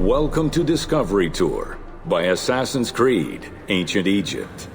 Welcome to Discovery Tour by Assassin's Creed, Ancient Egypt.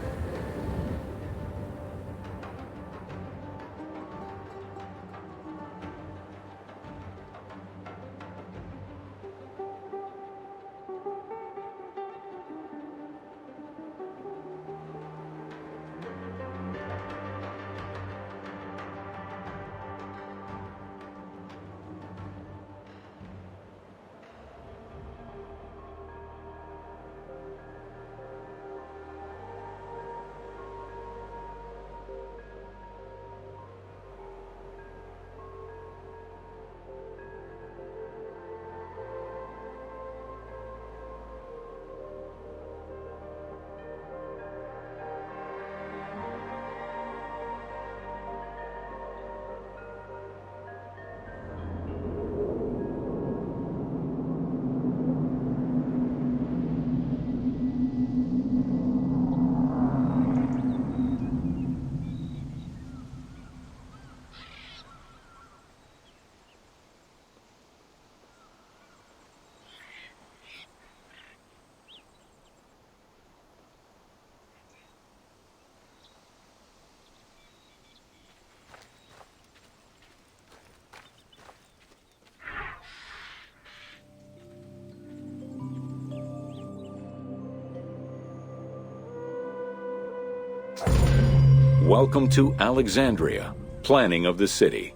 Welcome to Alexandria, planning of the city.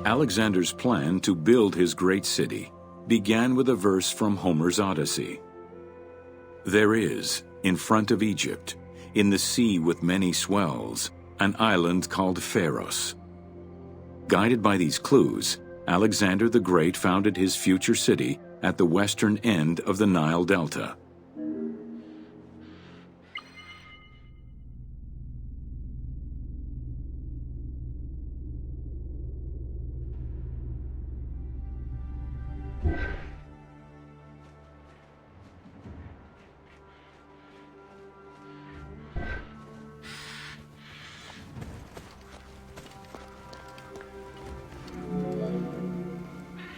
Alexander's plan to build his great city began with a verse from Homer's Odyssey. There is, in front of Egypt, in the sea with many swells, an island called Pharos. Guided by these clues, Alexander the Great founded his future city at the western end of the Nile Delta.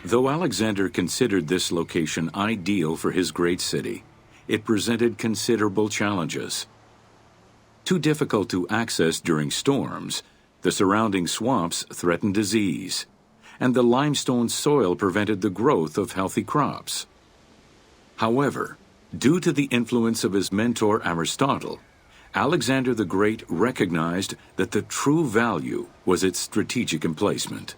Though Alexander considered this location ideal for his great city, it presented considerable challenges. Too difficult to access during storms, the surrounding swamps threatened disease, and the limestone soil prevented the growth of healthy crops. However, due to the influence of his mentor Aristotle, Alexander the Great recognized that the true value was its strategic emplacement.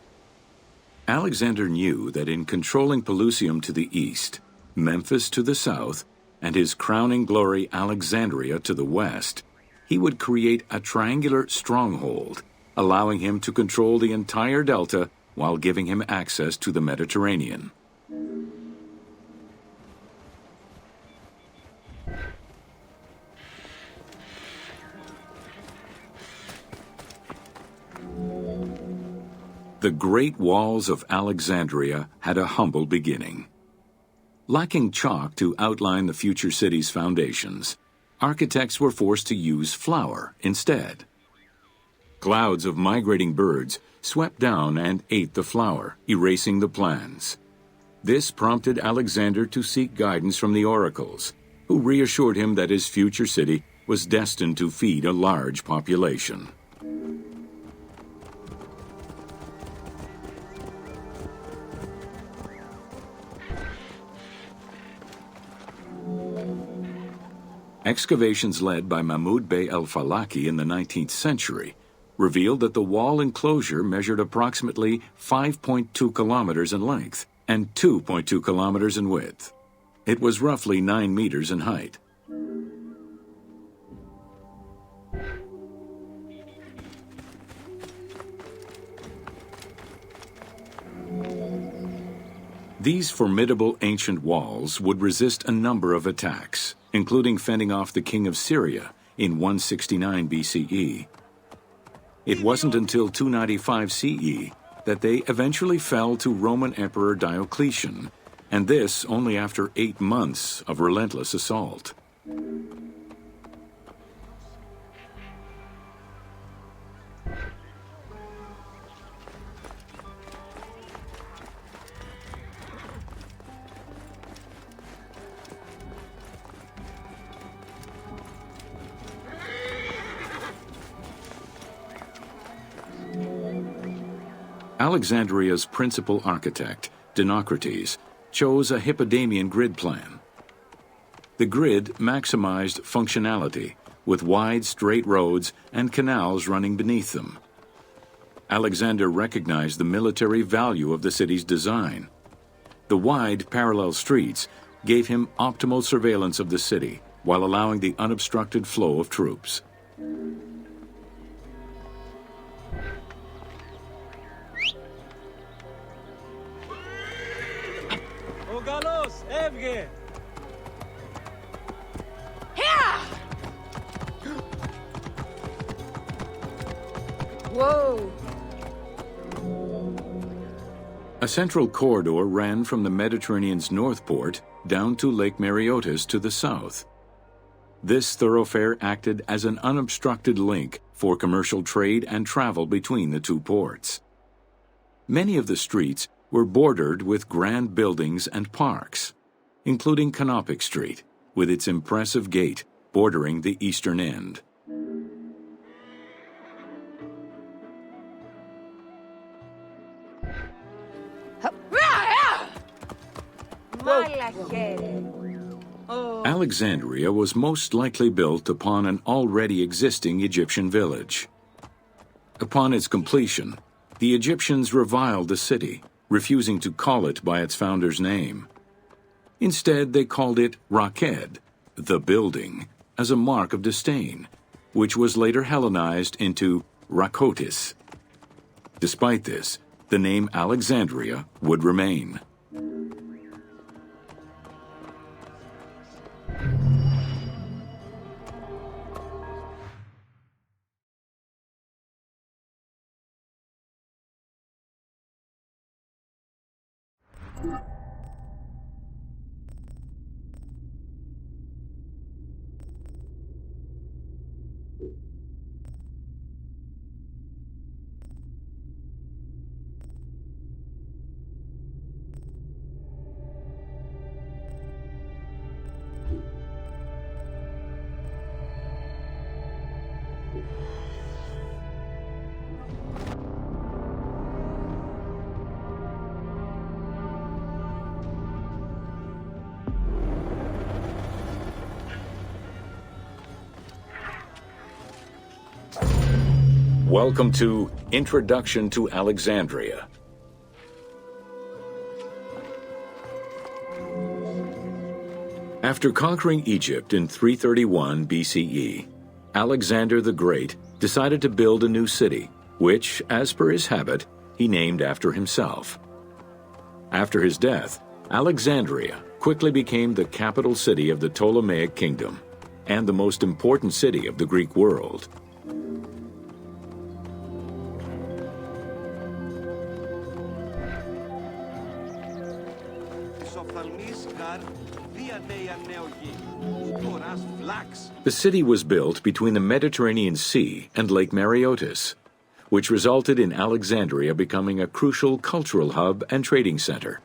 Alexander knew that in controlling Pelusium to the east, Memphis to the south, and his crowning glory Alexandria to the west, he would create a triangular stronghold, allowing him to control the entire delta while giving him access to the Mediterranean. The Great Walls of Alexandria had a humble beginning. Lacking chalk to outline the future city's foundations, architects were forced to use flour instead. Clouds of migrating birds swept down and ate the flour, erasing the plans. This prompted Alexander to seek guidance from the oracles, who reassured him that his future city was destined to feed a large population. Excavations led by Mahmud Bey el-Falaki in the 19th century revealed that the wall enclosure measured approximately 5.2 kilometers in length and 2.2 kilometers in width. It was roughly 9 meters in height. These formidable ancient walls would resist a number of attacks, including fending off the king of Syria in 169 BCE. It wasn't until 295 CE that they eventually fell to Roman Emperor Diocletian, and this only after 8 months of relentless assault. Alexandria's principal architect, Dinocrates, chose a Hippodamian grid plan. The grid maximized functionality, with wide, straight roads and canals running beneath them. Alexander recognized the military value of the city's design. The wide, parallel streets gave him optimal surveillance of the city while allowing the unobstructed flow of troops. Whoa! A central corridor ran from the Mediterranean's north port down to Lake Mareotis to the south. This thoroughfare acted as an unobstructed link for commercial trade and travel between the two ports. Many of the streets were bordered with grand buildings and parks, including Canopic Street, with its impressive gate bordering the eastern end. Alexandria was most likely built upon an already existing Egyptian village. Upon its completion, the Egyptians reviled the city, refusing to call it by its founder's name. Instead, they called it Raked, the building, as a mark of disdain, which was later Hellenized into Rakotis. Despite this, the name Alexandria would remain. Welcome to Introduction to Alexandria. After conquering Egypt in 331 BCE, Alexander the Great decided to build a new city, which, as per his habit, he named after himself. After his death, Alexandria quickly became the capital city of the Ptolemaic kingdom and the most important city of the Greek world. The city was built between the Mediterranean Sea and Lake Mareotis, which resulted in Alexandria becoming a crucial cultural hub and trading center.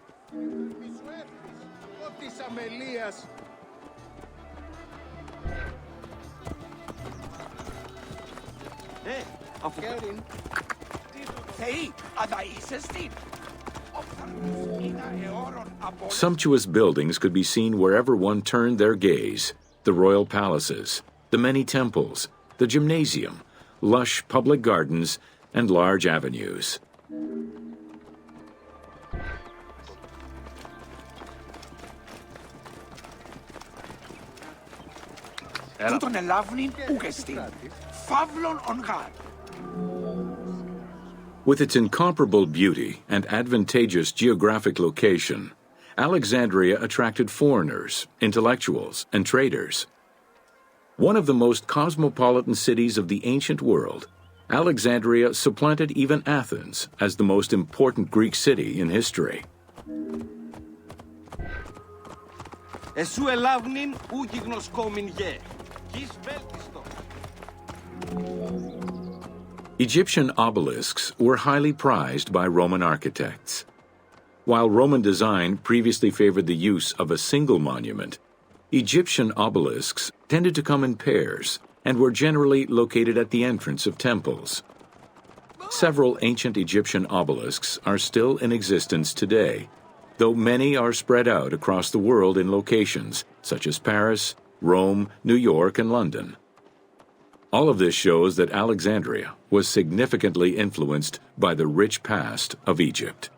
Sumptuous buildings could be seen wherever one turned their gaze: the royal palaces, the many temples, the gymnasium, lush public gardens, and large avenues. With its incomparable beauty and advantageous geographic location, Alexandria attracted foreigners, intellectuals, and traders. One of the most cosmopolitan cities of the ancient world, Alexandria supplanted even Athens as the most important Greek city in history. Egyptian obelisks were highly prized by Roman architects. While Roman design previously favored the use of a single monument, Egyptian obelisks tended to come in pairs and were generally located at the entrance of temples. Several ancient Egyptian obelisks are still in existence today, though many are spread out across the world in locations such as Paris, Rome, New York, and London. All of this shows that Alexandria was significantly influenced by the rich past of Egypt.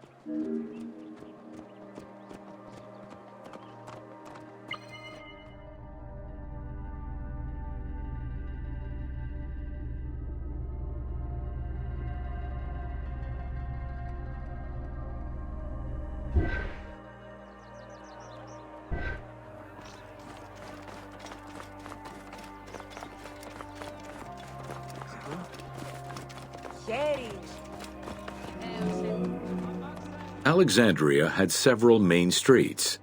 Alexandria had several main streets.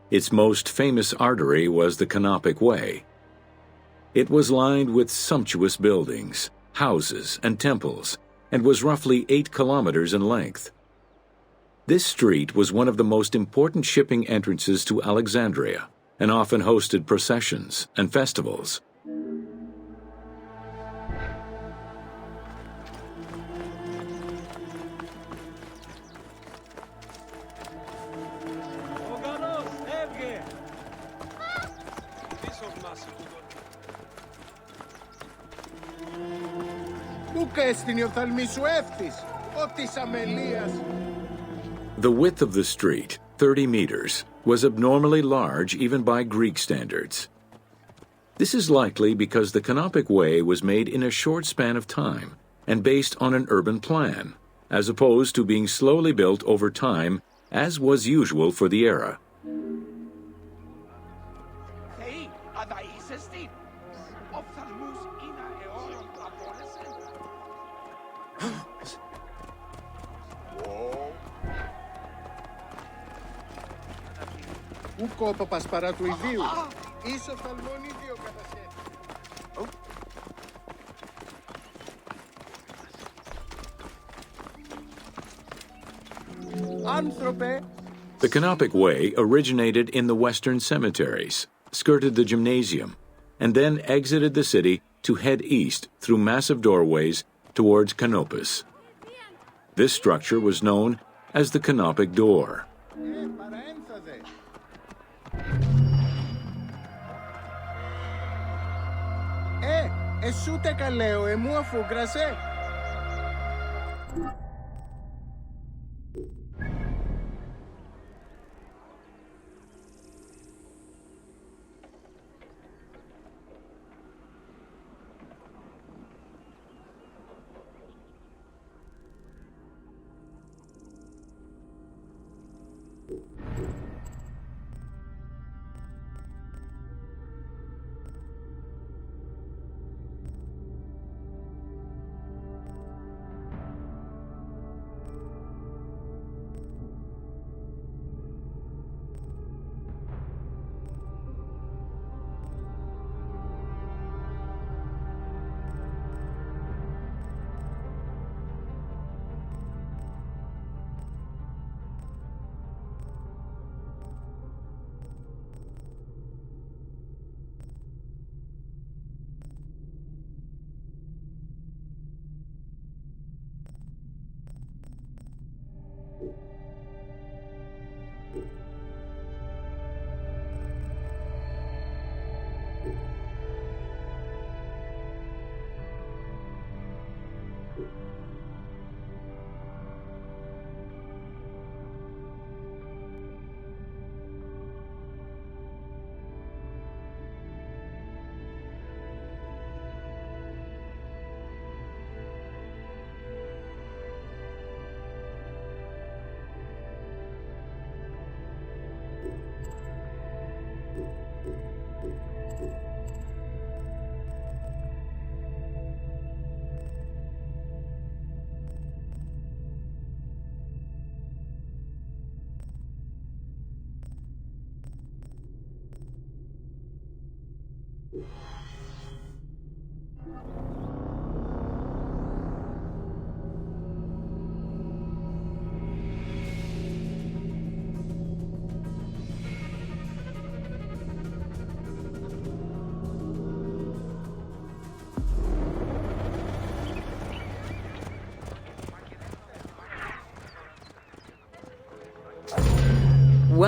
Its most famous artery was the Canopic Way. It was lined with sumptuous buildings, houses, and temples, and was roughly 8 kilometers in length. This street was one of the most important shipping entrances to Alexandria and often hosted processions and festivals. The width of the street, 30 meters, was abnormally large even by Greek standards. This is likely because the Canopic Way was made in a short span of time and based on an urban plan, as opposed to being slowly built over time, as was usual for the era. The Canopic Way originated in the western cemeteries, skirted the gymnasium, and then exited the city to head east through massive doorways towards Canopus. This structure was known as the Canopic Door.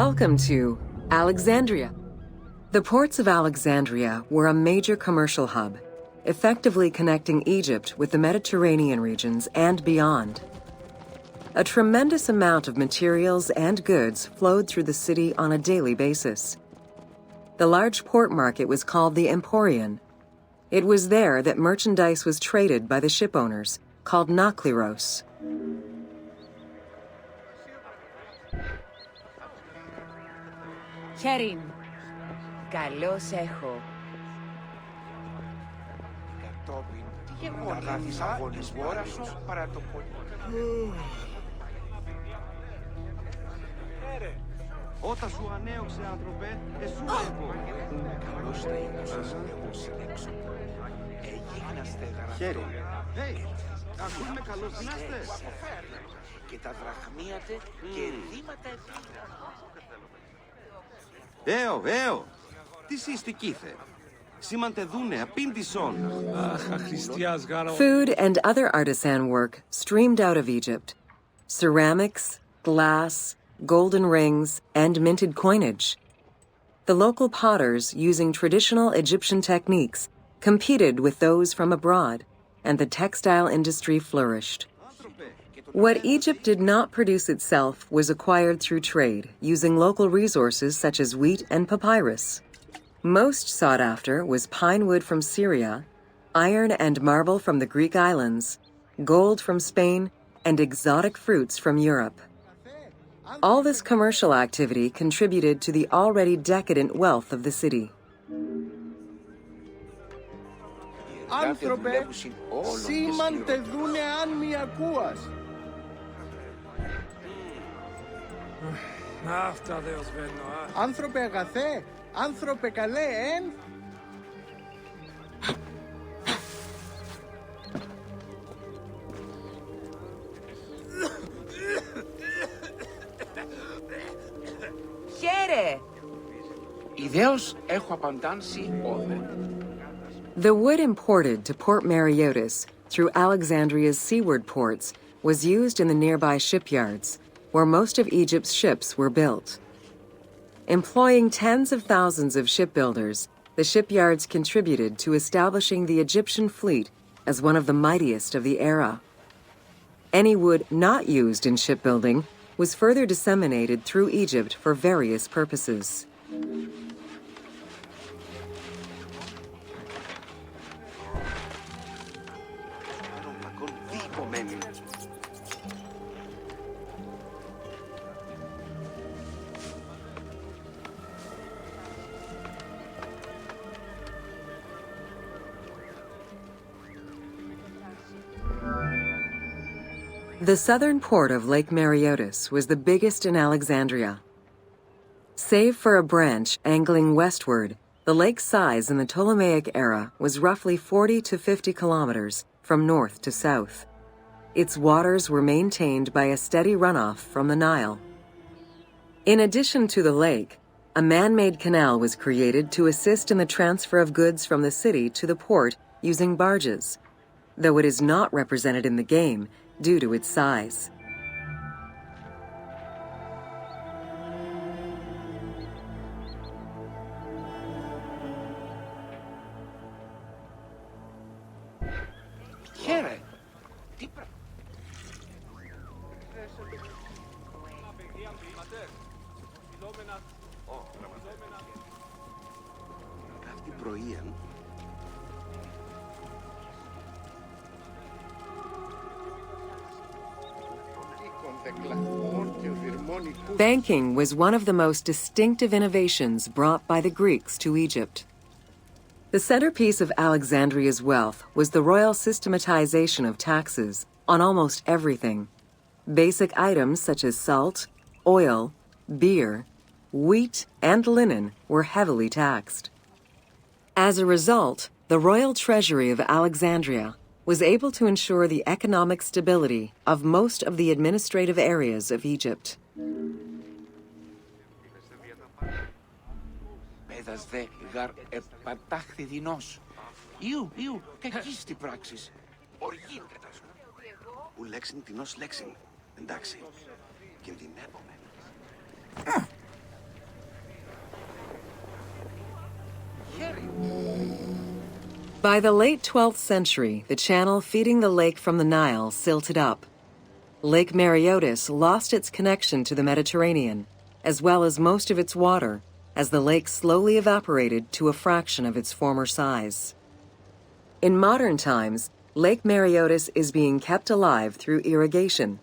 Welcome to Alexandria. The ports of Alexandria were a major commercial hub, effectively connecting Egypt with the Mediterranean regions and beyond. A tremendous amount of materials and goods flowed through the city on a daily basis. The large port market was called the Emporion. It was there that merchandise was traded by the ship owners, called nakliros. Χέριν. Καλώς έχω. Κατόπιν, τι γεγονά της αγωνισμός παρά το πολύ. Όταν σου ανέωξε, άνθρωπε, εσού έχω. Καλώς θα ήμασταν εγώ συνέξω. Εγίγναστε γραφτό. Χέρι. Ακούς με καλώς γίναστε. Και τα δραχμίατε και ενδύματα επίδρα. Έω, τι είστε κήθε. Σήμαντε δούνε, απήντησον. Food and other artisan work streamed out of Egypt. Ceramics, glass, golden rings, and minted coinage. The local potters, using traditional Egyptian techniques, competed with those from abroad, and the textile industry flourished. What Egypt did not produce itself was acquired through trade, using local resources such as wheat and papyrus. Most sought after was pine wood from Syria, iron and marble from the Greek islands, gold from Spain, and exotic fruits from Europe. All this commercial activity contributed to the already decadent wealth of the city. Άνθρωπε, σήμαντε δούνε αν μη ακούας. Άνθρωπε αγαθέ, άνθρωπε καλέ, εν. Χαίρε. Ιδέως έχω απαντάνσει όδε. The wood imported to Port Mareotis through Alexandria's seaward ports was used in the nearby shipyards, where most of Egypt's ships were built. Employing tens of thousands of shipbuilders, the shipyards contributed to establishing the Egyptian fleet as one of the mightiest of the era. Any wood not used in shipbuilding was further disseminated through Egypt for various purposes. The southern port of Lake Mareotis was the biggest in Alexandria. Save for a branch angling westward, the lake's size in the Ptolemaic era was roughly 40 to 50 kilometers from north to south. Its waters were maintained by a steady runoff from the Nile. In addition to the lake, a man-made canal was created to assist in the transfer of goods from the city to the port using barges, though it is not represented in the game due to its size. Χαίρε. Αυτή πρωία. Banking was one of the most distinctive innovations brought by the Greeks to Egypt. The centerpiece of Alexandria's wealth was the royal systematization of taxes on almost everything. Basic items such as salt, oil, beer, wheat, and linen were heavily taxed. As a result, the royal treasury of Alexandria was able to ensure the economic stability of most of the administrative areas of Egypt. Πέδας δε γαρ επατάχθη δεινός. Ιου, κακής τι πράξεις. Οργήν κατάσου. Ου λέξιν τεινός λέξιν. Εντάξει. Κινδυνεύομαι. By the late 12th century, the channel feeding the lake from the Nile silted up. Lake Mareotis lost its connection to the Mediterranean, as well as most of its water, as the lake slowly evaporated to a fraction of its former size. In modern times, Lake Mareotis is being kept alive through irrigation.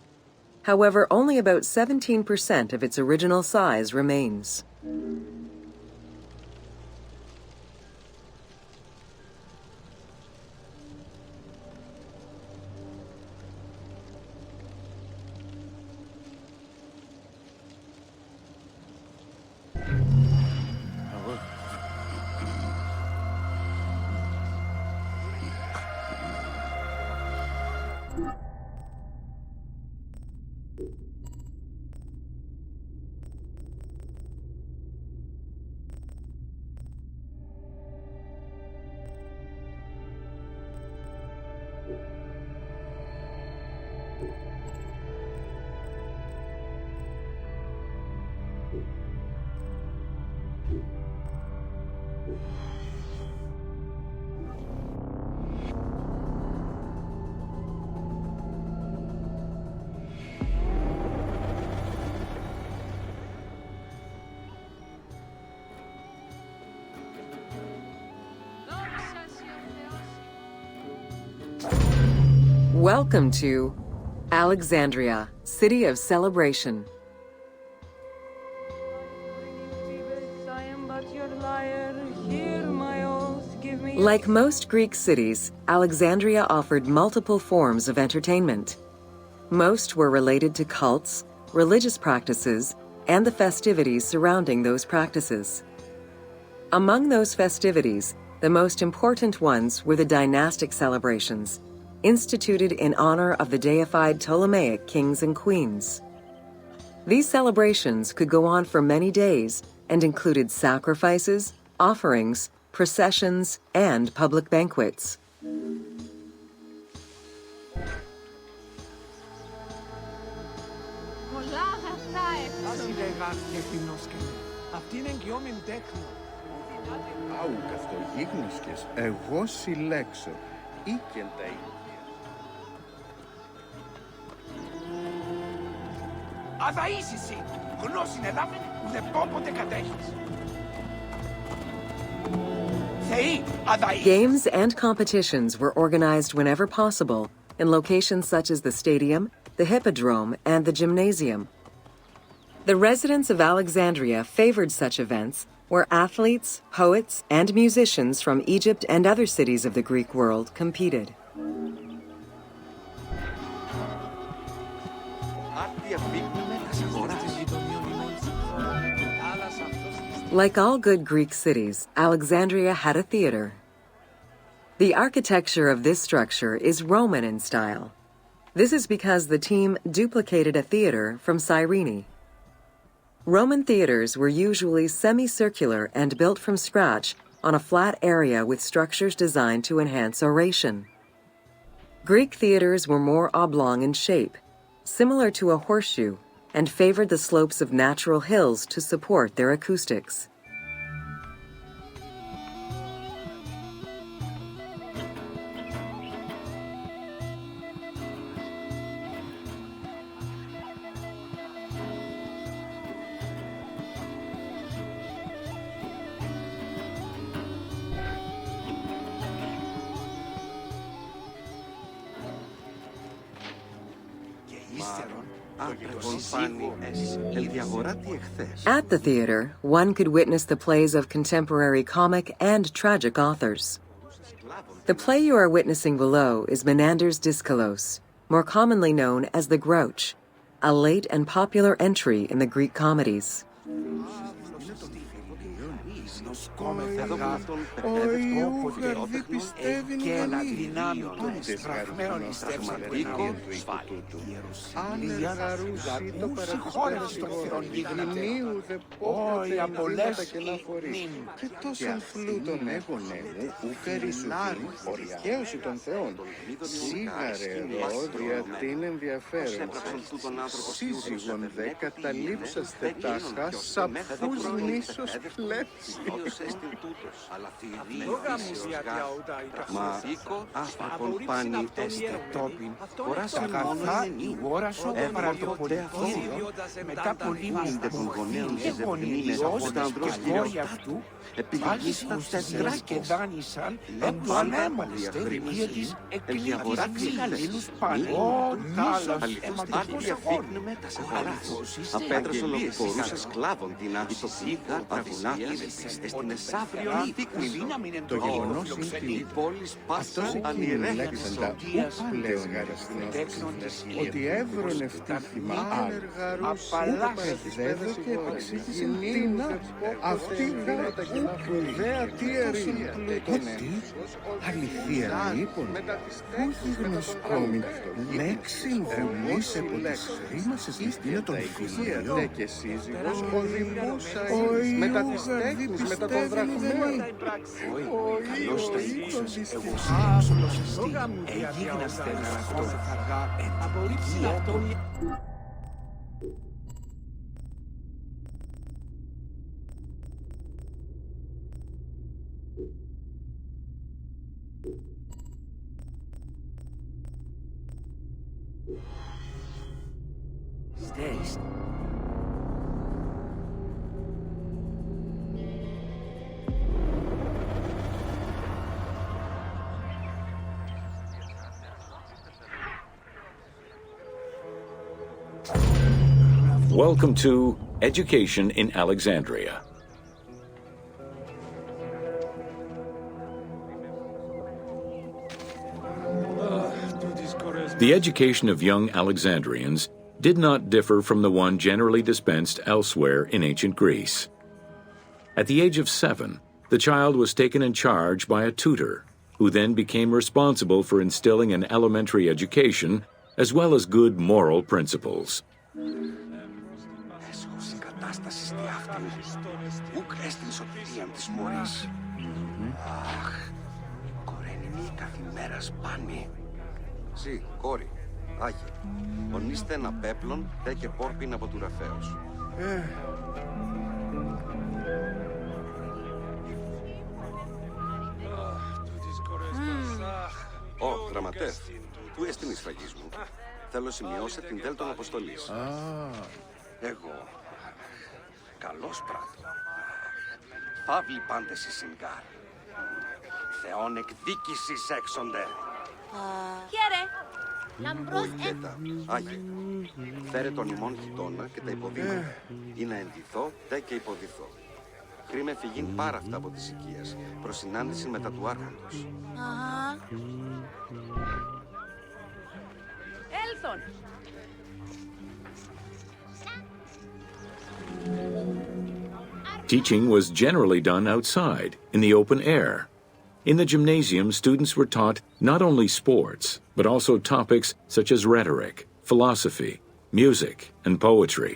However, only about 17% of its original size remains. Welcome to Alexandria, City of Celebration. Like most Greek cities, Alexandria offered multiple forms of entertainment. Most were related to cults, religious practices, and the festivities surrounding those practices. Among those festivities, the most important ones were the dynastic celebrations, instituted in honor of the deified Ptolemaic kings and queens. These celebrations could go on for many days and included sacrifices, offerings, processions, and public banquets. Αυτή είναι εγκυόμενη τέχνη. Άου καθογίγνωσκες, εγώ συλλέξω. Ήκεντα Αδαείς εσύ, γνώσιν ελάμεν, ουδε πόποτε κατέχεις. Θεοί, αδαείς. Games and competitions were organized whenever possible in locations such as the stadium, the hippodrome, and the gymnasium. The residents of Alexandria favored such events where athletes, poets, and musicians from Egypt and other cities of the Greek world competed. Like all good Greek cities, Alexandria had a theater. The architecture of this structure is Roman in style. This is because the team duplicated a theater from Cyrene. Roman theaters were usually semicircular and built from scratch on a flat area with structures designed to enhance oration. Greek theaters were more oblong in shape, similar to a horseshoe, and favored the slopes of natural hills to support their acoustics. At the theater, one could witness the plays of contemporary comic and tragic authors. The play you are witnessing below is Menander's Dyskalos, more commonly known as the Grouch, a late and popular entry in the Greek comedies. Και τόσον φλούτον έγωνε μου, ούκαρι σου δίνει, ορχαίωση των θεών. Σίγαρε εδώ, δια την ενδιαφέρον σύζυγον δε καταλήψαστε τάχα, σαπφούς νήσος πλέψη. Ποιος έστειν τούτος, αλλά θηρή φύσεως γάρ. Μα άφραπον πάνι έστε τόπιν, Τα αγαθά η ώρα σου παραδοχωρητήριο μετά πολύμνηστε των γονέων και γονιδιός και γόρια αυτού πάλις ουστεδρά και δάνεισαν επανέμαλες τεριμία της εκκλήγης καλλίλους πάνω του τάλας αιματικός αιώνου. απέτρεψον λογοφορούσα σκλάβων την άδικη παγωνά στην εσάφριο θήκνη. Το γεγονός είναι Η πόλη πάσα αυτός εκείνη ανηρέχεται. λέξαντα ου πλέον ότι έβρον ευτύχημα άργαρους παιδεύε και επεξήγησαν τίνα αυτή ου ουδέα τι ερήνη. Ότι αληθεία λοιπόν ούχι γνωσκόμη λέξην βουλής επό της ρήμασης της τίνα των φιλίων και σύζυγος ο δημούσα μετά τις τέχνης μετά των δραχμών. Καλώς τα ήκουσες, εγώ σε έψολος εγίγνα στέλνω αυτό, απορρίψει αυτόν. Στέεις. Welcome to Education in Alexandria. The education of young Alexandrians did not differ from the one generally dispensed elsewhere in ancient Greece. At the age of 7, the child was taken in charge by a tutor, who then became responsible for instilling an elementary education as well as good moral principles. Κατάσταση στη αυτή ουκ έστειν σωτηρίαν της μωρής. Αχ, κορένει μη καθημέρα σπάνι. Συ, κόρη, άγιε, ονείστε ένα πέπλον, δε και πόρπιν από του ραφέως. Ω, γραμματεύ, πού έστειν η σφραγής μου. Θέλω σημειώσω την δέλτον αποστολής. Εγώ. Καλώς πράττω. Φαύλοι πάντες εις συγκάρ. Θεόν εκδίκησης έξονται. Χαίρε! Λαμπρός Βοηθέτα, Άγιε, φέρε τον ημών γειτόνα και τα υποδείγματα. Ή να ενδυθώ, δε και υποδηθώ. Χρήμε φυγήν πάρα αυτά από τις οικίες, προς συνάντηση μετά του άρχοντος. Έλθον! Teaching was generally done outside, in the open air. In the gymnasium, students were taught not only sports, but also topics such as rhetoric, philosophy, music, and poetry,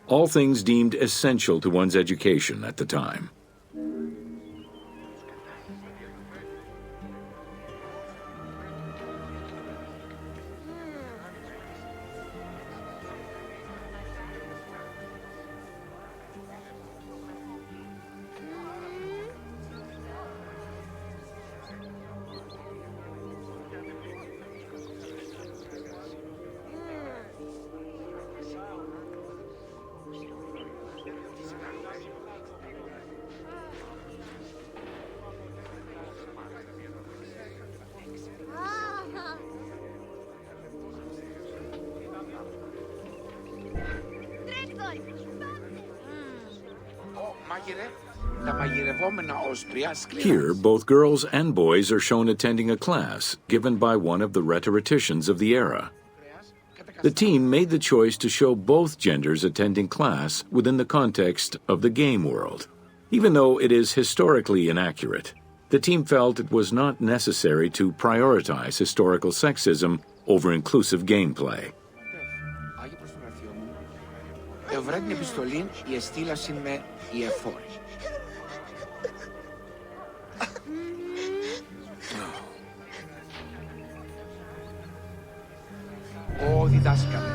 all things deemed essential to one's education at the time. Here, both girls and boys are shown attending a class given by one of the rhetoricians of the era. The team made the choice to show both genders attending class within the context of the game world. Even though it is historically inaccurate, the team felt it was not necessary to prioritize historical sexism over inclusive gameplay. Ευρέν επιστολήν η εστήλασιν με η εφόρη. Ω διδάσκαλε,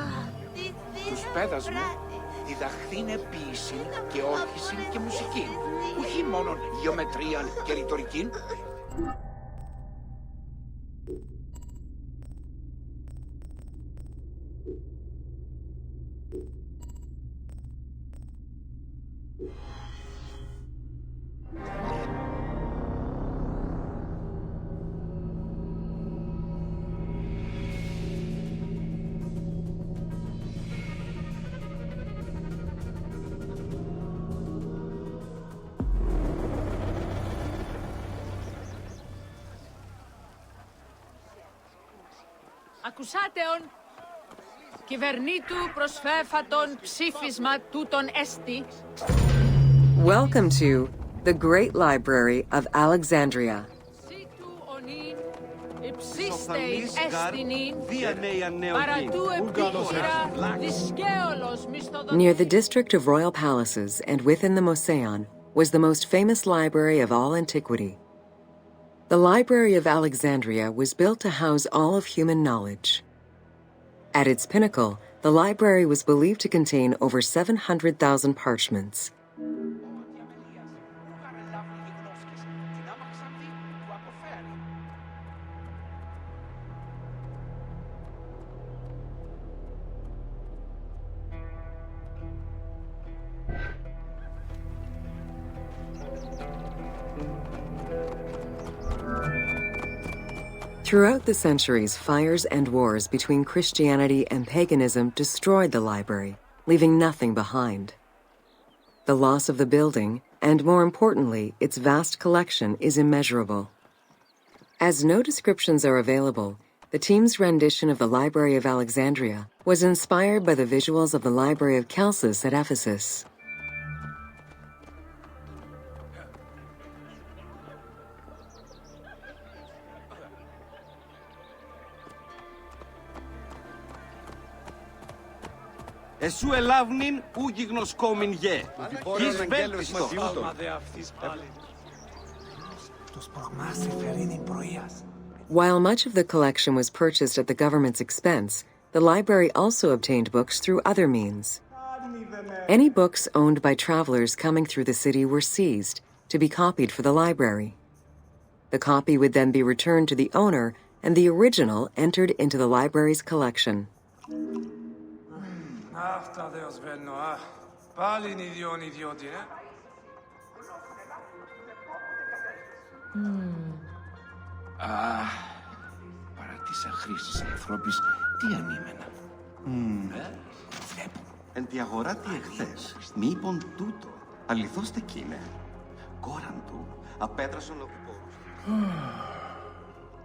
τους πέδας μου διδαχθήν ποίηση και όργηση και μουσική. Όχι μόνο γεωμετρία και ρητορική. Ακουσάτεον, κυβερνήτου προσφέφατον ψήφισμα τούτον εστι. Welcome to the Great Library of Alexandria. Σίτου ονίν, υψίστειν εστινήν, παρατού επίχειρα, δισκαίολος μισθοδοτήν. Near the district of royal palaces and within the Moseon was the most famous library of all antiquity. The Library of Alexandria was built to house all of human knowledge. At its pinnacle, the library was believed to contain over 700,000 parchments. Throughout the centuries, fires and wars between Christianity and paganism destroyed the library, leaving nothing behind. The loss of the building, and more importantly, its vast collection, is immeasurable. As no descriptions are available, the team's rendition of the Library of Alexandria was inspired by the visuals of the Library of Chalcis at Ephesus. Εσού ελάβνην ου γιγνοσκόμην γε. Γης βέλτιστο. While much of the collection was purchased at the government's expense, the library also obtained books through other means. Any books owned by travelers coming through the city were seized to be copied for the library. The copy would then be returned to the owner, and the original entered into the library's collection. Αυτά δεν σβαίνω, πάλι είναι ιδιώτη, Παρά τις αχρήσεις ανθρώπης, τι ανήμενα. Βλέπω. Εν τη αγορά τι εχθές, μήπον τούτο, αληθώς τεκείμαι. Κόραν του, απέδρασον οποιπόρους.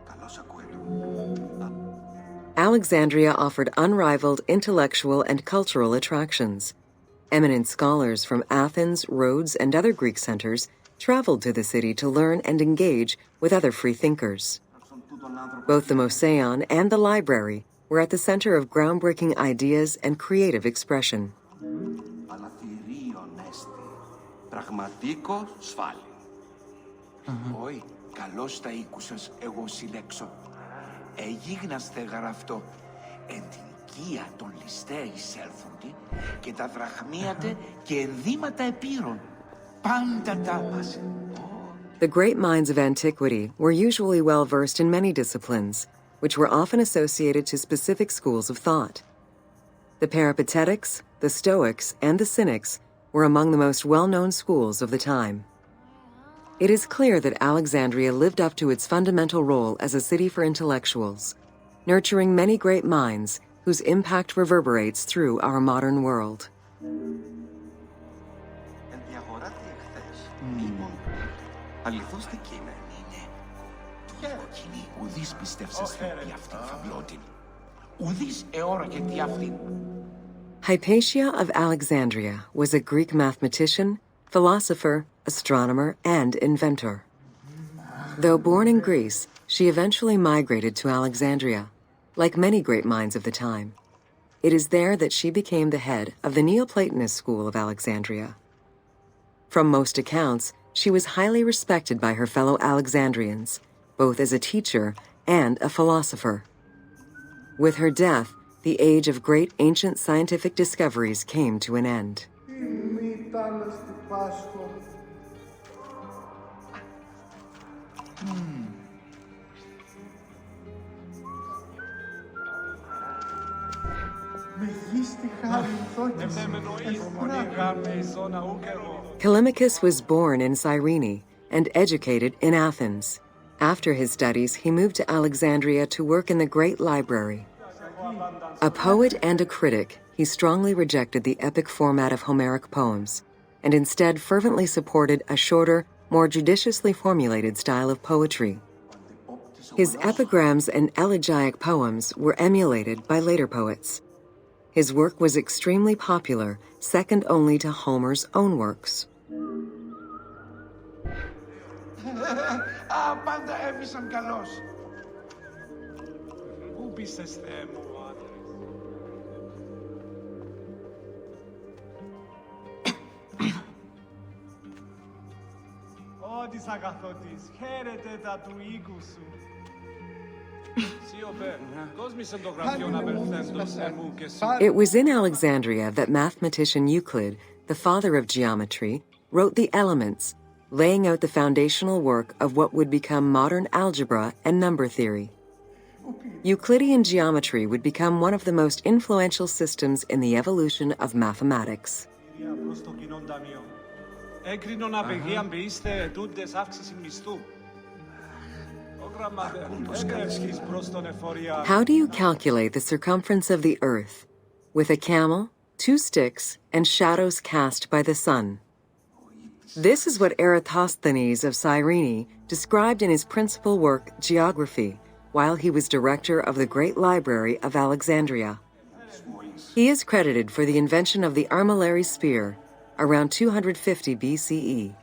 Καλώς ακούετο. Alexandria offered unrivaled intellectual and cultural attractions. Eminent scholars from Athens, Rhodes, and other Greek centers traveled to the city to learn and engage with other free thinkers. Both the Moseon and the library were at the center of groundbreaking ideas and creative expression. Όχι, καλώς τα οίκουσας, εγώ συλλέξω. Εγίγναστε γραφτό, εν την οικία των ληστέ εισέλθοντι και τα δραχμίατε και ενδύματα επίρων. Πάντα τα άμασε. The great minds of antiquity were usually well versed in many disciplines, which were often associated to specific schools of thought. The Peripatetics, the Stoics, and the Cynics were among the most well-known schools of the time. It is clear that Alexandria lived up to its fundamental role as a city for intellectuals, nurturing many great minds whose impact reverberates through our modern world. Ουδής πιστεύσες τι αυτήν φαυλότην. Ουδής εώρα και τι αυτήν. Hypatia of Alexandria was a Greek mathematician, philosopher, astronomer, and inventor. Though born in Greece, she eventually migrated to Alexandria, like many great minds of the time. It is there that she became the head of the Neoplatonist school of Alexandria. From most accounts, she was highly respected by her fellow Alexandrians, both as a teacher and a philosopher. With her death, the age of great ancient scientific discoveries came to an end. Callimachus was born in Cyrene and educated in Athens. After his studies, he moved to Alexandria to work in the Great Library. A poet and a critic, he strongly rejected the epic format of Homeric poems and instead fervently supported a shorter, more judiciously formulated style of poetry. His epigrams and elegiac poems were emulated by later poets. His work was extremely popular, second only to Homer's own works. Πάντα έβησαν καλώς. Πού πίστεστε μου, άντρες. Ό,τι σ' αγαθότης, χαίρετε τα του οίκου σου. It was in Alexandria that mathematician Euclid, the father of geometry, wrote the Elements, laying out the foundational work of what would become modern algebra and number theory. Euclidean geometry would become one of the most influential systems in the evolution of mathematics. How do you calculate the circumference of the Earth? With a camel, 2 sticks, and shadows cast by the sun. This is what Eratosthenes of Cyrene described in his principal work, Geography, while he was director of the Great Library of Alexandria. He is credited for the invention of the armillary sphere around 250 BCE.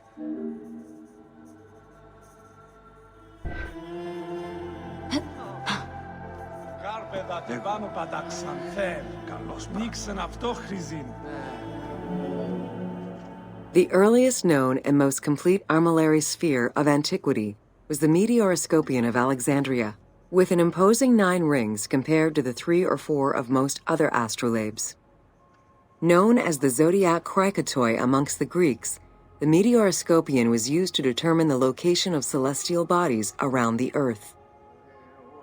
The earliest known and most complete armillary sphere of antiquity was the Meteoroscopion of Alexandria, with an imposing 9 rings compared to the 3 or 4 of most other astrolabes. Known as the zodiac krikatoi amongst the Greeks, the Meteoroscopion was used to determine the location of celestial bodies around the Earth.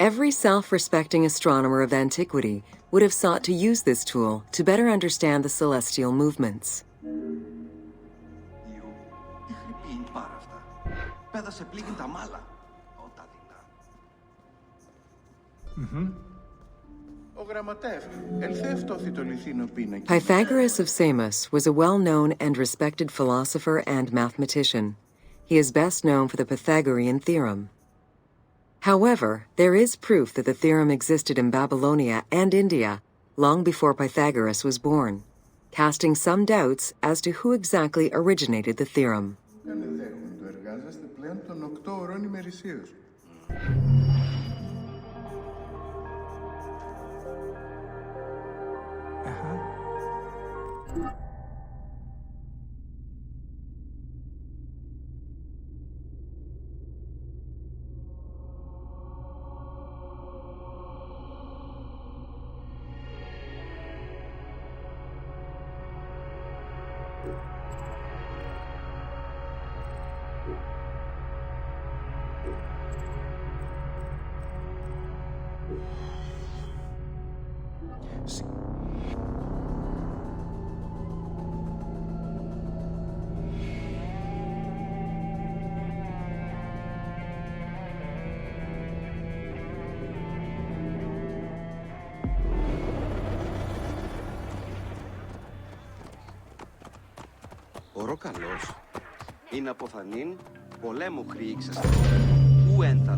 Every self-respecting astronomer of antiquity would have sought to use this tool to better understand the celestial movements. Pythagoras of Samos was a well-known and respected philosopher and mathematician. He is best known for the Pythagorean theorem. However, there is proof that the theorem existed in Babylonia and India long before Pythagoras was born, casting some doubts as to who exactly originated the theorem.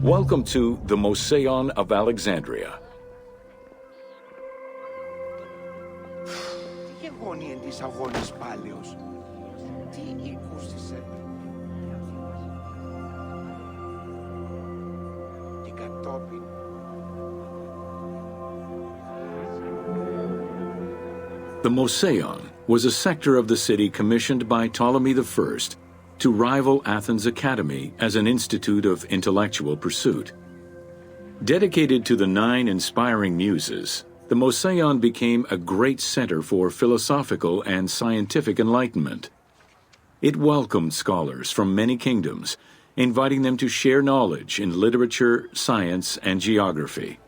Welcome to the Moseion of Alexandria. Τι γεγονή εν της αγώνης πάλεως. Τι ήκουσισε. Και κατόπιν. The Moseion was a sector of the city commissioned by Ptolemy I to rival Athens' Academy as an institute of intellectual pursuit. Dedicated to the 9 inspiring muses, the Mouseion became a great center for philosophical and scientific enlightenment. It welcomed scholars from many kingdoms, inviting them to share knowledge in literature, science, and geography.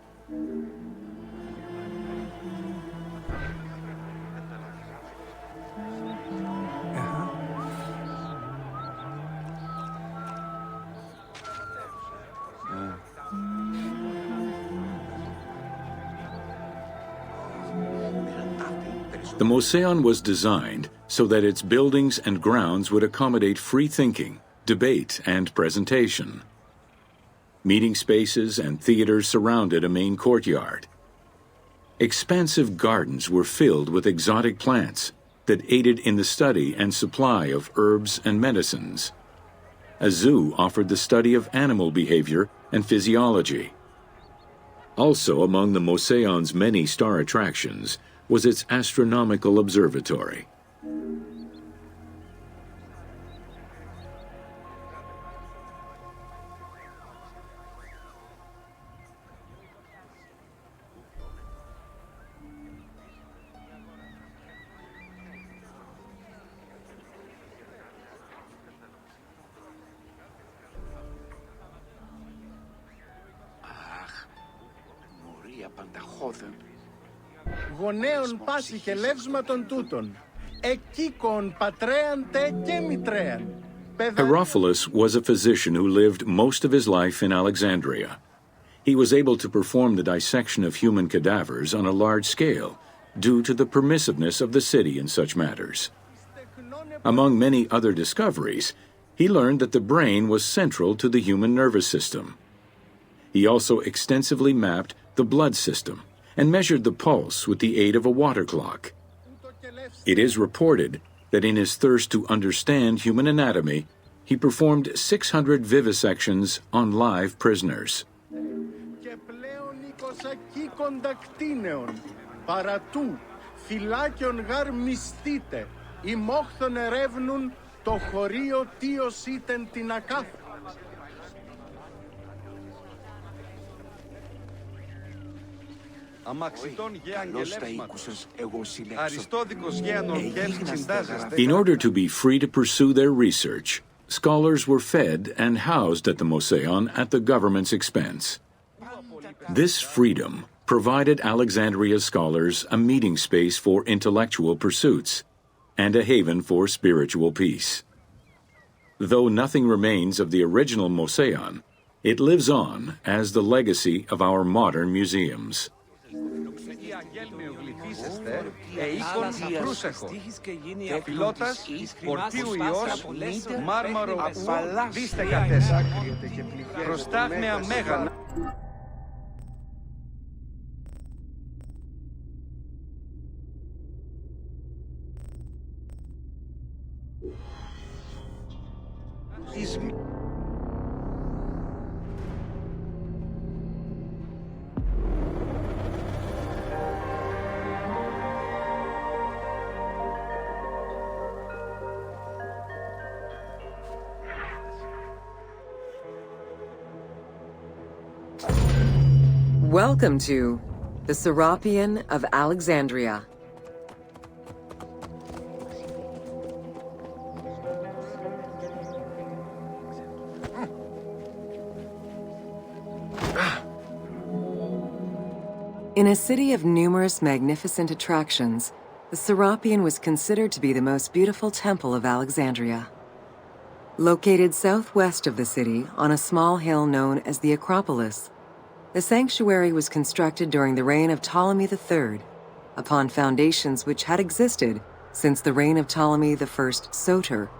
The Mouseion was designed so that its buildings and grounds would accommodate free thinking, debate, and presentation. Meeting spaces and theaters surrounded a main courtyard. Expansive gardens were filled with exotic plants that aided in the study and supply of herbs and medicines. A zoo offered the study of animal behavior and physiology. Also among the Mouseion's many star attractions was its astronomical observatory. Μωρία πανταχώδεν. Γονέων πάση και λεύσματον τούτων, εκείκον πατρέαν τε και μητρέαν. Herophilus was a physician who lived most of his life in Alexandria. He was able to perform the dissection of human cadavers on a large scale due to the permissiveness of the city in such matters. Among many other discoveries, he learned that the brain was central to the human nervous system. He also extensively mapped the blood system and measured the pulse with the aid of a water clock. It is reported that in his thirst to understand human anatomy, he performed 600 vivisections on live prisoners. Και πλέον 20 δακτίνεων, παρατού, φυλάκιον γαρ μισθείτε, ημόχθον ερεύνουν το χωρίο τίος ήτεν την ακάθ. In order to be free to pursue their research, scholars were fed and housed at the Mouseion at the government's expense. This freedom provided Alexandria's scholars a meeting space for intellectual pursuits and a haven for spiritual peace. Though nothing remains of the original Mouseion, it lives on as the legacy of our modern museums. Είκον προύσεχο, πιλότας, πορτίου ιός, μάρμαρο ου, δίστε κατέσα, προστάγμια μέγανα. Welcome to the Serapeum of Alexandria. In a city of numerous magnificent attractions, the Serapeum was considered to be the most beautiful temple of Alexandria. Located southwest of the city on a small hill known as the Acropolis, the sanctuary was constructed during the reign of Ptolemy III, upon foundations which had existed since the reign of Ptolemy I Soter.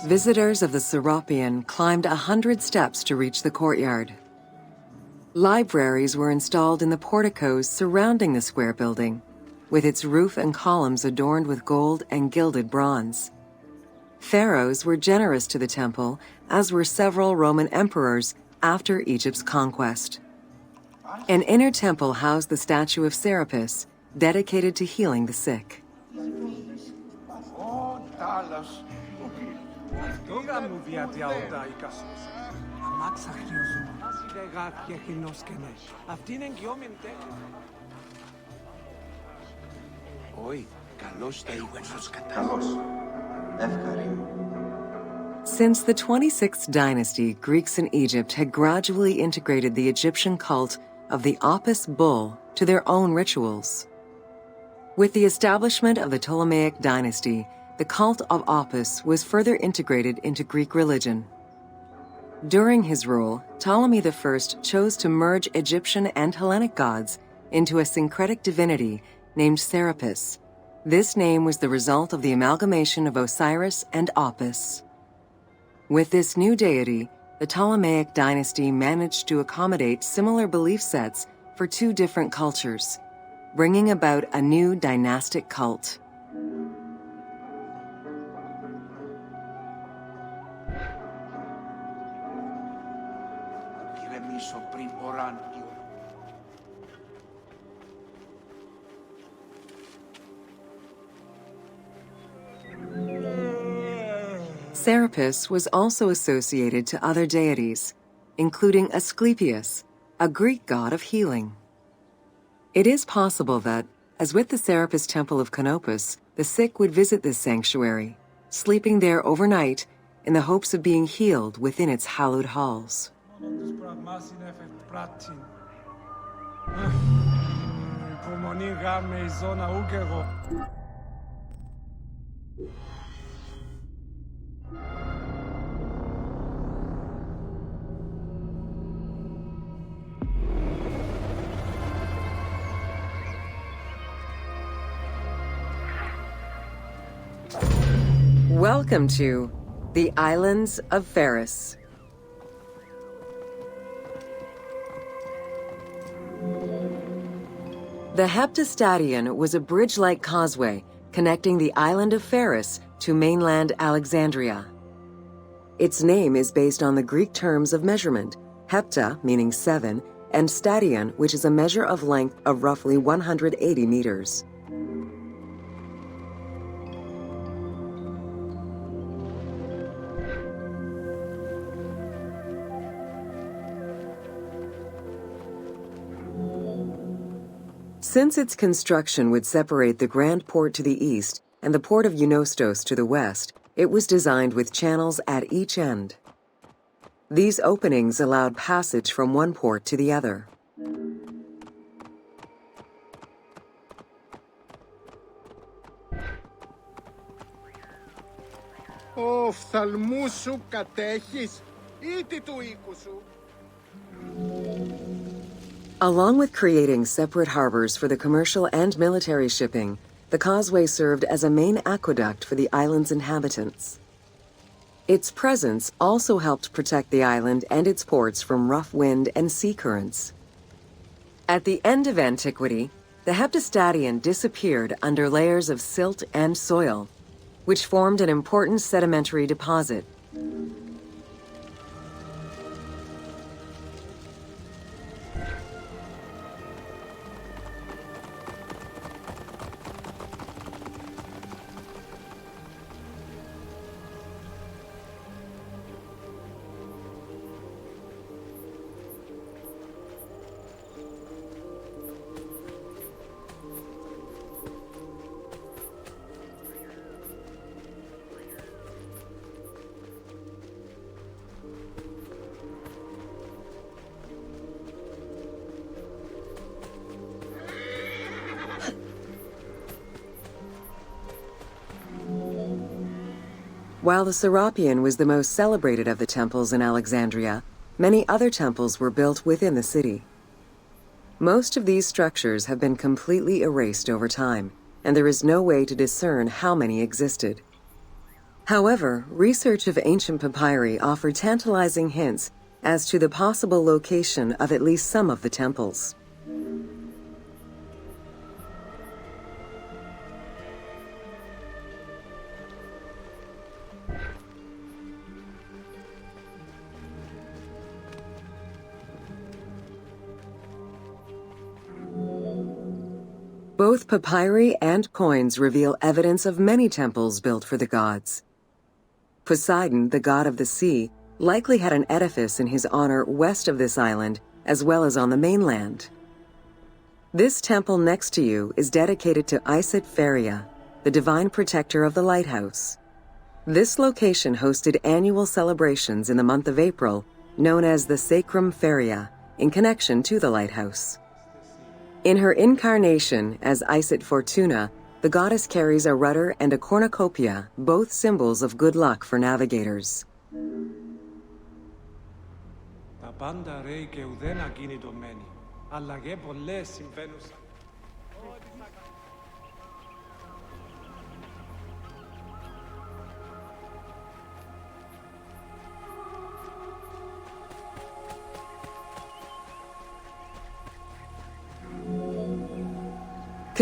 Visitors of the Serapeum climbed 100 steps to reach the courtyard. Libraries were installed in the porticos surrounding the square building, with its roof and columns adorned with gold and gilded bronze. Pharaohs were generous to the temple, as were several Roman emperors after Egypt's conquest. An inner temple housed the statue of Serapis, dedicated to healing the sick. Since the 26th dynasty, Greeks in Egypt had gradually integrated the Egyptian cult of the Apis bull to their own rituals. With the establishment of the Ptolemaic dynasty, the cult of Apis was further integrated into Greek religion. During his rule, Ptolemy I chose to merge Egyptian and Hellenic gods into a syncretic divinity named Serapis. This name was the result of the amalgamation of Osiris and Apis. With this new deity, the Ptolemaic dynasty managed to accommodate similar belief sets for two different cultures, bringing about a new dynastic cult. Serapis was also associated to other deities, including Asclepius, a Greek god of healing. It is possible that, as with the Serapis Temple of Canopus, the sick would visit this sanctuary, sleeping there overnight in the hopes of being healed within its hallowed halls. Welcome to the Islands of Pharos. The Heptastadion was a bridge-like causeway connecting the island of Pharos to mainland Alexandria. Its name is based on the Greek terms of measurement, hepta, meaning 7, and stadion, which is a measure of length of roughly 180 meters. Since its construction would separate the Grand Port to the east and the Port of Eunostos to the west, it was designed with channels at each end. These openings allowed passage from one port to the other. Οφθαλμού σου κατέχεις ή τι του οίκου σου. Along with creating separate harbors for the commercial and military shipping, the causeway served as a main aqueduct for the island's inhabitants. Its presence also helped protect the island and its ports from rough wind and sea currents. At the end of antiquity, the Heptastadion disappeared under layers of silt and soil, which formed an important sedimentary deposit. While the Serapeum was the most celebrated of the temples in Alexandria, many other temples were built within the city. Most of these structures have been completely erased over time, and there is no way to discern how many existed. However, research of ancient papyri offered tantalizing hints as to the possible location of at least some of the temples. Both papyri and coins reveal evidence of many temples built for the gods. Poseidon, the god of the sea, likely had an edifice in his honor west of this island as well as on the mainland. This temple next to you is dedicated to Efreeta, the divine protector of the lighthouse. This location hosted annual celebrations in the month of April, known as the Sacrum Feria, in connection to the lighthouse. In her incarnation as Isis Fortuna, the goddess carries a rudder and a cornucopia, both symbols of good luck for navigators. Τα πάντα ρέει και ουδέν ακίνητο-μένει. Αλλαγέ πολλές συμβαίνουσαν.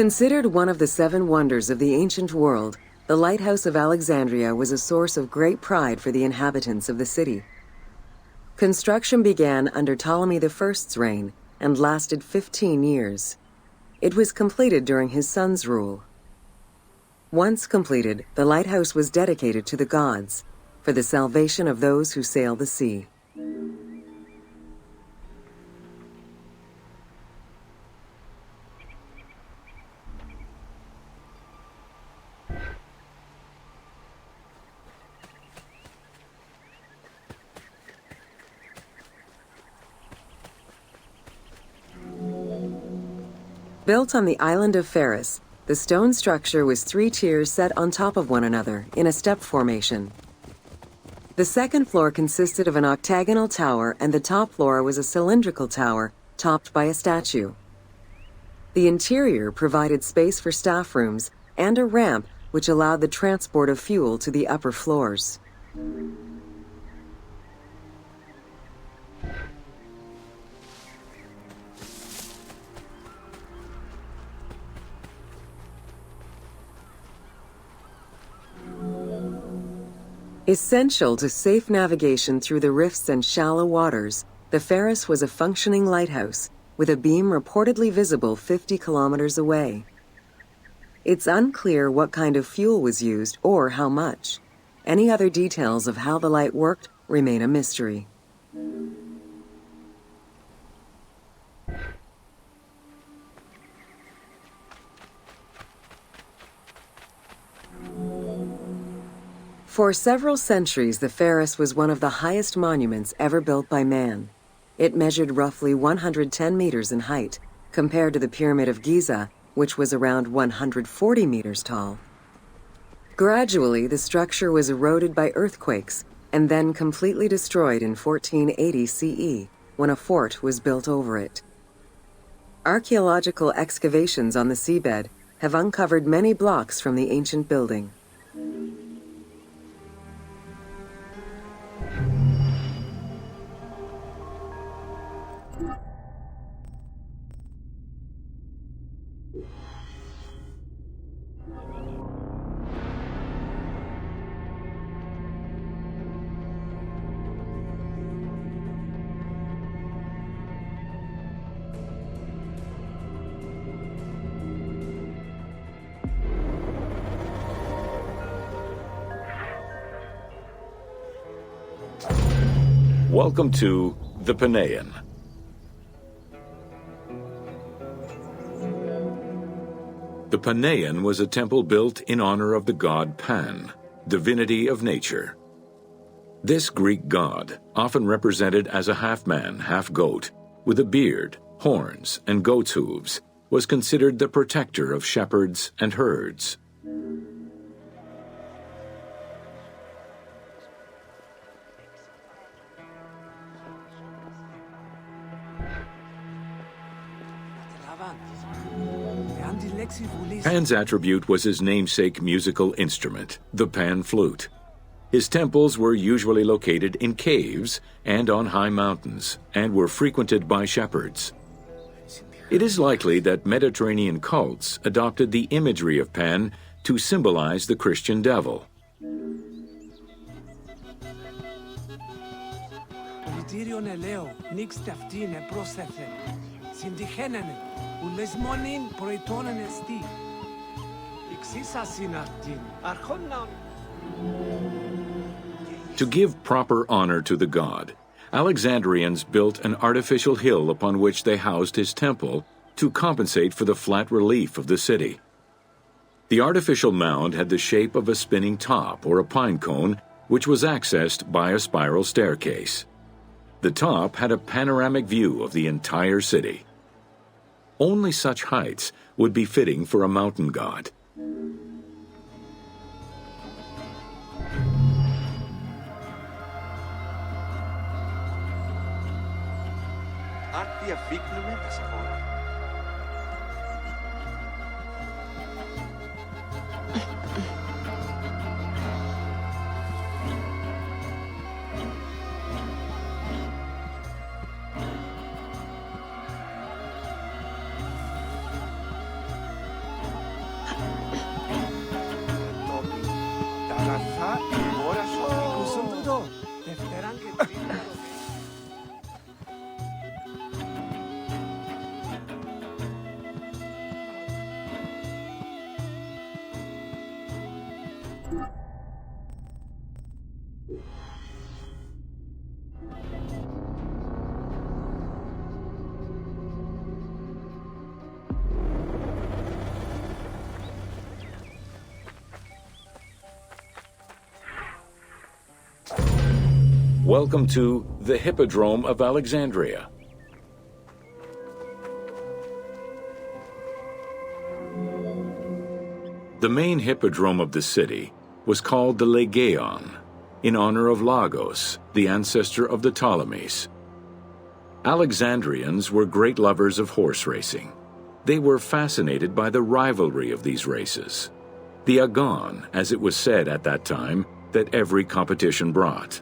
Considered one of the 7 wonders of the ancient world, the Lighthouse of Alexandria was a source of great pride for the inhabitants of the city. Construction began under Ptolemy I's reign and lasted 15 years. It was completed during his son's rule. Once completed, the lighthouse was dedicated to the gods for the salvation of those who sail the sea. Built on the island of Pharos, the stone structure was 3 tiers set on top of one another in a step formation. The second floor consisted of an octagonal tower, and the top floor was a cylindrical tower topped by a statue. The interior provided space for staff rooms and a ramp which allowed the transport of fuel to the upper floors. Essential to safe navigation through the rifts and shallow waters, the Pharos was a functioning lighthouse, with a beam reportedly visible 50 kilometers away. It's unclear what kind of fuel was used or how much. Any other details of how the light worked remain a mystery. For several centuries, the Pharos was one of the highest monuments ever built by man. It measured roughly 110 meters in height, compared to the Pyramid of Giza, which was around 140 meters tall. Gradually, the structure was eroded by earthquakes and then completely destroyed in 1480 CE, when a fort was built over it. Archaeological excavations on the seabed have uncovered many blocks from the ancient building. Welcome to the Panean. The Panean was a temple built in honor of the god Pan, divinity of nature. This Greek god, often represented as a half-man, half-goat, with a beard, horns, and goat's hooves, was considered the protector of shepherds and herds. Pan's attribute was his namesake musical instrument, the pan flute. His temples were usually located in caves and on high mountains, and were frequented by shepherds. It is likely that Mediterranean cults adopted the imagery of Pan to symbolize the Christian devil. Πολιτήριον ελαίο, νίξτε αυτήν επρόσθεθε. Συντυχαίνενε. Ουλες μόνην προητώναν εστί. Εξίσασιν αυτήν. Αρχόννα. To give proper honor to the god, Alexandrians built an artificial hill upon which they housed his temple to compensate for the flat relief of the city. The artificial mound had the shape of a spinning top or a pine cone, which was accessed by a spiral staircase. The top had a panoramic view of the entire city. Only such heights would be fitting for a mountain god. Άρτια φύκνουμε τα σαγόνα. Ταραθά η ώρα σου. Ακούσαν τούτο. Δευτέραν και τρίτη. Welcome to the Hippodrome of Alexandria. The main hippodrome of the city was called the Legeon, in honor of Lagos, the ancestor of the Ptolemies. Alexandrians were great lovers of horse racing. They were fascinated by the rivalry of these races, the agon, as it was said at that time, that every competition brought.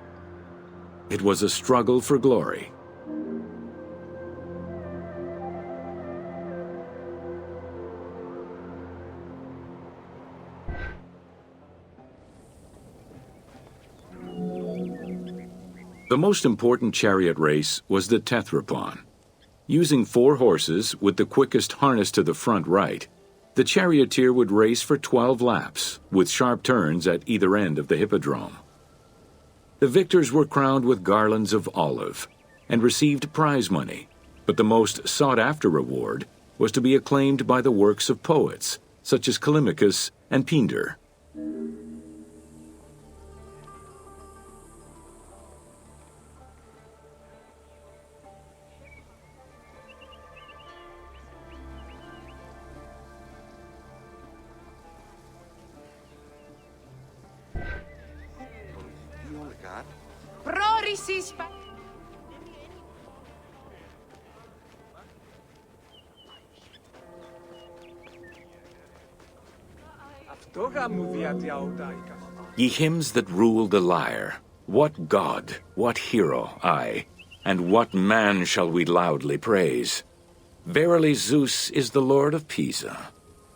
It was a struggle for glory. The most important chariot race was the Tethrapon. Using 4 horses with the quickest harness to the front right, the charioteer would race for 12 laps, with sharp turns at either end of the hippodrome. The victors were crowned with garlands of olive and received prize money, but the most sought-after reward was to be acclaimed by the works of poets, such as Callimachus and Pindar. Πρόρησης. Αυτό γαμού διάτια οτάικα. Ye hymns that rule the lyre, what god, what hero, aye, and what man shall we loudly praise? Verily Zeus is the lord of Pisa,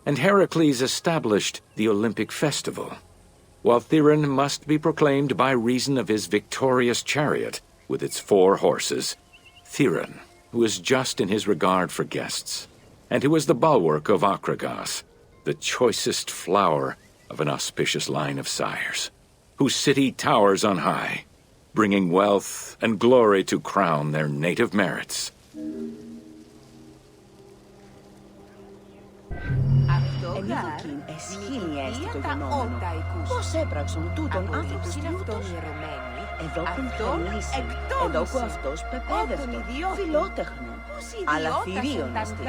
and Heracles established the Olympic festival, while Thiron must be proclaimed by reason of his victorious chariot with its 4 horses, Thiron, who is just in his regard for guests, and who is the bulwark of Acragas, the choicest flower of an auspicious line of sires, whose city towers on high, bringing wealth and glory to crown their native merits. Ενίδοκιν εσχήνει έστι το γενόμενο. Πώς έπραξον τούτον άνθρωπος πλούτος. Εδώκουν θελήσει, εδώκου αυτός πεπαίδευτο, φιλότεχνο, αλλά θηρίων εστί,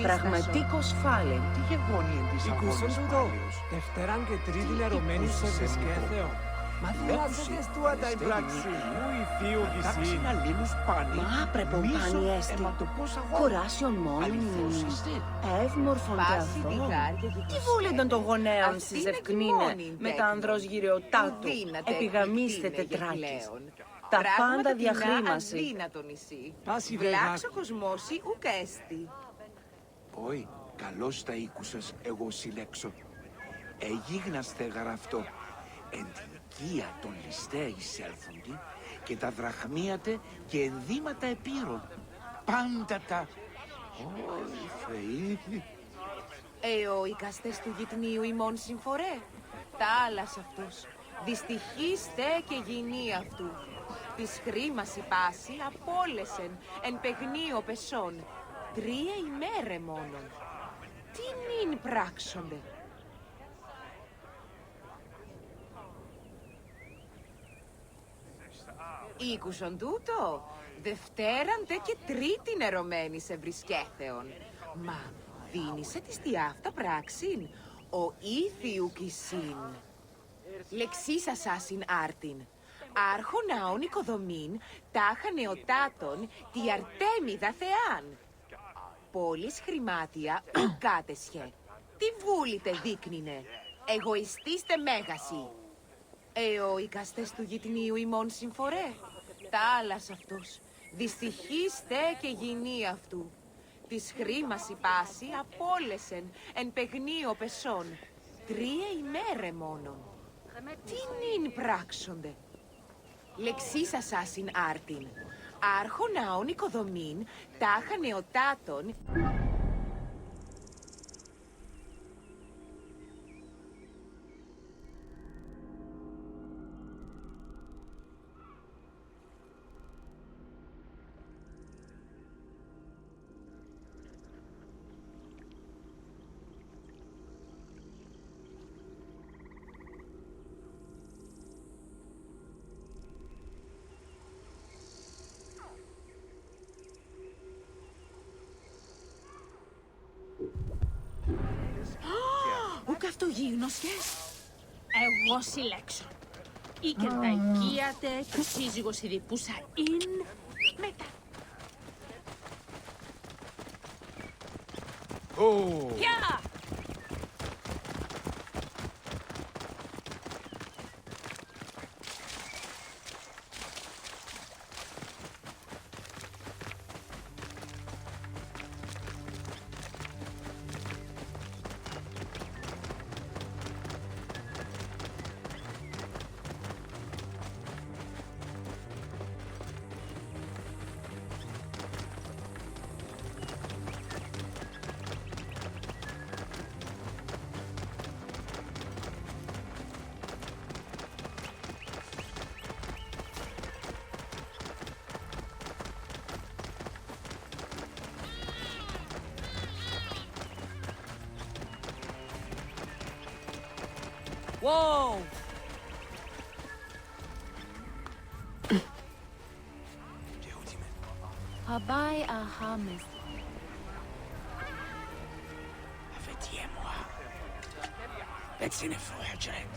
πραγματικός φάλεν. Τι γεγονή της αγώνας πάλεως. Δευτέραν και τρίτη ερωμένη σε δεσκέθεο. Μα διάζεσαι του ανταϊπράξη. Μου η θείο κυσί. Μα πρεπον πάνι έστι, κοράσιον μόνον, εύμορφον θεαθό. Τι βούληταν των γονέων στις ευκνίνε, με τα ανδρός γυριωτάτου, επιγαμίστε τετράκης. Τα πάντα διαχρήμαση. Βλάξο κοσμόσι ουκ έστι. Όχι, καλώς τα ήκουσας, εγώ συλλέξω. Εγίγναστε γραφτό. Εν την οικία των ληστέ εισέλθοντι και τα δραχμίατε και ενδύματα επίρων. Πάντα τα Ο οικαστές του γυτνίου ημών συμφορέ. Τα άλλας αυτούς. Δυστυχήστε και γυνή αυτού. Της χρήμας η πάση απόλεσεν εν παιγνίο πεσόν. 3 ημέρε μόνον. Τι νυν πράξονται. Ήκουσον τούτο. Δευτέραν τε και τρίτην ερωμένη σε βρισκέθεον. Μα δίνησε της τι αυτά πράξην. Ο ήθιου κυσίν. Λεξίσας άσυν άρτην. Άρχον ναόν οικοδομήν, τάχα νεοτάτων, τη Αρτέμιδα θεάν. Πόλης χρημάτια ουκάτεσχε. Τι βούλητε δείκνινε. Εγωιστήστε μέγαση. Ο οικαστές του γυτνίου ημών συμφορέ. Τα άλλας αυτούς. Δυστυχήστε και γυνή αυτού. Της χρήμας η πάση απόλεσεν εν παιγνίο πεσόν. 3 ημέρε μόνον. Τι νυν πράξονται. Λεξίσας άσυν άρτην. Άρχον ναόν οικοδομήν, τάχα νεοτάτων. Ούκ αυτογίγνωσες. Εγώ συλλέξω. Η κερταϊκίατε και ο σύζυγος ειδipούσα ειν μετά. Πια! Wow! Habai ahamis. Affettiez-moi. Faites une forgerie.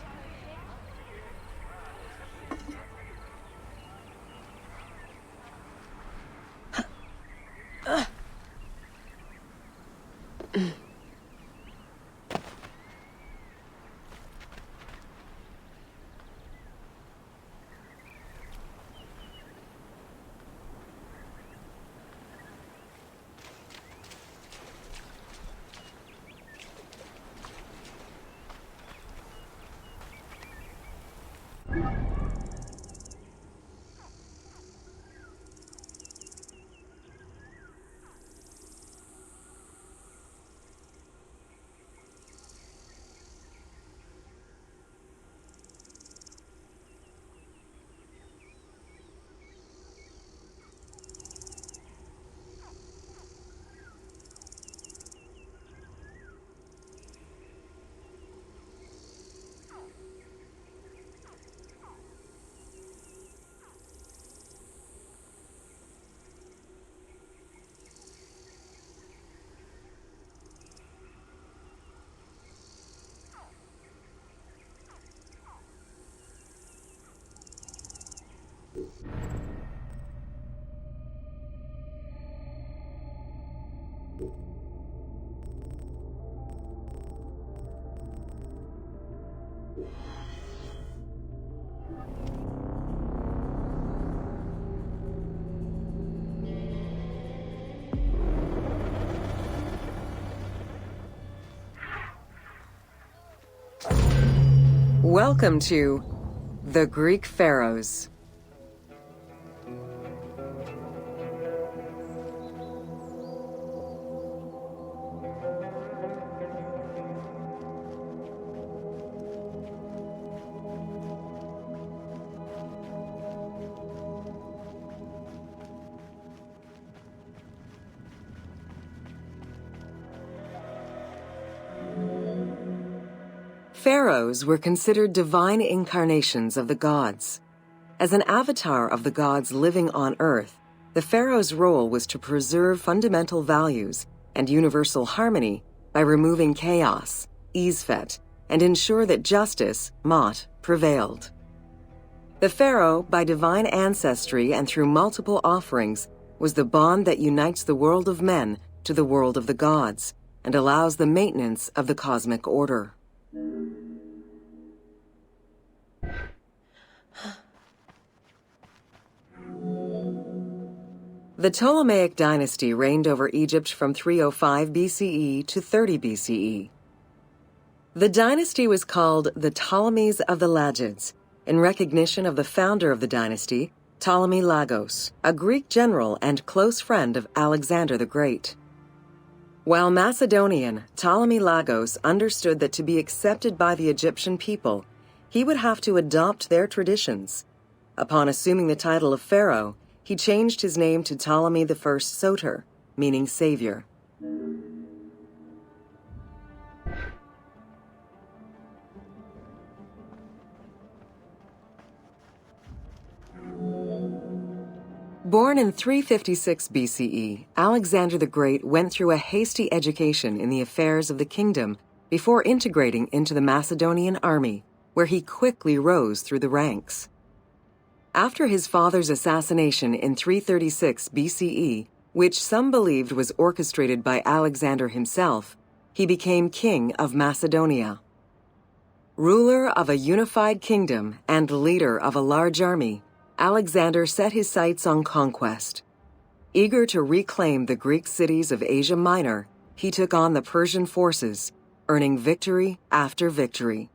Welcome to the Greek Pharaohs. pharaohs were considered divine incarnations of the gods. As an avatar of the gods living on earth, the pharaoh's role was to preserve fundamental values and universal harmony by removing chaos, Isfet, and ensure that justice, Mot, prevailed. The pharaoh, by divine ancestry and through multiple offerings, was the bond that unites the world of men to the world of the gods and allows the maintenance of the cosmic order. The Ptolemaic dynasty reigned over Egypt from 305 BCE to 30 BCE. The dynasty was called the Ptolemies of the Lagids, in recognition of the founder of the dynasty, Ptolemy Lagos, a Greek general and close friend of Alexander the Great. While Macedonian, Ptolemy Lagos understood that to be accepted by the Egyptian people, he would have to adopt their traditions. Upon assuming the title of pharaoh, he changed his name to Ptolemy I Soter, meaning savior. Born in 356 BCE, Alexander the Great went through a hasty education in the affairs of the kingdom before integrating into the Macedonian army, where he quickly rose through the ranks. After his father's assassination in 336 BCE, which some believed was orchestrated by Alexander himself, he became king of Macedonia. Ruler of a unified kingdom and leader of a large army, Alexander set his sights on conquest. Eager to reclaim the Greek cities of Asia Minor, he took on the Persian forces, earning victory after victory.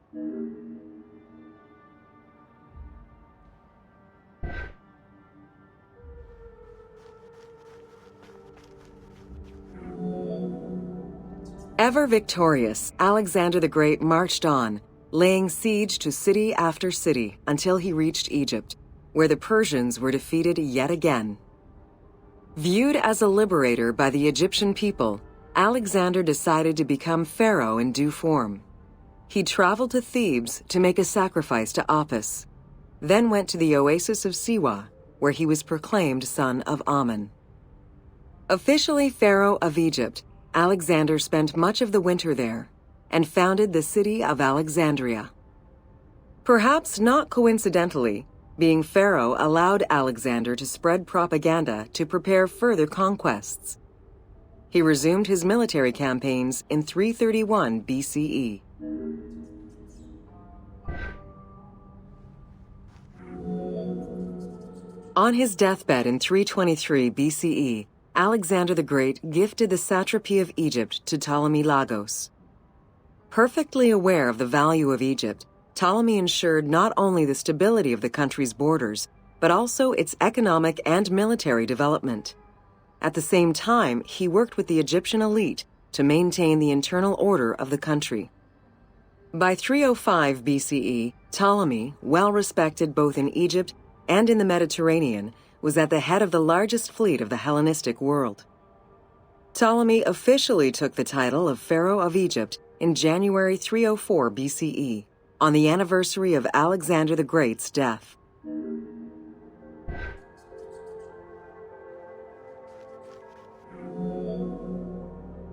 Ever victorious, Alexander the Great marched on, laying siege to city after city until he reached Egypt, where the Persians were defeated yet again. Viewed as a liberator by the Egyptian people, Alexander decided to become pharaoh in due form. He traveled to Thebes to make a sacrifice to Apis, then went to the oasis of Siwa, where he was proclaimed son of Amun. Officially pharaoh of Egypt, Alexander spent much of the winter there and founded the city of Alexandria. Perhaps not coincidentally, being pharaoh allowed Alexander to spread propaganda to prepare further conquests. He resumed his military campaigns in 331 BCE. On his deathbed in 323 BCE, Alexander the Great gifted the satrapy of Egypt to Ptolemy Lagos. Perfectly aware of the value of Egypt, Ptolemy ensured not only the stability of the country's borders, but also its economic and military development. At the same time, he worked with the Egyptian elite to maintain the internal order of the country. By 305 BCE, Ptolemy, well respected both in Egypt and in the Mediterranean, was at the head of the largest fleet of the Hellenistic world. Ptolemy officially took the title of Pharaoh of Egypt in January 304 BCE, on the anniversary of Alexander the Great's death.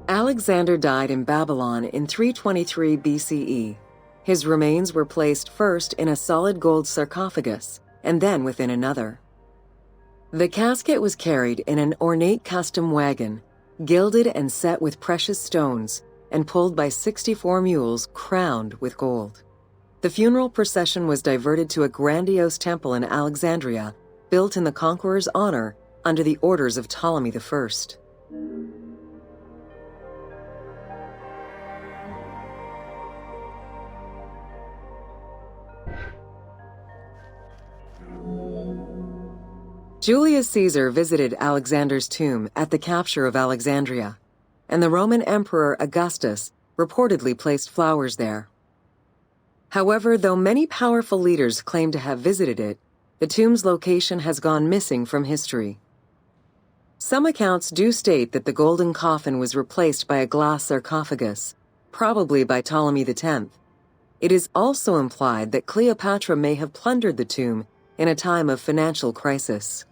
Alexander died in Babylon in 323 BCE. His remains were placed first in a solid gold sarcophagus, and then within another. The casket was carried in an ornate custom wagon, gilded and set with precious stones, and pulled by 64 mules crowned with gold. The funeral procession was diverted to a grandiose temple in Alexandria, built in the conqueror's honor under the orders of Ptolemy I. Julius Caesar visited Alexander's tomb at the capture of Alexandria, and the Roman Emperor Augustus reportedly placed flowers there. However, though many powerful leaders claim to have visited it, the tomb's location has gone missing from history. Some accounts do state that the golden coffin was replaced by a glass sarcophagus, probably by Ptolemy X. It is also implied that Cleopatra may have plundered the tomb in a time of financial crisis.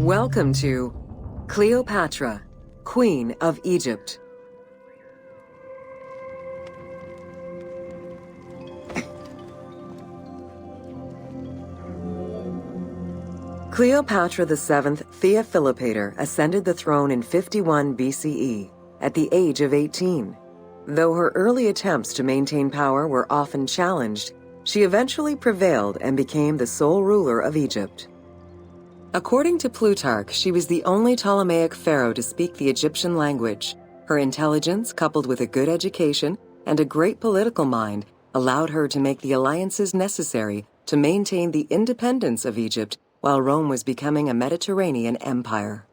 Welcome to Cleopatra, Queen of Egypt. Cleopatra VII Theophilopator ascended the throne in 51 BCE at the age of 18. Though her early attempts to maintain power were often challenged, she eventually prevailed and became the sole ruler of Egypt. According to Plutarch, she was the only Ptolemaic pharaoh to speak the Egyptian language. Her intelligence, coupled with a good education and a great political mind, allowed her to make the alliances necessary to maintain the independence of Egypt while Rome was becoming a Mediterranean empire.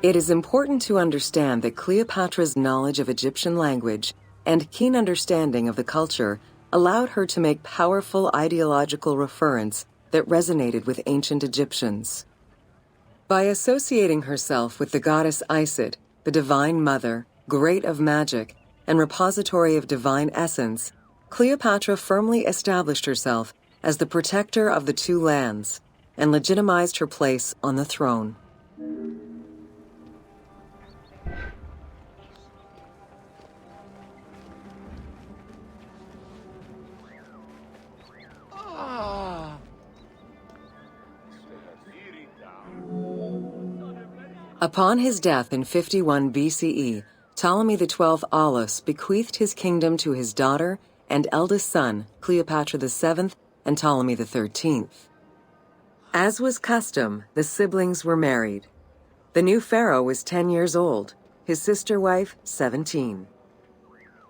It is important to understand that Cleopatra's knowledge of Egyptian language and keen understanding of the culture allowed her to make powerful ideological reference that resonated with ancient Egyptians. By associating herself with the goddess Isis, the divine mother, great of magic, and repository of divine essence, Cleopatra firmly established herself as the protector of the two lands and legitimized her place on the throne. Upon his death in 51 BCE, Ptolemy XII Aulus bequeathed his kingdom to his daughter and eldest son, Cleopatra VII and Ptolemy XIII. As was custom, the siblings were married. The new pharaoh was 10 years old, his sister wife 17.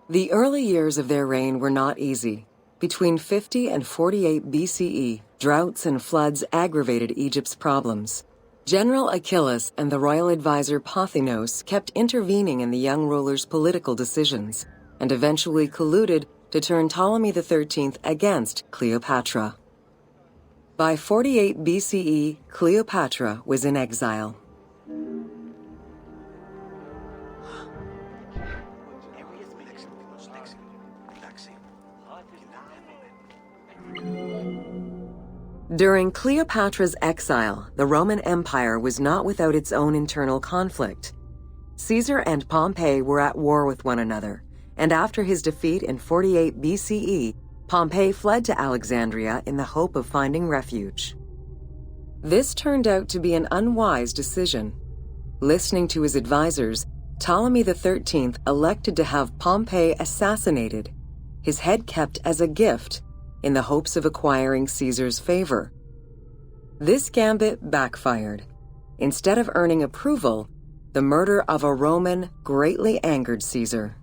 The early years of their reign were not easy. Between 50 and 48 BCE, droughts and floods aggravated Egypt's problems. General Achilles and the royal advisor Pothinos kept intervening in the young ruler's political decisions, and eventually colluded to turn Ptolemy XIII against Cleopatra. By 48 BCE, Cleopatra was in exile. During Cleopatra's exile, the Roman Empire was not without its own internal conflict. Caesar and Pompey were at war with one another, and after his defeat in 48 BCE, Pompey fled to Alexandria in the hope of finding refuge. This turned out to be an unwise decision. Listening to his advisors, Ptolemy XIII elected to have Pompey assassinated, his head kept as a gift, in the hopes of acquiring Caesar's favor. This gambit backfired. Instead of earning approval, the murder of a Roman greatly angered Caesar.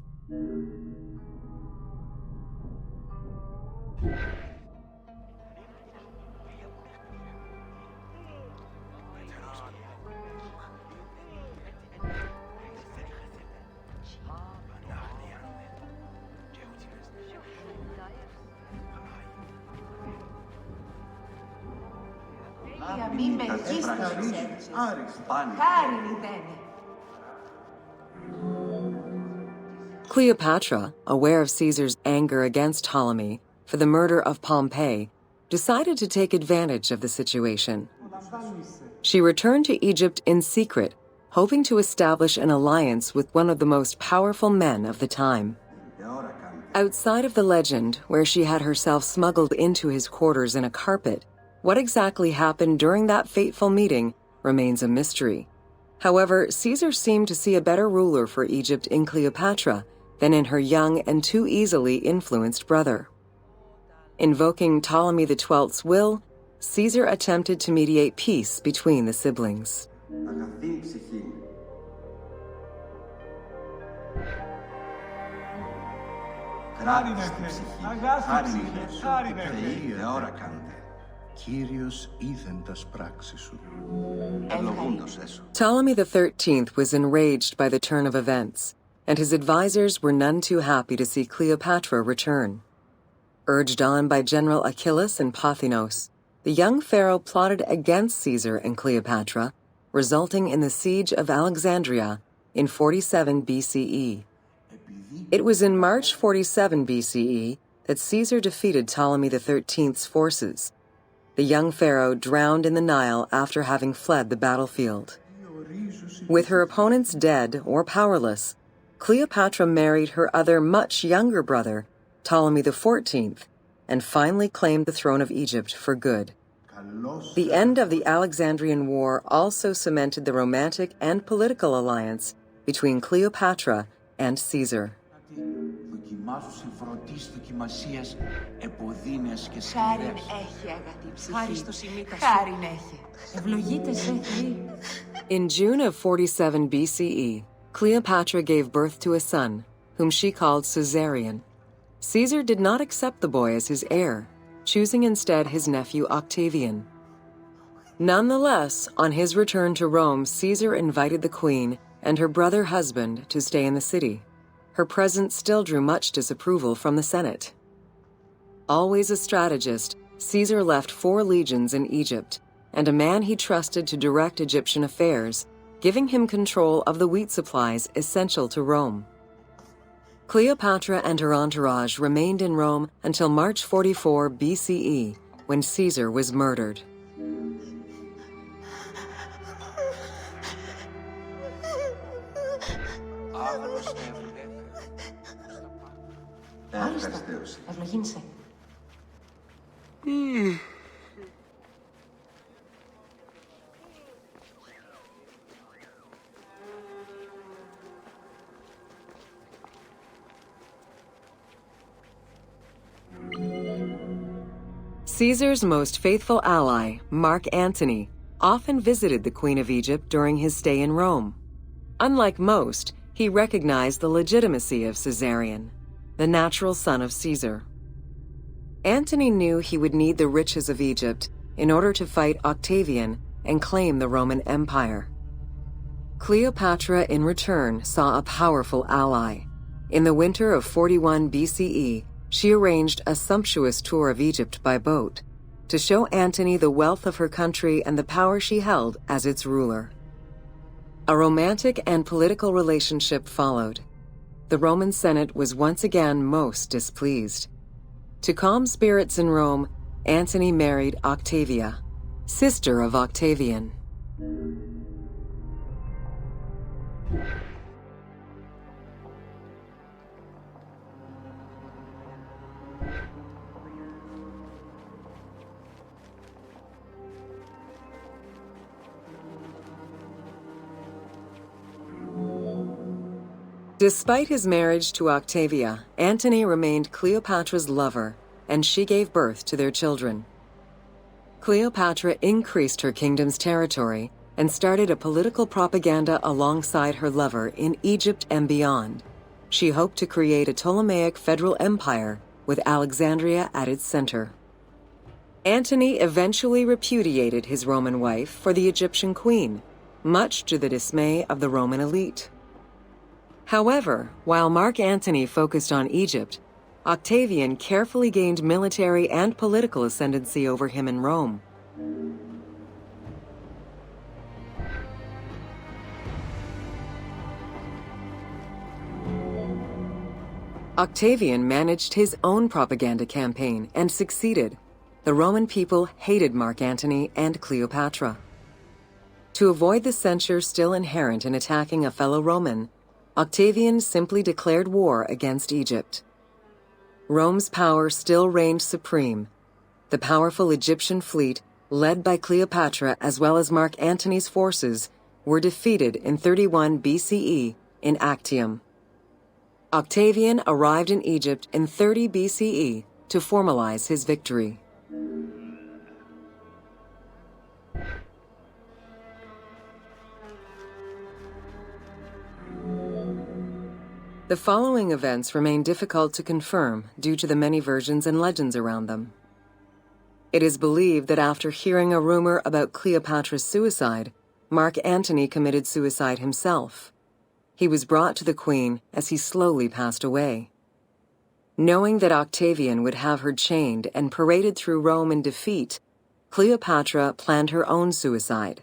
Cleopatra, aware of Caesar's anger against Ptolemy for the murder of Pompey, decided to take advantage of the situation. She returned to Egypt in secret, hoping to establish an alliance with one of the most powerful men of the time. Outside of the legend, where she had herself smuggled into his quarters in a carpet, what exactly happened during that fateful meeting remains a mystery. However, Caesar seemed to see a better ruler for Egypt in Cleopatra than in her young and too easily influenced brother. Invoking Ptolemy XII's will, Caesar attempted to mediate peace between the siblings. Ptolemy XIII was enraged by the turn of events, and his advisors were none too happy to see Cleopatra return. Urged on by General Achillas and Pothinos, the young pharaoh plotted against Caesar and Cleopatra, resulting in the siege of Alexandria in 47 BCE. It was in March 47 BCE that Caesar defeated Ptolemy XIII's forces. The young pharaoh drowned in the Nile after having fled the battlefield. With her opponents dead or powerless, Cleopatra married her other much younger brother, Ptolemy XIV, and finally claimed the throne of Egypt for good. The end of the Alexandrian War also cemented the romantic and political alliance between Cleopatra and Caesar. In June of 47 BCE, Cleopatra gave birth to a son, whom she called Caesarion. Caesar did not accept the boy as his heir, choosing instead his nephew Octavian. Nonetheless, on his return to Rome, Caesar invited the queen and her brother husband to stay in the city. Her presence still drew much disapproval from the Senate. Always a strategist, Caesar left 4 legions in Egypt and a man he trusted to direct Egyptian affairs, giving him control of the wheat supplies essential to Rome. Cleopatra and her entourage remained in Rome until March 44 BCE, when Caesar was murdered. Caesar's most faithful ally, Mark Antony, often visited the Queen of Egypt during his stay in Rome. Unlike most, he recognized the legitimacy of Caesarion, the natural son of Caesar. Antony knew he would need the riches of Egypt in order to fight Octavian and claim the Roman Empire. Cleopatra, in return, saw a powerful ally. In the winter of 41 BCE, she arranged a sumptuous tour of Egypt by boat to show Antony the wealth of her country and the power she held as its ruler. A romantic and political relationship followed. The Roman Senate was once again most displeased. To calm spirits in Rome, Antony married Octavia, sister of Octavian. Despite his marriage to Octavia, Antony remained Cleopatra's lover, and she gave birth to their children. Cleopatra increased her kingdom's territory and started a political propaganda alongside her lover in Egypt and beyond. She hoped to create a Ptolemaic federal empire with Alexandria at its center. Antony eventually repudiated his Roman wife for the Egyptian queen, much to the dismay of the Roman elite. However, while Mark Antony focused on Egypt, Octavian carefully gained military and political ascendancy over him in Rome. Octavian managed his own propaganda campaign and succeeded. the Roman people hated Mark Antony and Cleopatra. To avoid the censure still inherent in attacking a fellow Roman, Octavian simply declared war against Egypt. Rome's power still reigned supreme. The powerful Egyptian fleet, led by Cleopatra as well as Mark Antony's forces, were defeated in 31 BCE in Actium. Octavian arrived in Egypt in 30 BCE to formalize his victory. The following events remain difficult to confirm due to the many versions and legends around them. It is believed that after hearing a rumor about Cleopatra's suicide, Mark Antony committed suicide himself. He was brought to the queen as he slowly passed away. Knowing that Octavian would have her chained and paraded through Rome in defeat, Cleopatra planned her own suicide.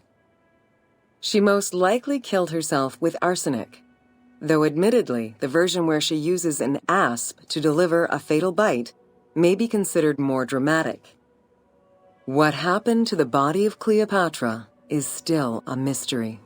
She most likely killed herself with arsenic, though admittedly the version where she uses an asp to deliver a fatal bite may be considered more dramatic. What happened to the body of Cleopatra is still a mystery.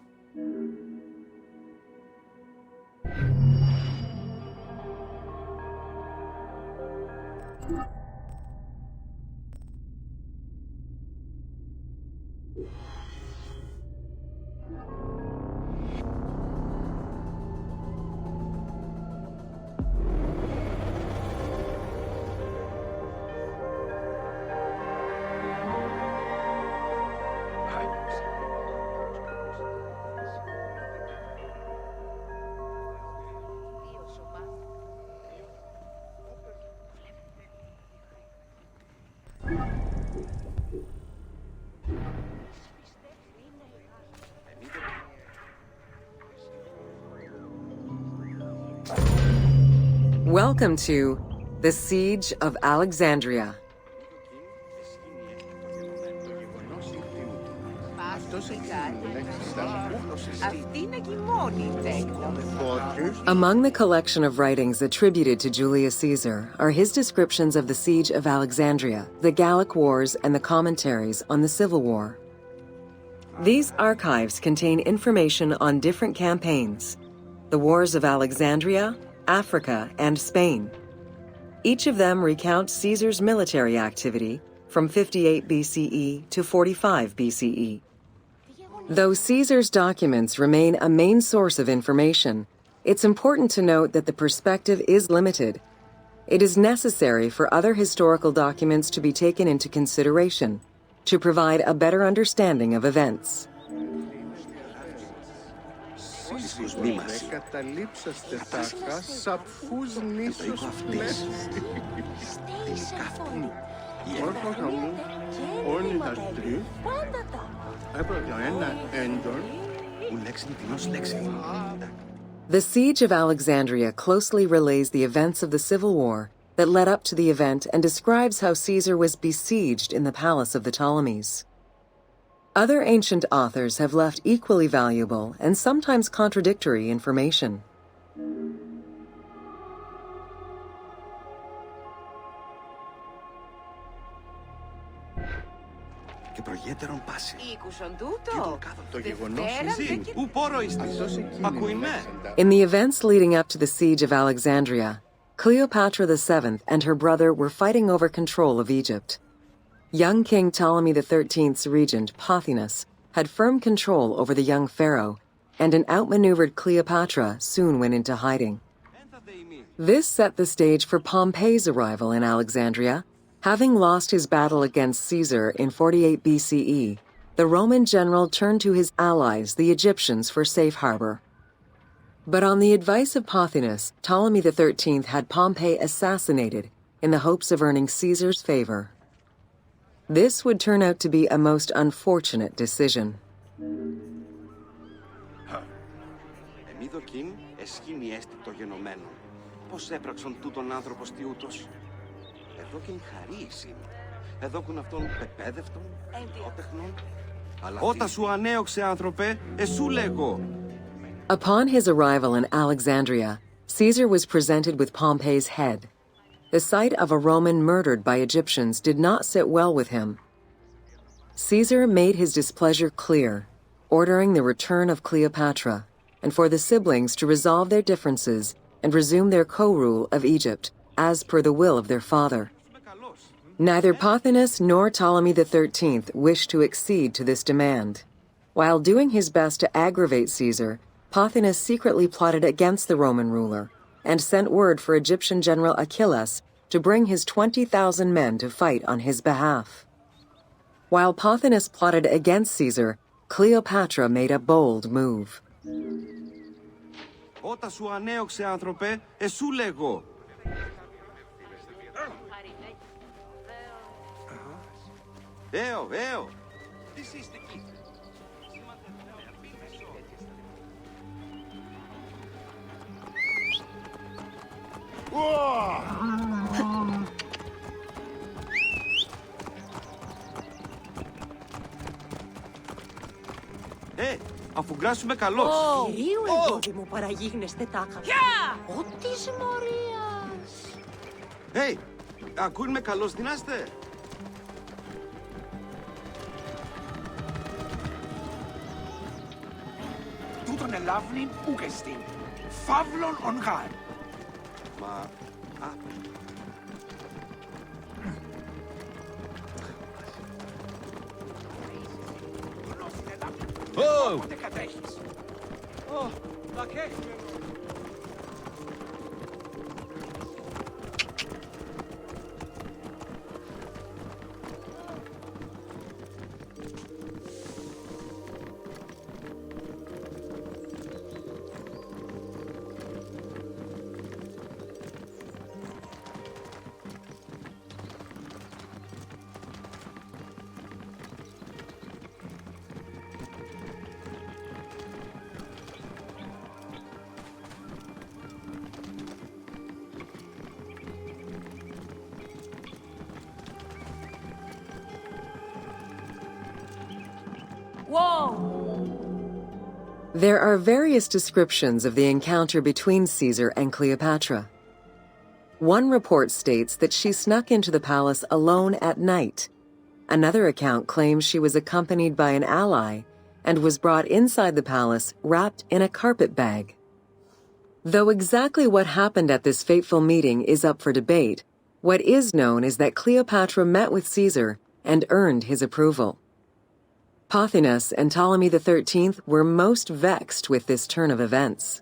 Welcome to the Siege of Alexandria. Among the collection of writings attributed to Julius Caesar are his descriptions of the Siege of Alexandria, the Gallic Wars, and the commentaries on the Civil War. These archives contain information on different campaigns, the Wars of Alexandria, Africa, and Spain. Each of them recounts Caesar's military activity from 58 BCE to 45 BCE. Though Caesar's documents remain a main source of information, it's important to note that the perspective is limited. It is necessary for other historical documents to be taken into consideration to provide a better understanding of events. The Siege of Alexandria closely relays the events of the Civil War that led up to the event and describes how Caesar was besieged in the palace of the Ptolemies. Other ancient authors have left equally valuable and sometimes contradictory information. In the events leading up to the Siege of Alexandria, Cleopatra VII and her brother were fighting over control of Egypt. Young King Ptolemy XIII's regent, Pothinus, had firm control over the young pharaoh, and an outmaneuvered Cleopatra soon went into hiding. This set the stage for Pompey's arrival in Alexandria. Having lost his battle against Caesar in 48 BCE, the Roman general turned to his allies, the Egyptians, for safe harbor. But on the advice of Pothinus, Ptolemy XIII had Pompey assassinated in the hopes of earning Caesar's favor. This would turn out to be a most unfortunate decision. Upon his arrival in Alexandria, Caesar was presented with Pompey's head. The sight of a Roman murdered by Egyptians did not sit well with him. Caesar made his displeasure clear, ordering the return of Cleopatra, and for the siblings to resolve their differences and resume their co-rule of Egypt, as per the will of their father. Neither Pothinus nor Ptolemy XIII wished to accede to this demand. While doing his best to aggravate Caesar, Pothinus secretly plotted against the Roman ruler and sent word for Egyptian general Achillas to bring his 20,000 men to fight on his behalf. While Pothinus plotted against Caesar, Cleopatra made a bold move. Όταν σου ανέωξε, άνθρωπε, εσού λέγω. Έω. Τι είστε εκεί. Αφού γκράσουμε καλώς. Κυρίου εγώδη μου παραγίγνεστε τάχα. Ο της Μωρίας. Ακούν με καλώς δυνάστε. Τούτον ελάβνην ούκεστην. Φαύλον ον γάρ. Μα... Πότε κατέχεις. There are various descriptions of the encounter between Caesar and Cleopatra. One report states that she snuck into the palace alone at night. Another account claims she was accompanied by an ally and was brought inside the palace wrapped in a carpet bag. Though exactly what happened at this fateful meeting is up for debate, what is known is that Cleopatra met with Caesar and earned his approval. Pothinus and Ptolemy XIII were most vexed with this turn of events.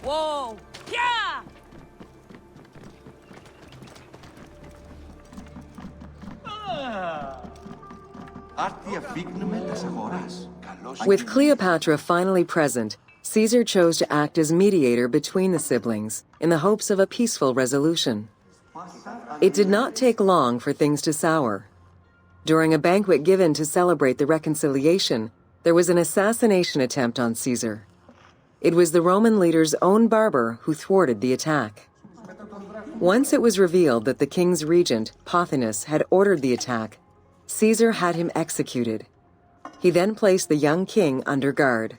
Whoa! Yeah! With Cleopatra finally present, Caesar chose to act as mediator between the siblings in the hopes of a peaceful resolution. It did not take long for things to sour. During a banquet given to celebrate the reconciliation, there was an assassination attempt on Caesar. It was the Roman leader's own barber who thwarted the attack. Once it was revealed that the king's regent, Pothinus, had ordered the attack, Caesar had him executed. He then placed the young king under guard.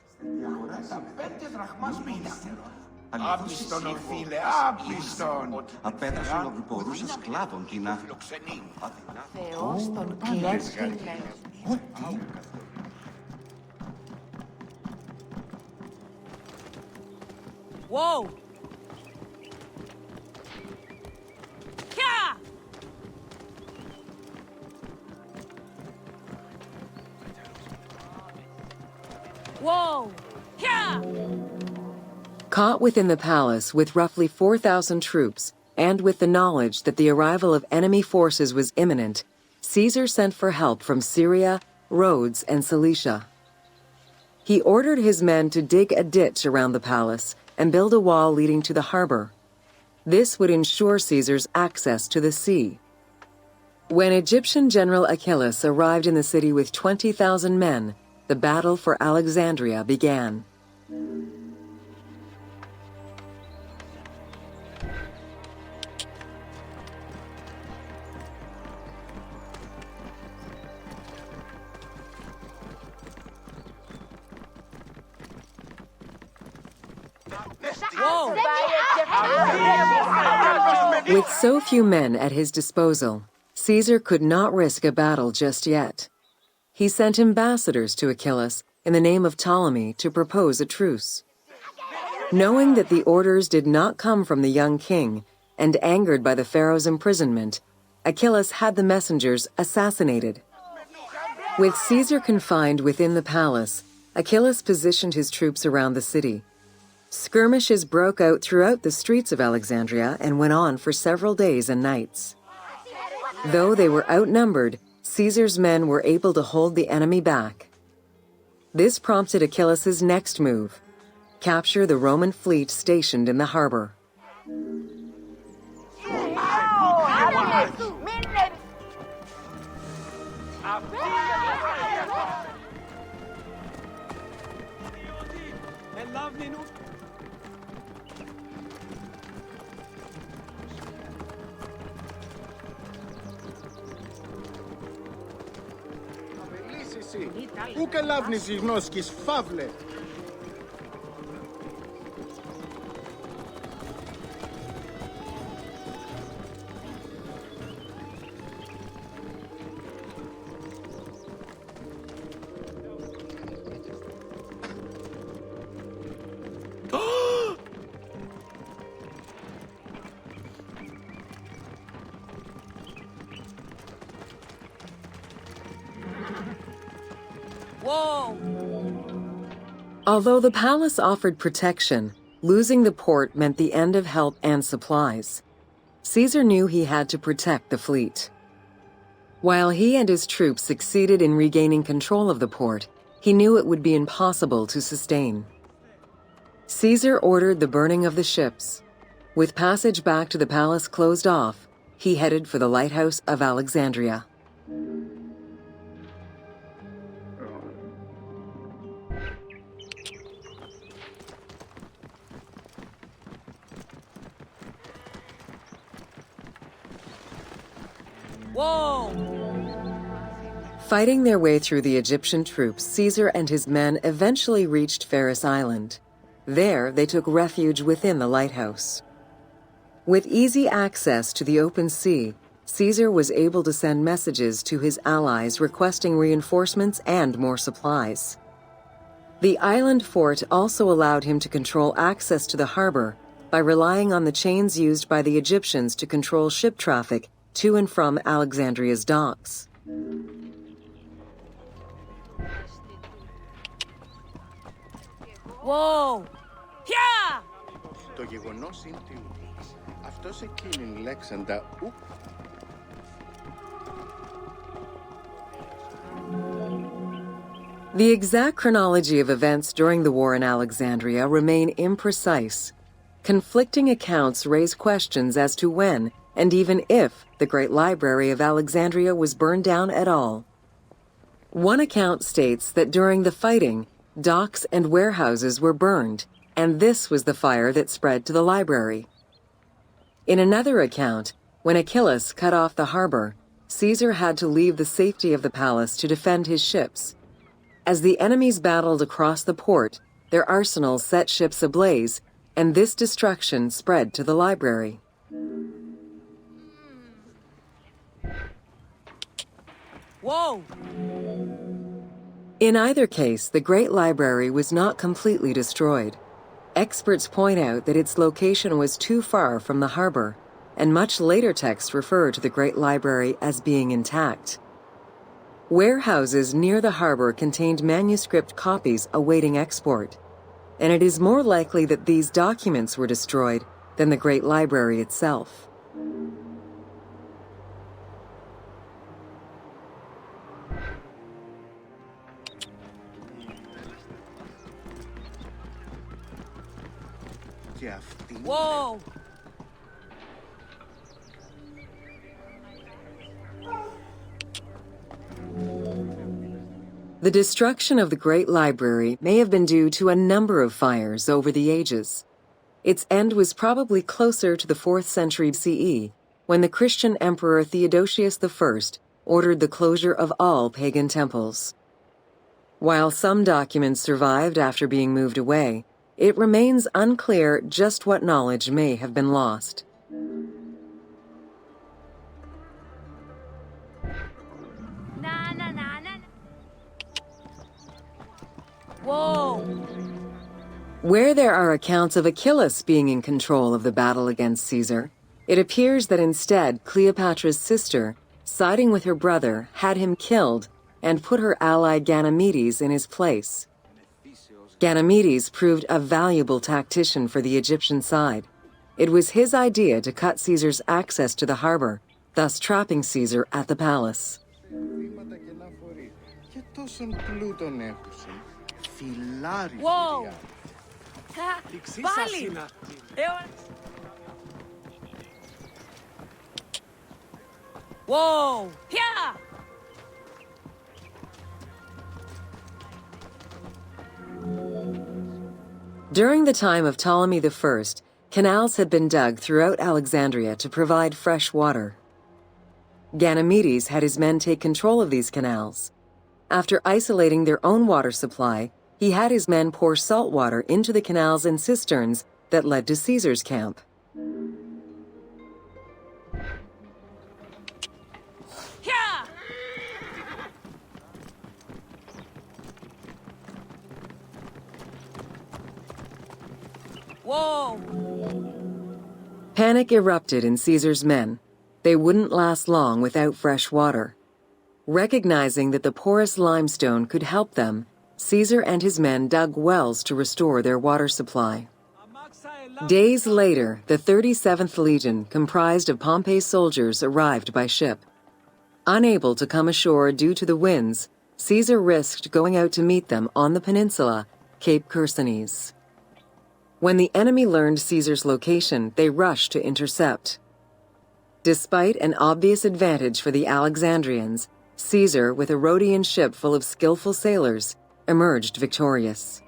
Άπιστον, ο φίλε, άπιστον. Απέδωσε ολοκληπορούσα σκλάβων την Θεός τον κλέψει. Whoa! Yeah! Whoa! Yeah! Caught within the palace with roughly 4,000 troops, and with the knowledge that the arrival of enemy forces was imminent, Caesar sent for help from Syria, Rhodes, and Cilicia. He ordered his men to dig a ditch around the palace and build a wall leading to the harbor. This would ensure Caesar's access to the sea. When Egyptian General Achilles arrived in the city with 20,000 men, the battle for Alexandria began. With so few men at his disposal, Caesar could not risk a battle just yet. He sent ambassadors to Achilles in the name of Ptolemy to propose a truce. Knowing that the orders did not come from the young king, and angered by the pharaoh's imprisonment, Achilles had the messengers assassinated. With Caesar confined within the palace, Achilles positioned his troops around the city. Skirmishes broke out throughout the streets of Alexandria and went on for several days and nights. Though they were outnumbered, Caesar's men were able to hold the enemy back. This prompted Achilles' next move: capture the Roman fleet stationed in the harbor. Πού καλάβνεις η γνώσκης, φαύλε! Although the palace offered protection, losing the port meant the end of help and supplies. Caesar knew he had to protect the fleet. While he and his troops succeeded in regaining control of the port, he knew it would be impossible to sustain. Caesar ordered the burning of the ships. With passage back to the palace closed off, he headed for the lighthouse of Alexandria. Fighting their way through the Egyptian troops, Caesar and his men eventually reached Pharis Island. There, they took refuge within the lighthouse. With easy access to the open sea, Caesar was able to send messages to his allies requesting reinforcements and more supplies. The island fort also allowed him to control access to the harbor by relying on the chains used by the Egyptians to control ship traffic to and from Alexandria's docks. Whoa! Yeah! Το γεγονός είναι ότι αυτός εκείνην λέξαντα ου. The exact chronology of events during the war in Alexandria remain imprecise. Conflicting accounts raise questions as to when, and even if, the Great Library of Alexandria was burned down at all. One account states that during the fighting, docks and warehouses were burned, and this was the fire that spread to the library. In another account, when Achilles cut off the harbor, Caesar had to leave the safety of the palace to defend his ships. As the enemies battled across the port, their arsenals set ships ablaze, and this destruction spread to the library. Whoa! In either case, the Great Library was not completely destroyed. Experts point out that its location was too far from the harbor, and much later texts refer to the Great Library as being intact. Warehouses near the harbor contained manuscript copies awaiting export, and it is more likely that these documents were destroyed than the Great Library itself. Whoa! The destruction of the Great Library may have been due to a number of fires over the ages. Its end was probably closer to the 4th century CE, when the Christian Emperor Theodosius I ordered the closure of all pagan temples. While some documents survived after being moved away, it remains unclear just what knowledge may have been lost. Whoa! Where there are accounts of Achilles being in control of the battle against Caesar, it appears that instead Cleopatra's sister, siding with her brother, had him killed and put her ally Ganymedes in his place. Ganymedes proved a valuable tactician for the Egyptian side. It was his idea to cut Caesar's access to the harbor, thus trapping Caesar at the palace. Whoa! Πάλι! Whoa! Yeah! During the time of Ptolemy I, canals had been dug throughout Alexandria to provide fresh water. Ganymedes had his men take control of these canals. After isolating their own water supply, he had his men pour salt water into the canals and cisterns that led to Caesar's camp. Yeah! Whoa! Panic erupted in Caesar's men. They wouldn't last long without fresh water. Recognizing that the porous limestone could help them, Caesar and his men dug wells to restore their water supply. Days later, the 37th Legion, comprised of Pompey's soldiers, arrived by ship. Unable to come ashore due to the winds, Caesar risked going out to meet them on the peninsula, Cape Chersonese. When the enemy learned Caesar's location, they rushed to intercept. Despite an obvious advantage for the Alexandrians, Caesar, with a Rhodian ship full of skillful sailors, emerged victorious.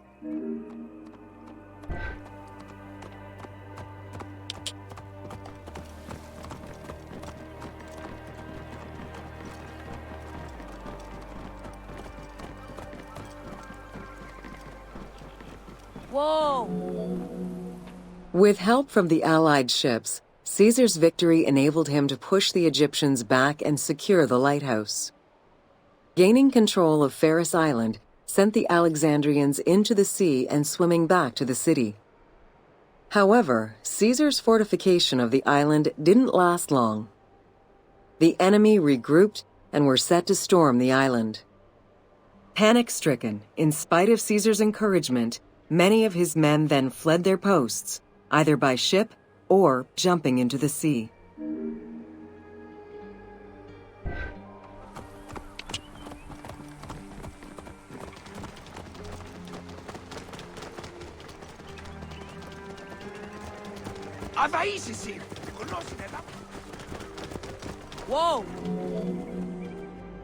Whoa! With help from the Allied ships, Caesar's victory enabled him to push the Egyptians back and secure the lighthouse. Gaining control of Pharos Island sent the Alexandrians into the sea and swimming back to the city. However, Caesar's fortification of the island didn't last long. The enemy regrouped and were set to storm the island. Panic-stricken, in spite of Caesar's encouragement, many of his men then fled their posts, either by ship or jumping into the sea. Whoa!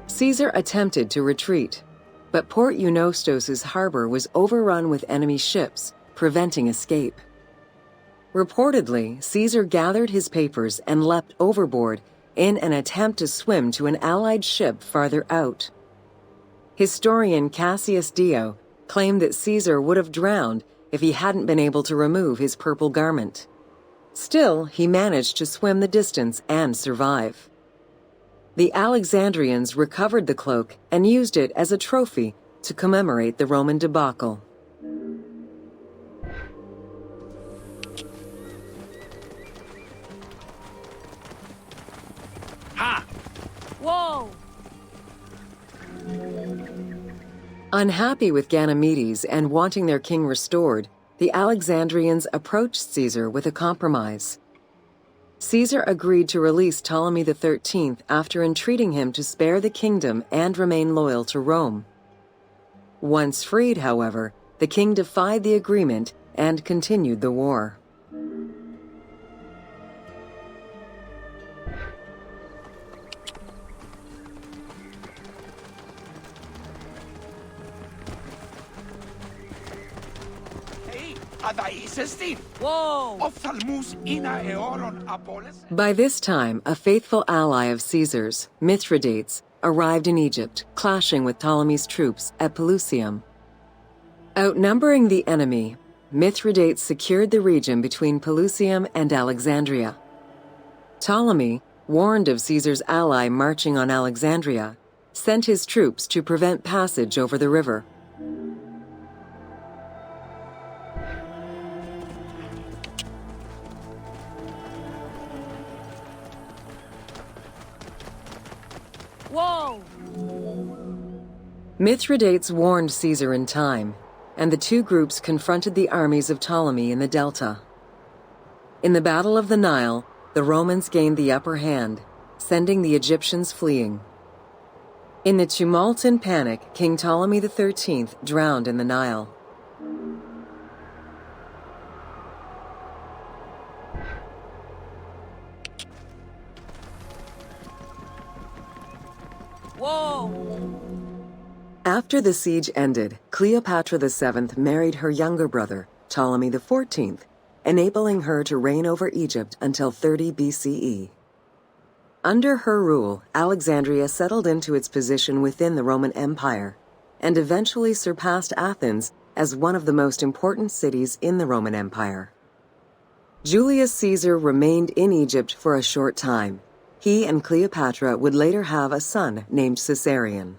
Caesar attempted to retreat, but Port Eunostos' harbor was overrun with enemy ships, preventing escape. Reportedly, Caesar gathered his papers and leapt overboard in an attempt to swim to an Allied ship farther out. Historian Cassius Dio claimed that Caesar would have drowned if he hadn't been able to remove his purple garment. Still, he managed to swim the distance and survive. The Alexandrians recovered the cloak and used it as a trophy to commemorate the Roman debacle. Ha! Whoa! Unhappy with Ganymedes and wanting their king restored, the Alexandrians approached Caesar with a compromise. Caesar agreed to release Ptolemy XIII after entreating him to spare the kingdom and remain loyal to Rome. Once freed, however, the king defied the agreement and continued the war. Whoa! By this time, a faithful ally of Caesar's, Mithridates, arrived in Egypt, clashing with Ptolemy's troops at Pelusium. Outnumbering the enemy, Mithridates secured the region between Pelusium and Alexandria. Ptolemy, warned of Caesar's ally marching on Alexandria, sent his troops to prevent passage over the river. Whoa! Mithridates warned Caesar in time, and the two groups confronted the armies of Ptolemy in the Delta. In the Battle of the Nile, the Romans gained the upper hand, sending the Egyptians fleeing. In the tumult and panic, King Ptolemy XIII drowned in the Nile. Whoa! After the siege ended, Cleopatra VII married her younger brother, Ptolemy XIV, enabling her to reign over Egypt until 30 BCE. Under her rule, Alexandria settled into its position within the Roman Empire and eventually surpassed Athens as one of the most important cities in the Roman Empire. Julius Caesar remained in Egypt for a short time. He and Cleopatra would later have a son named Caesarion.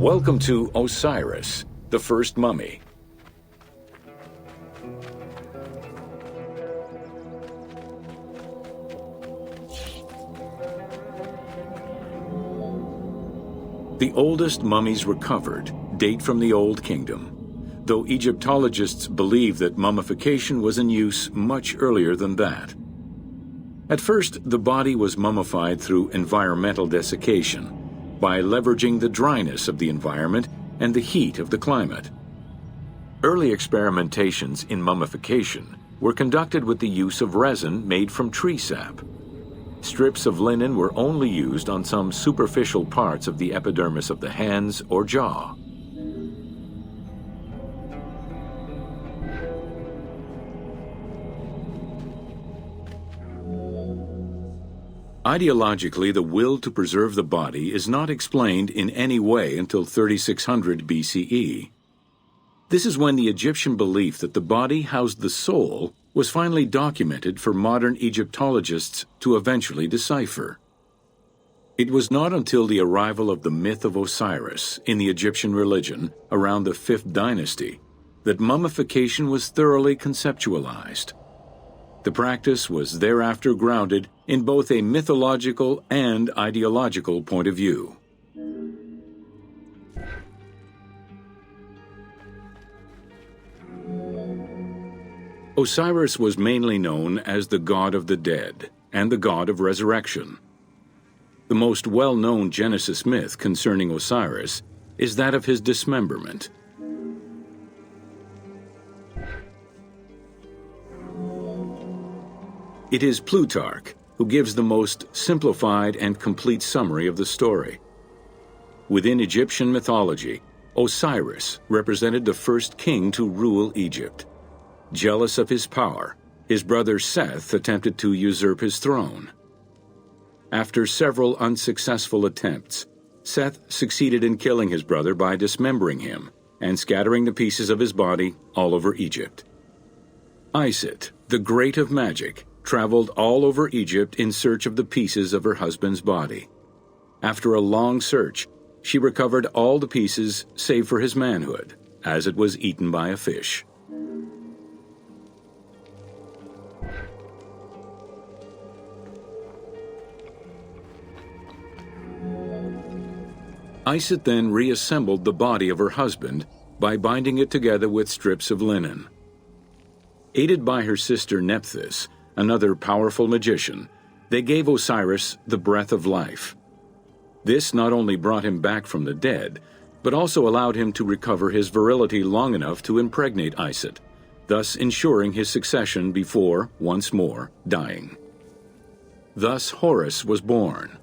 Welcome to Osiris, the first mummy. The oldest mummies recovered date from the Old Kingdom, though Egyptologists believe that mummification was in use much earlier than that. At first, the body was mummified through environmental desiccation, by leveraging the dryness of the environment and the heat of the climate. Early experimentations in mummification were conducted with the use of resin made from tree sap. Strips of linen were only used on some superficial parts of the epidermis of the hands or jaw. Ideologically, the will to preserve the body is not explained in any way until 3600 BCE. This is when the Egyptian belief that the body housed the soul was finally documented for modern Egyptologists to eventually decipher. It was not until the arrival of the myth of Osiris in the Egyptian religion around the 5th dynasty that mummification was thoroughly conceptualized. The practice was thereafter grounded in both a mythological and ideological point of view. Osiris was mainly known as the god of the dead and the god of resurrection. The most well-known Genesis myth concerning Osiris is that of his dismemberment. It is Plutarch who gives the most simplified and complete summary of the story. Within Egyptian mythology, Osiris represented the first king to rule Egypt. Jealous of his power, his brother Seth attempted to usurp his throne. After several unsuccessful attempts, Seth succeeded in killing his brother by dismembering him and scattering the pieces of his body all over Egypt. Isis, the great of magic, traveled all over Egypt in search of the pieces of her husband's body. After a long search, she recovered all the pieces save for his manhood, as it was eaten by a fish. Iset then reassembled the body of her husband by binding it together with strips of linen. Aided by her sister Nephthys, another powerful magician, they gave Osiris the breath of life. This not only brought him back from the dead, but also allowed him to recover his virility long enough to impregnate Iset, thus ensuring his succession before, once more, dying. Thus Horus was born.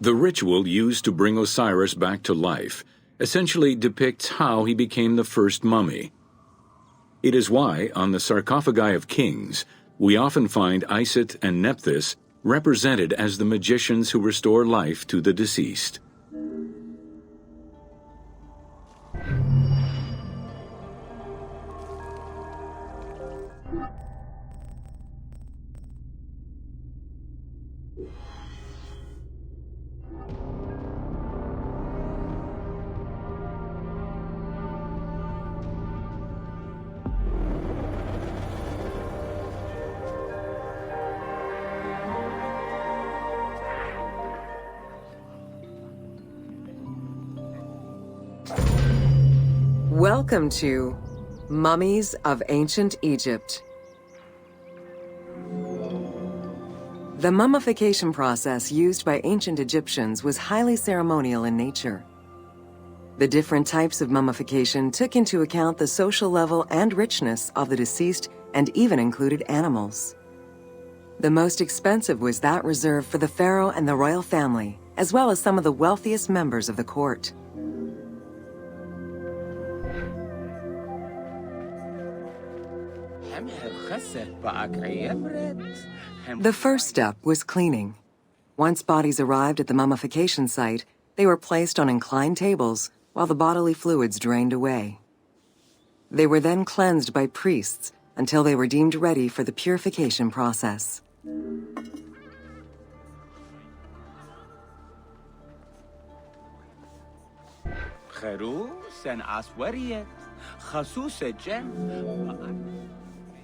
The ritual used to bring Osiris back to life essentially depicts how he became the first mummy. It is why, on the sarcophagi of kings, we often find Iset and Nephthys represented as the magicians who restore life to the deceased. Welcome to Mummies of Ancient Egypt. The mummification process used by ancient Egyptians was highly ceremonial in nature. The different types of mummification took into account the social level and richness of the deceased and even included animals. The most expensive was that reserved for the pharaoh and the royal family, as well as some of the wealthiest members of the court. The first step was cleaning. Once bodies arrived at the mummification site, they were placed on inclined tables while the bodily fluids drained away. They were then cleansed by priests until they were deemed ready for the purification process.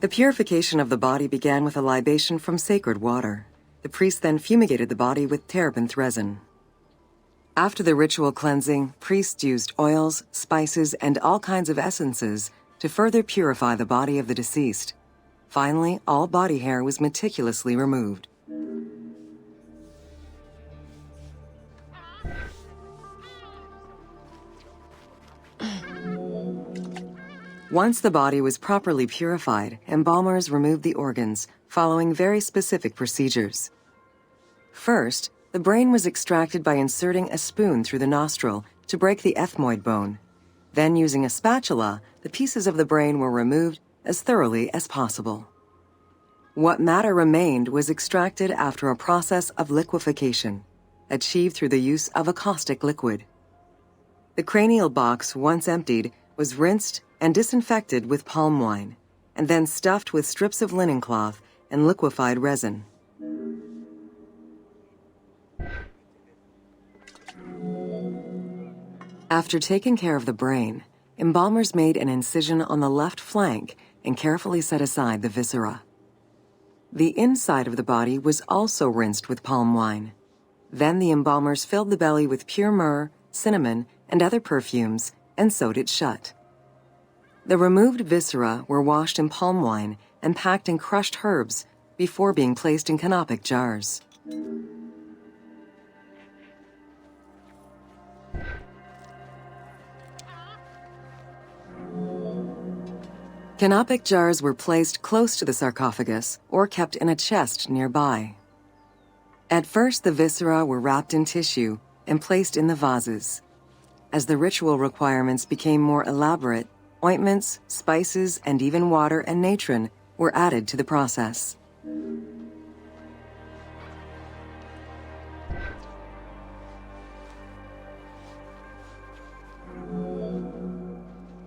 The purification of the body began with a libation from sacred water. The priest then fumigated the body with terebinth resin. After the ritual cleansing, priests used oils, spices, and all kinds of essences to further purify the body of the deceased. Finally, all body hair was meticulously removed. Once the body was properly purified, embalmers removed the organs, following very specific procedures. First, the brain was extracted by inserting a spoon through the nostril to break the ethmoid bone. Then, using a spatula, the pieces of the brain were removed as thoroughly as possible. What matter remained was extracted after a process of liquefaction, achieved through the use of a caustic liquid. The cranial box, once emptied, was rinsed and disinfected with palm wine, and then stuffed with strips of linen cloth and liquefied resin. After taking care of the brain, embalmers made an incision on the left flank and carefully set aside the viscera. The inside of the body was also rinsed with palm wine. Then the embalmers filled the belly with pure myrrh, cinnamon, and other perfumes and sewed it shut. The removed viscera were washed in palm wine and packed in crushed herbs before being placed in canopic jars. Canopic jars were placed close to the sarcophagus or kept in a chest nearby. At first, the viscera were wrapped in tissue and placed in the vases. As the ritual requirements became more elaborate, ointments, spices, and even water and natron were added to the process.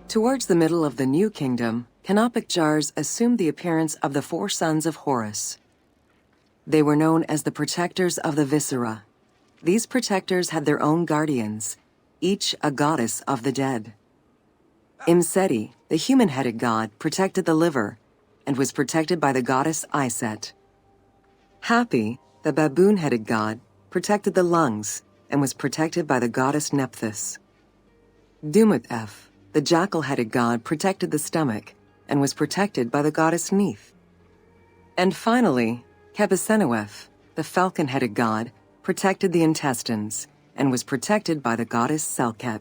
Towards the middle of the New Kingdom, canopic jars assumed the appearance of the four sons of Horus. They were known as the protectors of the viscera. These protectors had their own guardians, each a goddess of the dead. Imseti, the human-headed god, protected the liver and was protected by the goddess Iset. Hapi, the baboon-headed god, protected the lungs and was protected by the goddess Nephthys. Dumut-Ef, the jackal-headed god, protected the stomach and was protected by the goddess Neith. And finally, Kebesenuef, the falcon-headed god, protected the intestines and was protected by the goddess Selket.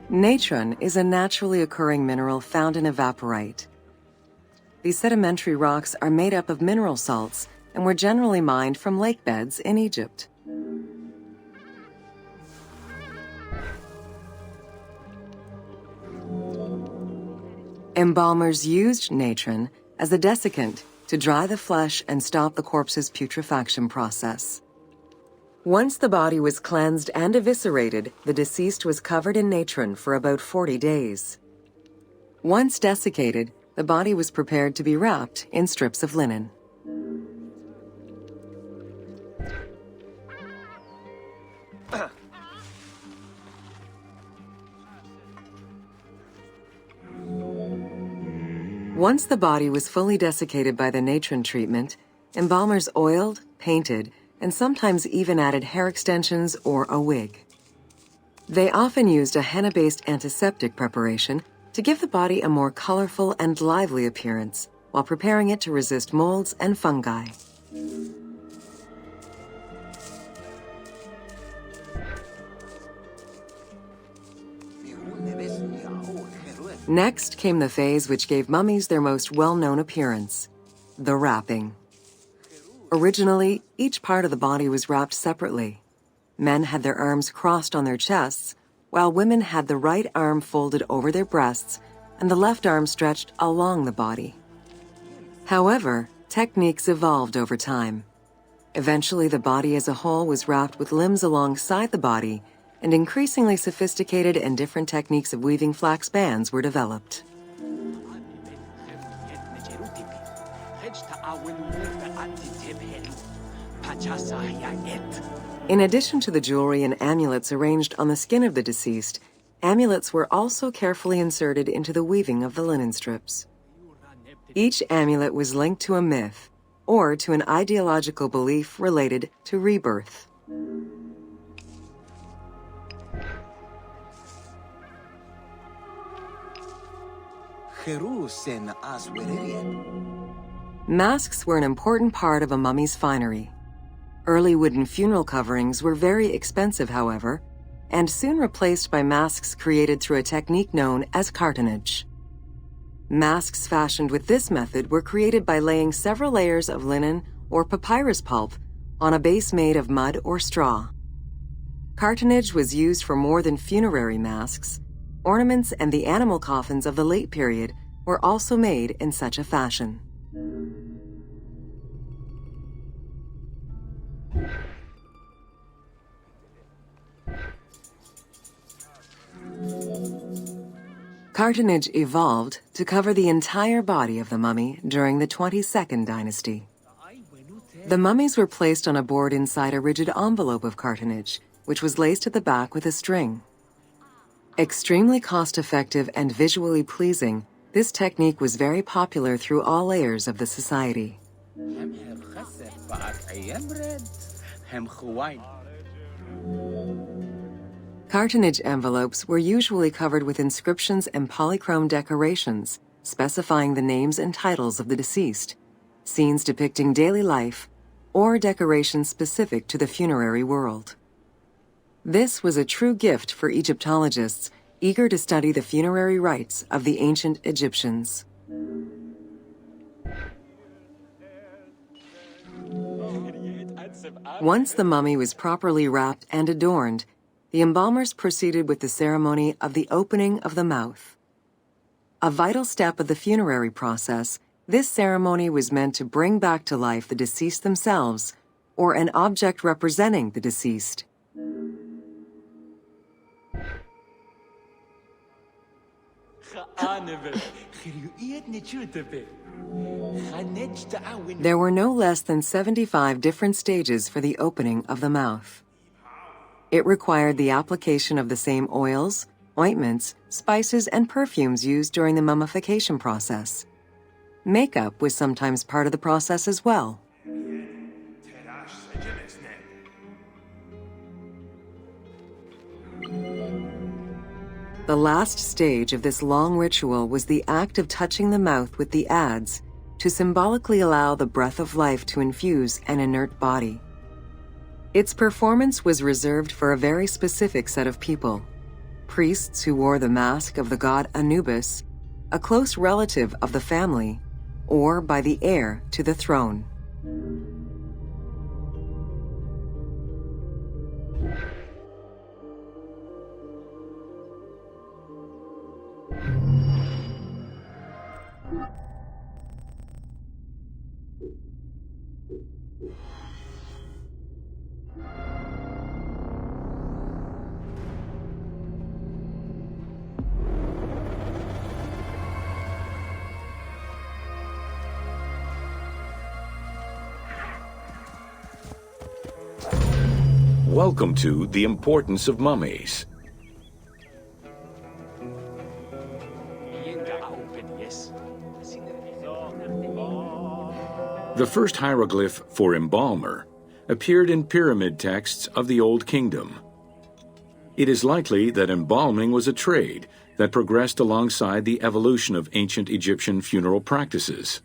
Natron is a naturally occurring mineral found in evaporite. These sedimentary rocks are made up of mineral salts and were generally mined from lake beds in Egypt. Embalmers used natron as a desiccant to dry the flesh and stop the corpse's putrefaction process. Once the body was cleansed and eviscerated, the deceased was covered in natron for about 40 days. Once desiccated, the body was prepared to be wrapped in strips of linen. Once the body was fully desiccated by the natron treatment, embalmers oiled, painted, and sometimes even added hair extensions or a wig. They often used a henna-based antiseptic preparation to give the body a more colorful and lively appearance while preparing it to resist molds and fungi. Next came the phase which gave mummies their most well-known appearance, the wrapping. Originally, each part of the body was wrapped separately. Men had their arms crossed on their chests, while women had the right arm folded over their breasts and the left arm stretched along the body. However, techniques evolved over time. Eventually, the body as a whole was wrapped with limbs alongside the body, and increasingly sophisticated and different techniques of weaving flax bands were developed. In addition to the jewelry and amulets arranged on the skin of the deceased, amulets were also carefully inserted into the weaving of the linen strips. Each amulet was linked to a myth or to an ideological belief related to rebirth. Masks were an important part of a mummy's finery. Early wooden funeral coverings were very expensive, however, and soon replaced by masks created through a technique known as cartonnage. Masks fashioned with this method were created by laying several layers of linen or papyrus pulp on a base made of mud or straw. Cartonnage was used for more than funerary masks. Ornaments and the animal coffins of the late period were also made in such a fashion. Cartonnage evolved to cover the entire body of the mummy during the 22nd dynasty. The mummies were placed on a board inside a rigid envelope of cartonnage, which was laced at the back with a string. Extremely cost-effective and visually pleasing, this technique was very popular through all layers of the society. Cartonnage envelopes were usually covered with inscriptions and polychrome decorations, specifying the names and titles of the deceased, scenes depicting daily life, or decorations specific to the funerary world. This was a true gift for Egyptologists eager to study the funerary rites of the ancient Egyptians. Once the mummy was properly wrapped and adorned, the embalmers proceeded with the ceremony of the opening of the mouth. A vital step of the funerary process, this ceremony was meant to bring back to life the deceased themselves or an object representing the deceased. There were no less than 75 different stages for the opening of the mouth. It required the application of the same oils, ointments, spices, and perfumes used during the mummification process. Makeup was sometimes part of the process as well. The last stage of this long ritual was the act of touching the mouth with the adze to symbolically allow the breath of life to infuse an inert body. Its performance was reserved for a very specific set of people: priests who wore the mask of the god Anubis, a close relative of the family, or by the heir to the throne. Welcome to The Importance of Mummies. The first hieroglyph for embalmer appeared in pyramid texts of the Old Kingdom. It is likely that embalming was a trade that progressed alongside the evolution of ancient Egyptian funeral practices.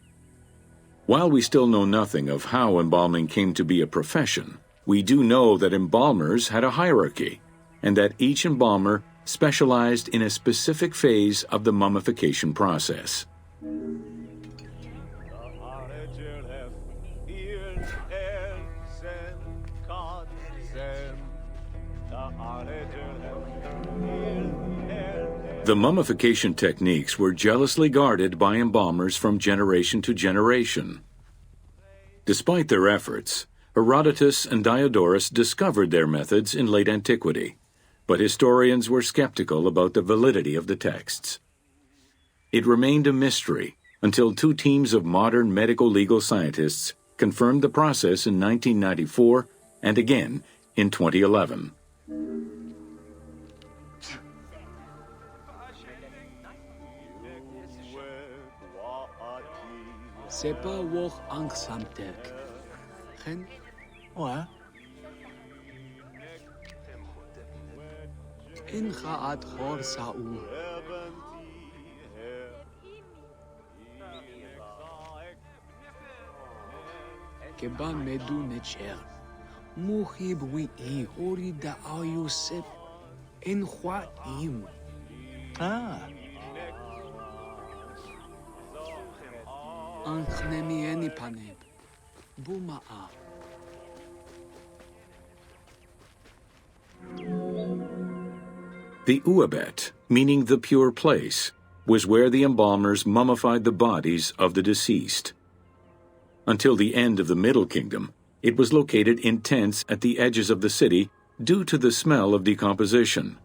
While we still know nothing of how embalming came to be a profession, we do know that embalmers had a hierarchy, and that each embalmer specialized in a specific phase of the mummification process. The mummification techniques were jealously guarded by embalmers from generation to generation. Despite their efforts, Herodotus and Diodorus discovered their methods in late antiquity, but historians were skeptical about the validity of the texts. It remained a mystery until two teams of modern medical legal scientists confirmed the process in 1994 and again in 2011. Sepa woch angsamtek. Gen? Oa? In gaat hor sa'u. Keba medu necher. Muhib wi'i hori da ayu sep. In im. Ah. Anchnemi paneb. Buma'a. The uabet, meaning the pure place, was where the embalmers mummified the bodies of the deceased. Until the end of the Middle Kingdom, it was located in tents at the edges of the city due to the smell of decomposition.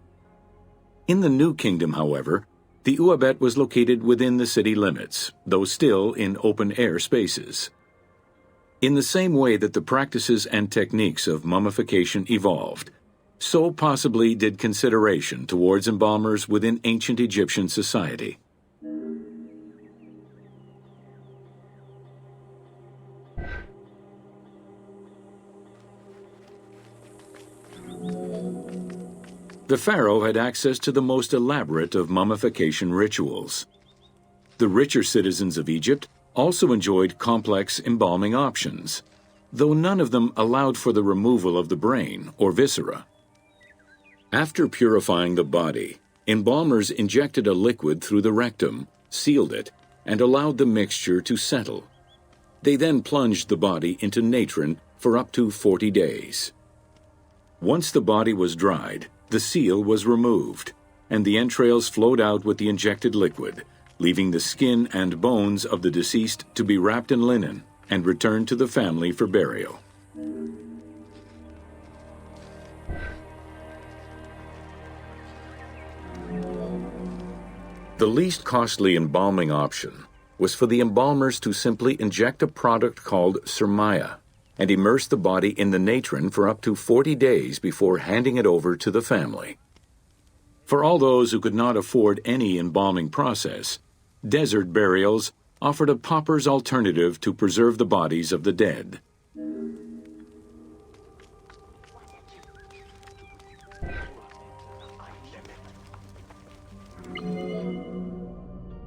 In the New Kingdom, however, the uabet was located within the city limits, though still in open-air spaces. In the same way that the practices and techniques of mummification evolved, so possibly did consideration towards embalmers within ancient Egyptian society. The pharaoh had access to the most elaborate of mummification rituals. The richer citizens of Egypt also enjoyed complex embalming options, though none of them allowed for the removal of the brain or viscera. After purifying the body, embalmers injected a liquid through the rectum, sealed it, and allowed the mixture to settle. They then plunged the body into natron for up to 40 days. Once the body was dried, the seal was removed, and the entrails flowed out with the injected liquid, leaving the skin and bones of the deceased to be wrapped in linen and returned to the family for burial. The least costly embalming option was for the embalmers to simply inject a product called surmaya and immerse the body in the natron for up to 40 days before handing it over to the family. For all those who could not afford any embalming process, desert burials offered a pauper's alternative to preserve the bodies of the dead.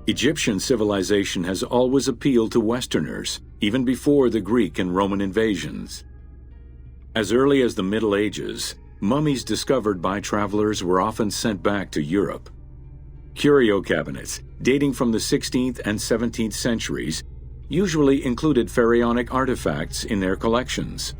Egyptian civilization has always appealed to Westerners, even before the Greek and Roman invasions. As early as the Middle Ages, mummies discovered by travelers were often sent back to Europe. Curio cabinets, dating from the 16th and 17th centuries, usually included pharaonic artifacts in their collections.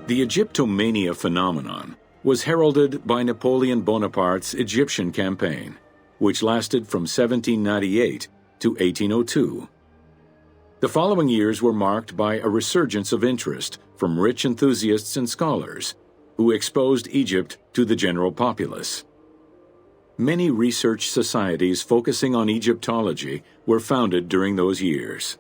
The Egyptomania phenomenon was heralded by Napoleon Bonaparte's Egyptian campaign, which lasted from 1798 to 1802. The following years were marked by a resurgence of interest from rich enthusiasts and scholars who exposed Egypt to the general populace. Many research societies focusing on Egyptology were founded during those years.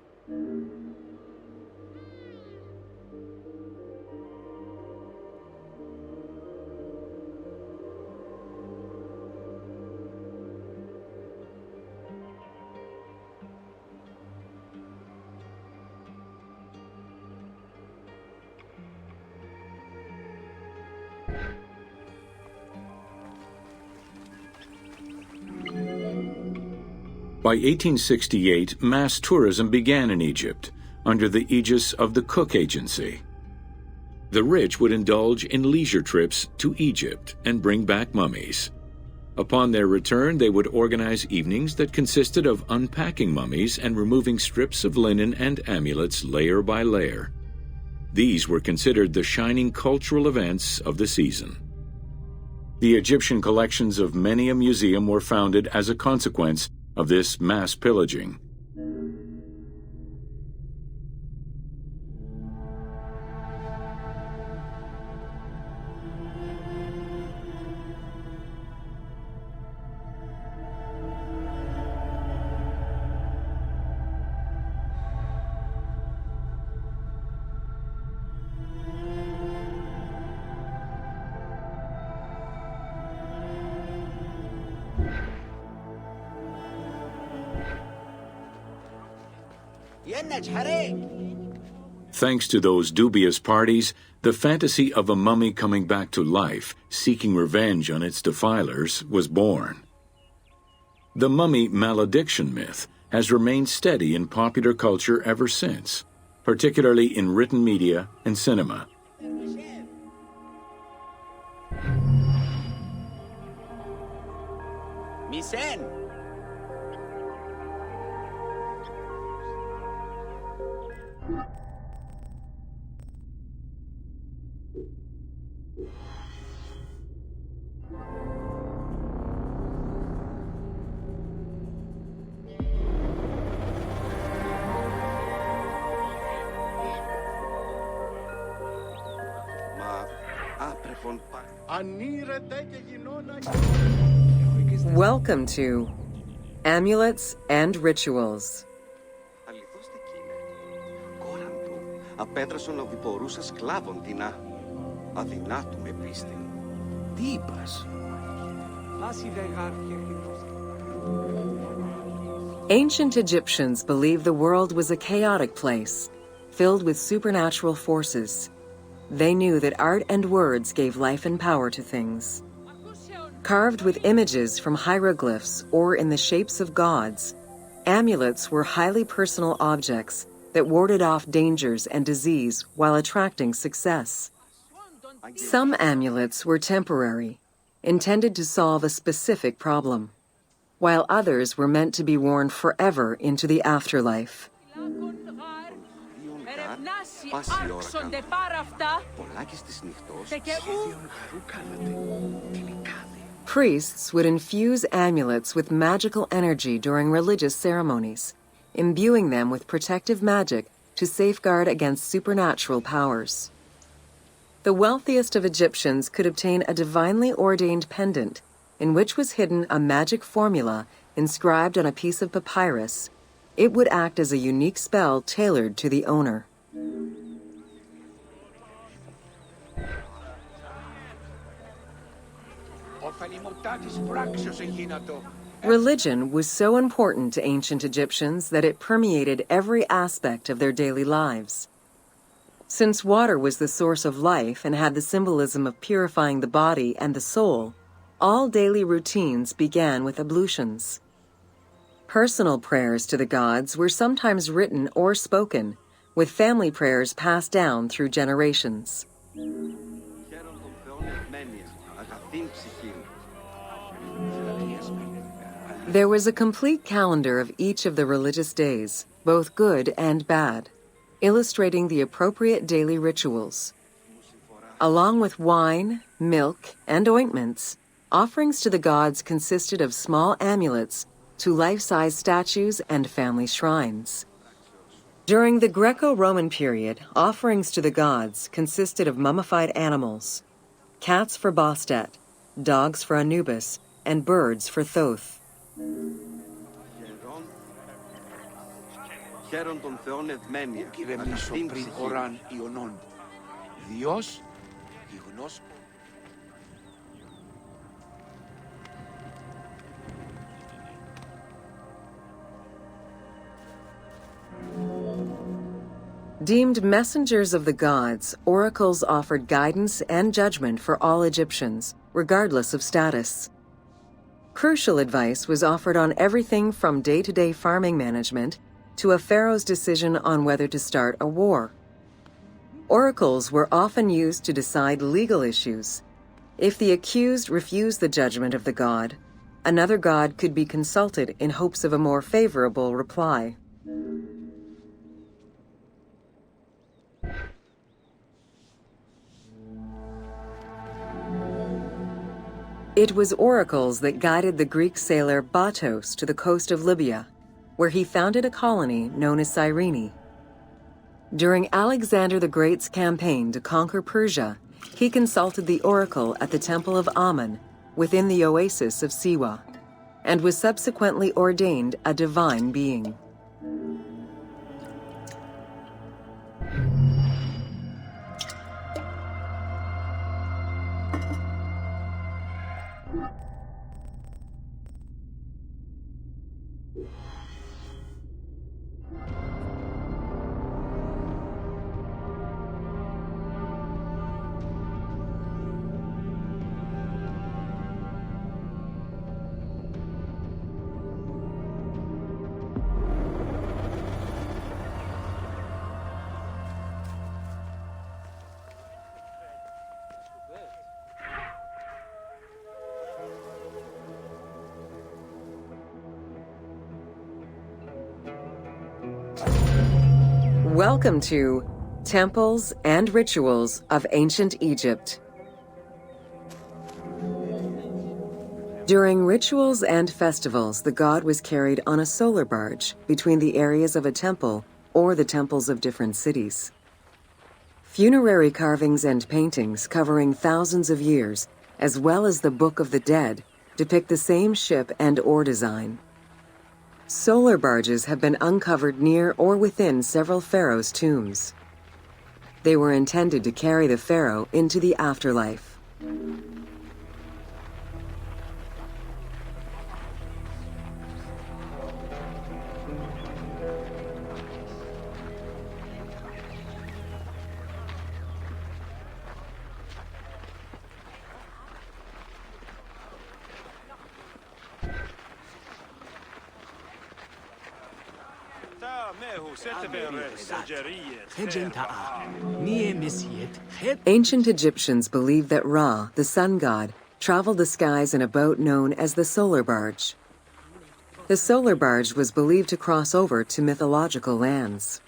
By 1868, mass tourism began in Egypt under the aegis of the Cook Agency. The rich would indulge in leisure trips to Egypt and bring back mummies. Upon their return, they would organize evenings that consisted of unpacking mummies and removing strips of linen and amulets layer by layer. These were considered the shining cultural events of the season. The Egyptian collections of many a museum were founded as a consequence of this mass pillaging. Thanks to those dubious parties, the fantasy of a mummy coming back to life, seeking revenge on its defilers, was born. The mummy malediction myth has remained steady in popular culture ever since, particularly in written media and cinema. Misen! Welcome to Amulets and Rituals. Αληθώστε κείνε. Κόραν του απέδρασον οδηπορούσα σκλάβων τεινά. Αδυνάτου με πίστην. Τι είπας? Ancient Egyptians believed the world was a chaotic place, filled with supernatural forces. They knew that art and words gave life and power to things. Carved with images from hieroglyphs or in the shapes of gods, amulets were highly personal objects that warded off dangers and disease while attracting success. Some amulets were temporary, intended to solve a specific problem, while others were meant to be worn forever into the afterlife. Priests would infuse amulets with magical energy during religious ceremonies, imbuing them with protective magic to safeguard against supernatural powers. The wealthiest of Egyptians could obtain a divinely ordained pendant in which was hidden a magic formula inscribed on a piece of papyrus. It would act as a unique spell tailored to the owner. Religion was so important to ancient Egyptians that it permeated every aspect of their daily lives. Since water was the source of life and had the symbolism of purifying the body and the soul, all daily routines began with ablutions. Personal prayers to the gods were sometimes written or spoken, with family prayers passed down through generations. There was a complete calendar of each of the religious days, both good and bad, illustrating the appropriate daily rituals. Along with wine, milk, and ointments, offerings to the gods consisted of small amulets to life-size statues and family shrines. During the Greco-Roman period, offerings to the gods consisted of mummified animals, cats for Bastet, dogs for Anubis, and birds for Thoth. Χαίρον των Θεών ευμαίνεια, Ηρεμήσω πριν οράν Ιωνών. Διός, γιγνός. Deemed messengers of the gods, oracles offered guidance and judgment for all Egyptians, regardless of status. Crucial advice was offered on everything from day-to-day farming management to a pharaoh's decision on whether to start a war. Oracles were often used to decide legal issues. If the accused refused the judgment of the god, another god could be consulted in hopes of a more favorable reply. It was oracles that guided the Greek sailor Batos to the coast of Libya, where he founded a colony known as Cyrene. During Alexander the Great's campaign to conquer Persia, he consulted the oracle at the Temple of Amun within the oasis of Siwa, and was subsequently ordained a divine being. Welcome to Temples and Rituals of Ancient Egypt. During rituals and festivals, the god was carried on a solar barge between the areas of a temple or the temples of different cities. Funerary carvings and paintings covering thousands of years, as well as the Book of the Dead, depict the same ship and oar design. Solar barges have been uncovered near or within several pharaohs' tombs. They were intended to carry the pharaoh into the afterlife. Ancient Egyptians believed that Ra, the sun god, traveled the skies in a boat known as the solar barge. The solar barge was believed to cross over to mythological lands.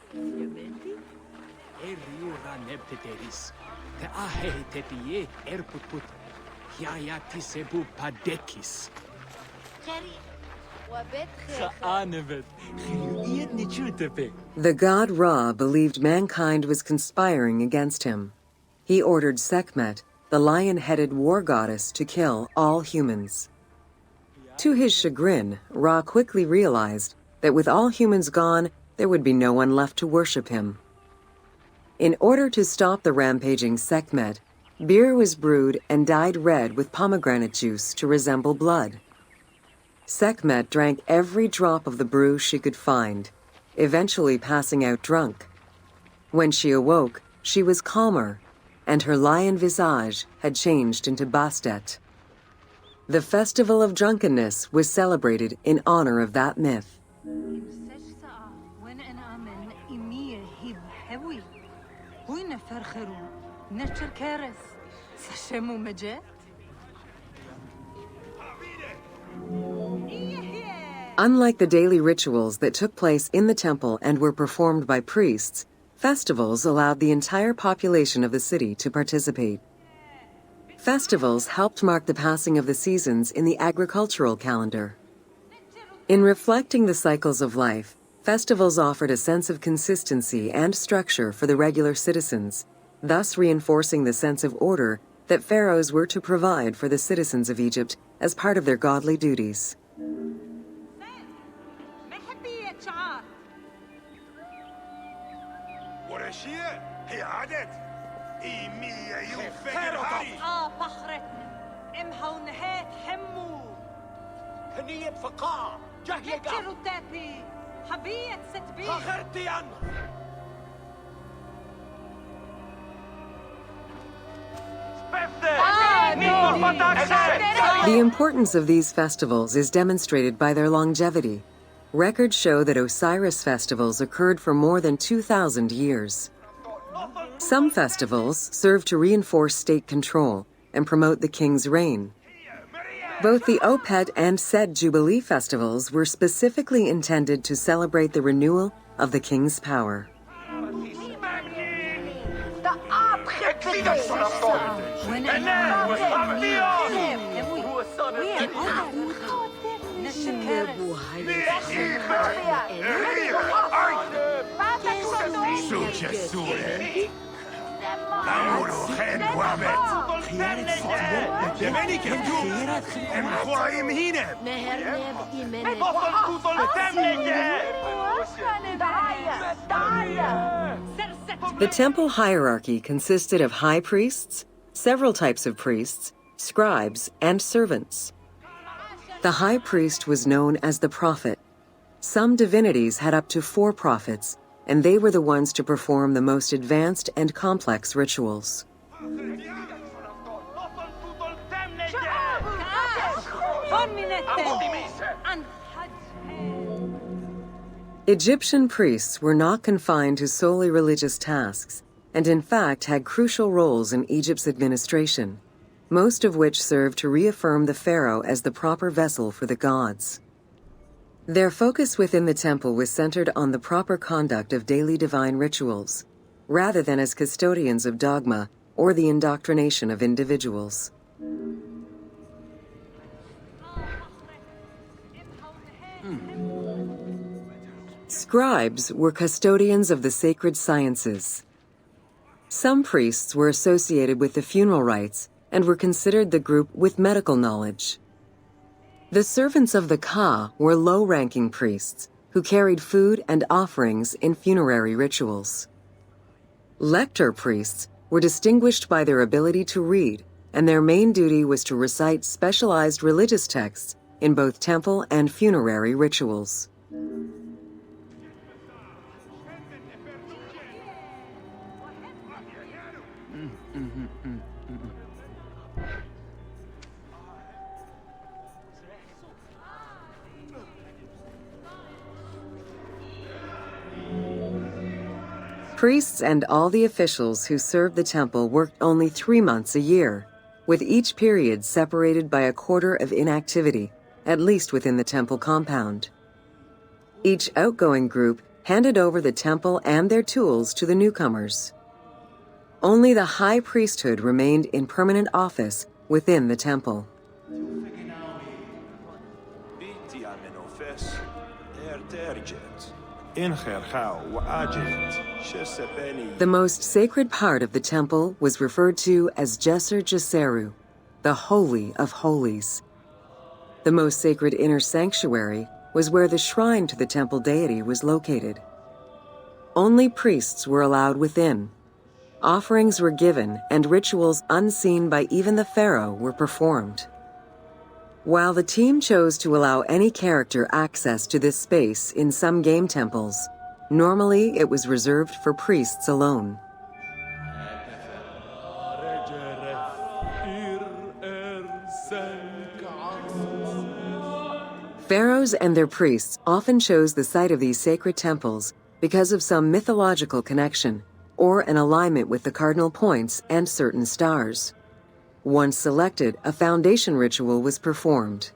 The god Ra believed mankind was conspiring against him. He ordered Sekhmet, the lion-headed war goddess, to kill all humans. To his chagrin, Ra quickly realized that with all humans gone, there would be no one left to worship him. In order to stop the rampaging Sekhmet, beer was brewed and dyed red with pomegranate juice to resemble blood. Sekhmet drank every drop of the brew she could find, eventually passing out drunk. When she awoke, she was calmer, and her lion visage had changed into Bastet. The festival of drunkenness was celebrated in honor of that myth. Unlike the daily rituals that took place in the temple and were performed by priests, festivals allowed the entire population of the city to participate. Festivals helped mark the passing of the seasons in the agricultural calendar. In reflecting the cycles of life, festivals offered a sense of consistency and structure for the regular citizens, thus reinforcing the sense of order that pharaohs were to provide for the citizens of Egypt as part of their godly duties. The importance of these festivals is demonstrated by their longevity. Records show that Osiris festivals occurred for more than 2,000 years. Some festivals serve to reinforce state control and promote the king's reign. Both the Opet and Set Jubilee festivals were specifically intended to celebrate the renewal of the king's power. The temple hierarchy consisted of high priests, several types of priests, scribes, and servants. The high priest was known as the prophet. Some divinities had up to 4 prophets, and they were the ones to perform the most advanced and complex rituals. Egyptian priests were not confined to solely religious tasks, and in fact had crucial roles in Egypt's administration, most of which served to reaffirm the pharaoh as the proper vessel for the gods. Their focus within the temple was centered on the proper conduct of daily divine rituals, rather than as custodians of dogma or the indoctrination of individuals. Scribes were custodians of the sacred sciences. Some priests were associated with the funeral rites and were considered the group with medical knowledge. The servants of the Ka were low-ranking priests who carried food and offerings in funerary rituals. Lector priests were distinguished by their ability to read, and their main duty was to recite specialized religious texts in both temple and funerary rituals. Priests and all the officials who served the temple worked only 3 months a year, with each period separated by a quarter of inactivity, at least within the temple compound. Each outgoing group handed over the temple and their tools to the newcomers. Only the high priesthood remained in permanent office within the temple. The most sacred part of the temple was referred to as Jeser Jeseru, the Holy of Holies. The most sacred inner sanctuary was where the shrine to the temple deity was located. Only priests were allowed within. Offerings were given and rituals unseen by even the pharaoh were performed. While the team chose to allow any character access to this space in some game temples, normally it was reserved for priests alone. Pharaohs and their priests often chose the site of these sacred temples because of some mythological connection or an alignment with the cardinal points and certain stars. Once selected, a foundation ritual was performed.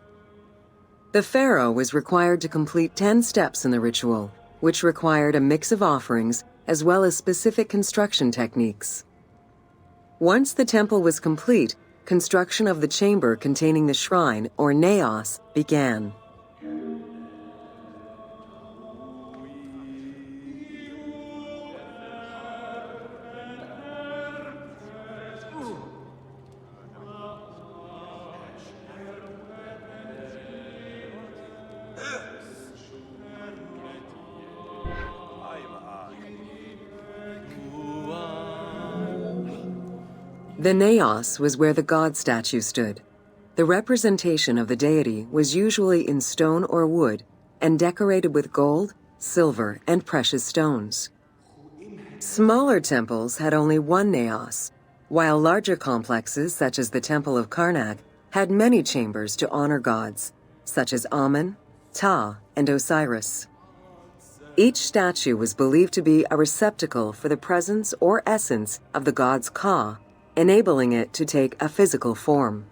The pharaoh was required to complete 10 steps in the ritual, which required a mix of offerings as well as specific construction techniques. Once the temple was complete, construction of the chamber containing the shrine, or naos, began. The naos was where the god statue stood. The representation of the deity was usually in stone or wood and decorated with gold, silver, and precious stones. Smaller temples had only one naos, while larger complexes, such as the Temple of Karnak, had many chambers to honor gods, such as Amun, Ptah, and Osiris. Each statue was believed to be a receptacle for the presence or essence of the god's Ka, enabling it to take a physical form.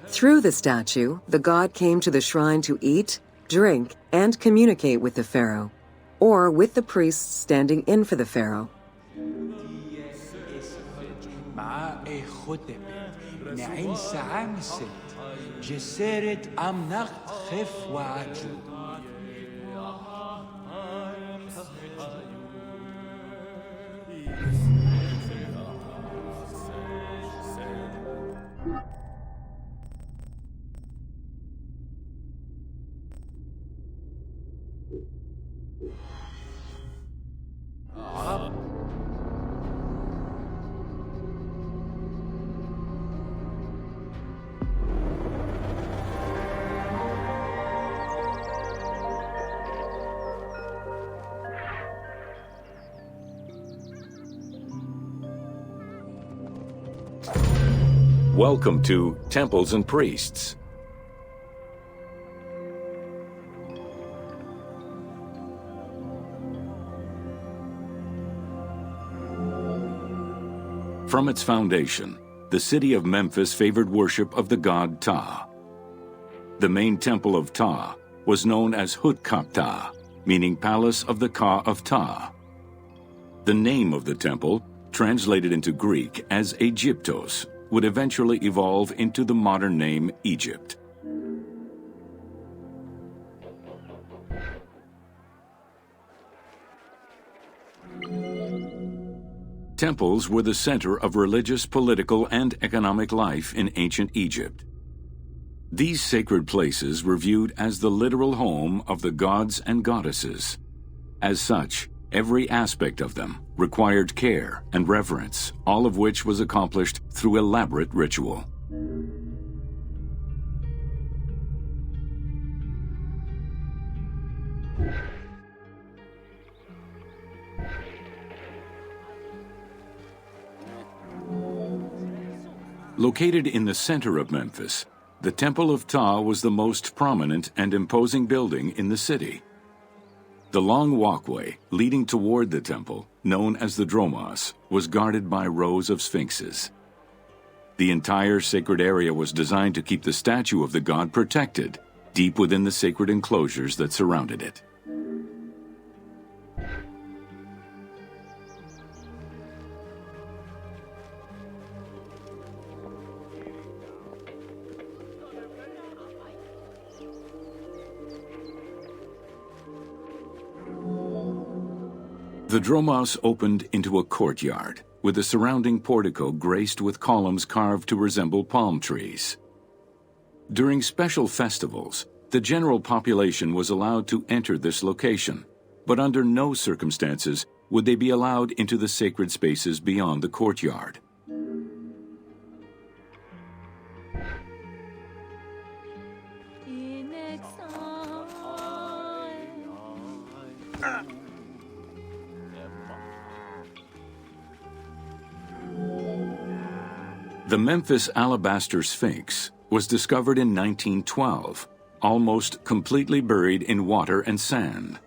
Through the statue, the god came to the shrine to eat, drink, and communicate with the pharaoh, or with the priests standing in for the pharaoh. Welcome to Temples and Priests. From its foundation, the city of Memphis favored worship of the god Ptah. The main temple of Ptah was known as Hutkaptah, meaning Palace of the Ka of Ptah. The name of the temple, translated into Greek as Aegyptos, would eventually evolve into the modern name Egypt. Temples were the center of religious, political, and economic life in ancient Egypt. These sacred places were viewed as the literal home of the gods and goddesses. As such, every aspect of them required care and reverence, all of which was accomplished through elaborate ritual. Located in the center of Memphis, the Temple of Ptah was the most prominent and imposing building in the city. The long walkway leading toward the temple, known as the Dromos, was guarded by rows of sphinxes. The entire sacred area was designed to keep the statue of the god protected, deep within the sacred enclosures that surrounded it. The dromos opened into a courtyard, with the surrounding portico graced with columns carved to resemble palm trees. During special festivals, the general population was allowed to enter this location, but under no circumstances would they be allowed into the sacred spaces beyond the courtyard. The Memphis Alabaster Sphinx was discovered in 1912, almost completely buried in water and sand.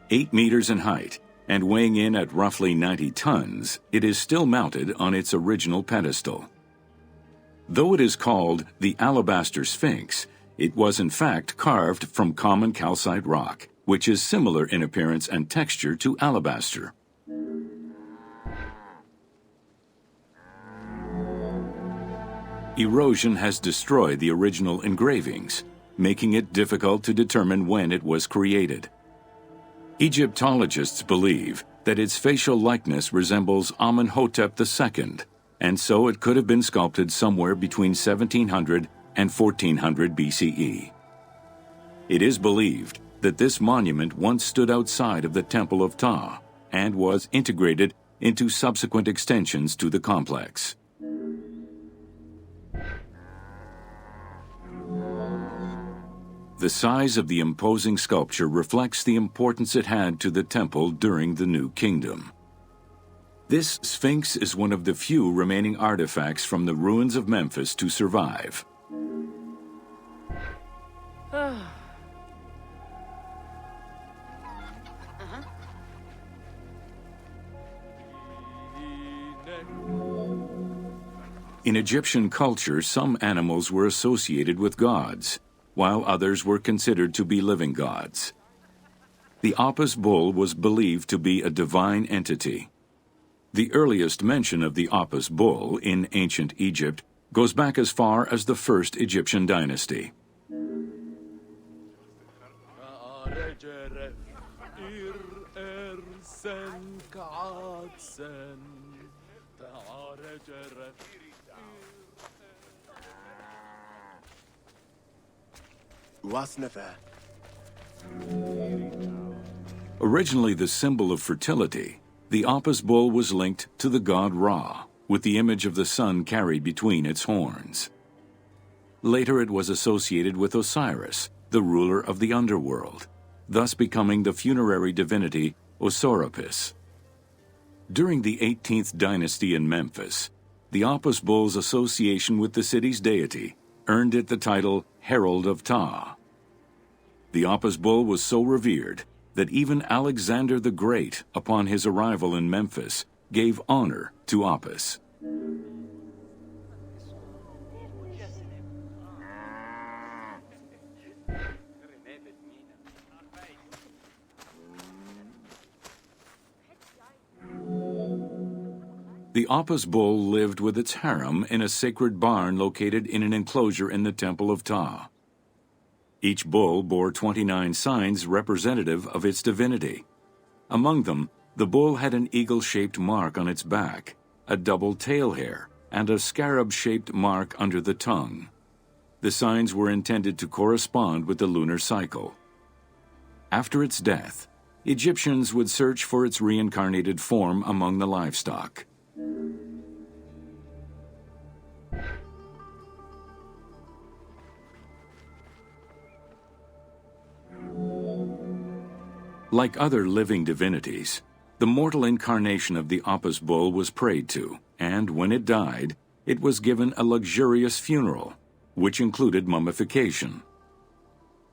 8 meters in height and weighing in at roughly 90 tons, it is still mounted on its original pedestal. Though it is called the Alabaster Sphinx, it was in fact carved from common calcite rock, which is similar in appearance and texture to alabaster. Erosion has destroyed the original engravings, making it difficult to determine when it was created. Egyptologists believe that its facial likeness resembles Amenhotep II, and so it could have been sculpted somewhere between 1700 and 1400 BCE. It is believed that this monument once stood outside of the Temple of Ptah and was integrated into subsequent extensions to the complex. The size of the imposing sculpture reflects the importance it had to the temple during the New Kingdom. This Sphinx is one of the few remaining artifacts from the ruins of Memphis to survive. In Egyptian culture, some animals were associated with gods, while others were considered to be living gods. The Apis bull was believed to be a divine entity. The earliest mention of the Apis bull in ancient Egypt goes back as far as the first Egyptian dynasty. Originally the symbol of fertility, the Apis bull was linked to the god Ra, with the image of the sun carried between its horns. Later it was associated with Osiris, the ruler of the underworld, thus becoming the funerary divinity Osiropis. During the 18th dynasty in Memphis, the Apis bull's association with the city's deity earned it the title Herald of Ptah. The Apis bull was so revered that even Alexander the Great, upon his arrival in Memphis, gave honor to Apis. The Apis bull lived with its harem in a sacred barn located in an enclosure in the Temple of Ptah. Each bull bore 29 signs representative of its divinity. Among them, the bull had an eagle-shaped mark on its back, a double tail hair, and a scarab-shaped mark under the tongue. The signs were intended to correspond with the lunar cycle. After its death, Egyptians would search for its reincarnated form among the livestock. Like other living divinities, the mortal incarnation of the Apis bull was prayed to, and when it died, it was given a luxurious funeral, which included mummification.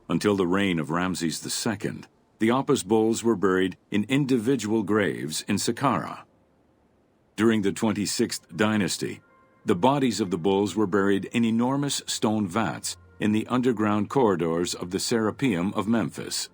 Until the reign of Ramses II, the Apis bulls were buried in individual graves in Saqqara. During the 26th dynasty, the bodies of the bulls were buried in enormous stone vats in the underground corridors of the Serapeum of Memphis.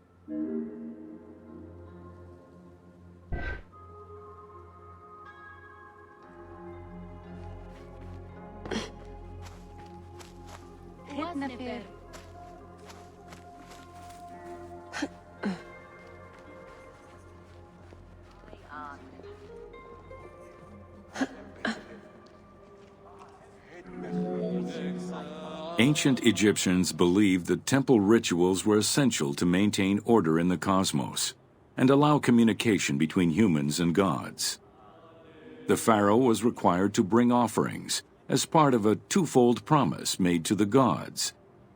Ancient Egyptians believed that temple rituals were essential to maintain order in the cosmos and allow communication between humans and gods. The pharaoh was required to bring offerings as part of a twofold promise made to the gods,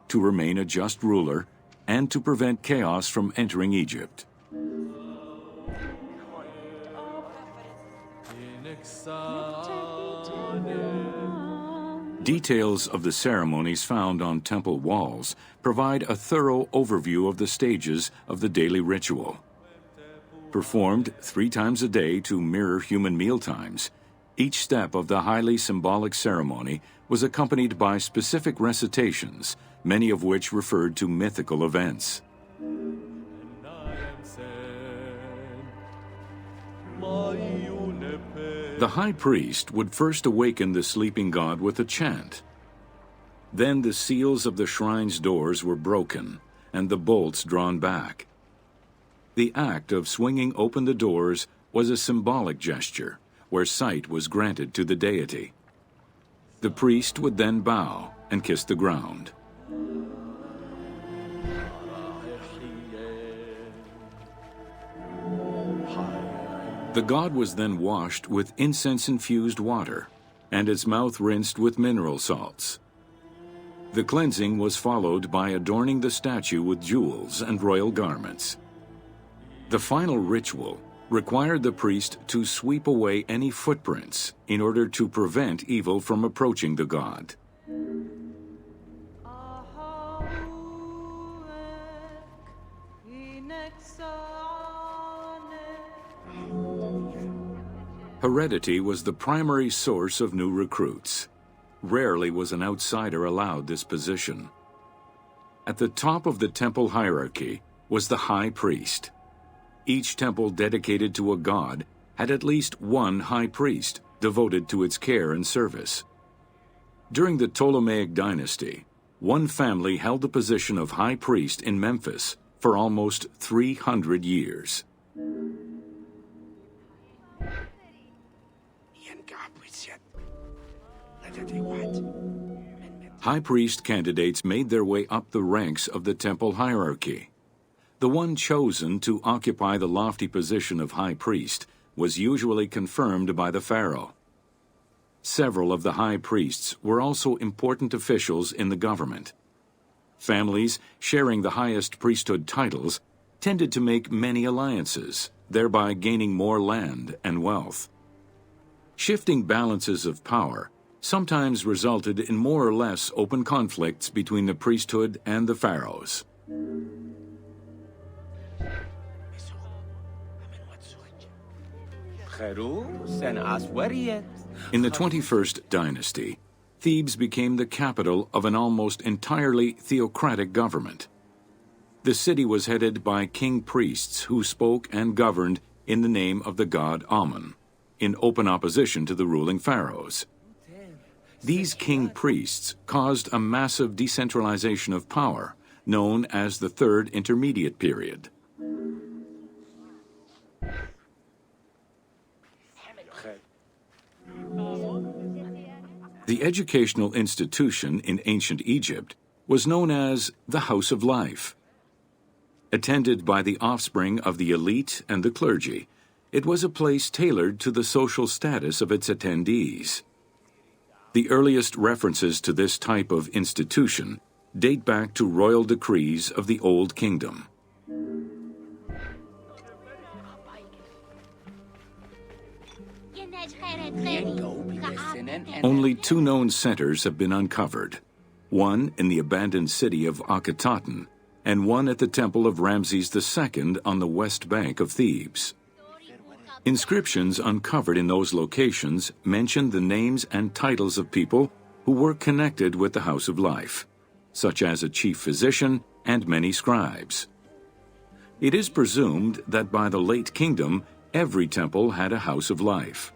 to remain a just ruler and to prevent chaos from entering Egypt. Details of the ceremonies found on temple walls provide a thorough overview of the stages of the daily ritual. Performed 3 times a day to mirror human mealtimes, each step of the highly symbolic ceremony was accompanied by specific recitations, many of which referred to mythical events. The high priest would first awaken the sleeping god with a chant. Then the seals of the shrine's doors were broken and the bolts drawn back. The act of swinging open the doors was a symbolic gesture, where sight was granted to the deity. The priest would then bow and kiss the ground. The god was then washed with incense-infused water, and its mouth rinsed with mineral salts. The cleansing was followed by adorning the statue with jewels and royal garments. The final ritual required the priest to sweep away any footprints in order to prevent evil from approaching the god. Heredity was the primary source of new recruits. Rarely was an outsider allowed this position. At the top of the temple hierarchy was the high priest. Each temple dedicated to a god had at least one high priest devoted to its care and service. During the Ptolemaic dynasty, one family held the position of high priest in Memphis for almost 300 years. High priest candidates made their way up the ranks of the temple hierarchy. The one chosen to occupy the lofty position of high priest was usually confirmed by the pharaoh. Several of the high priests were also important officials in the government. Families sharing the highest priesthood titles tended to make many alliances, thereby gaining more land and wealth. Shifting balances of power sometimes resulted in more or less open conflicts between the priesthood and the pharaohs. In the 21st dynasty, Thebes became the capital of an almost entirely theocratic government. The city was headed by king priests who spoke and governed in the name of the god Amun, in open opposition to the ruling pharaohs. These king priests caused a massive decentralization of power, known as the Third Intermediate Period. The educational institution in ancient Egypt was known as the House of Life. Attended by the offspring of the elite and the clergy, it was a place tailored to the social status of its attendees. The earliest references to this type of institution date back to royal decrees of the Old Kingdom. Only 2 known centers have been uncovered, one in the abandoned city of Akhetaten and one at the temple of Ramses II on the west bank of Thebes. Inscriptions uncovered in those locations mention the names and titles of people who were connected with the House of Life, such as a chief physician and many scribes. It is presumed that by the late kingdom, every temple had a House of Life.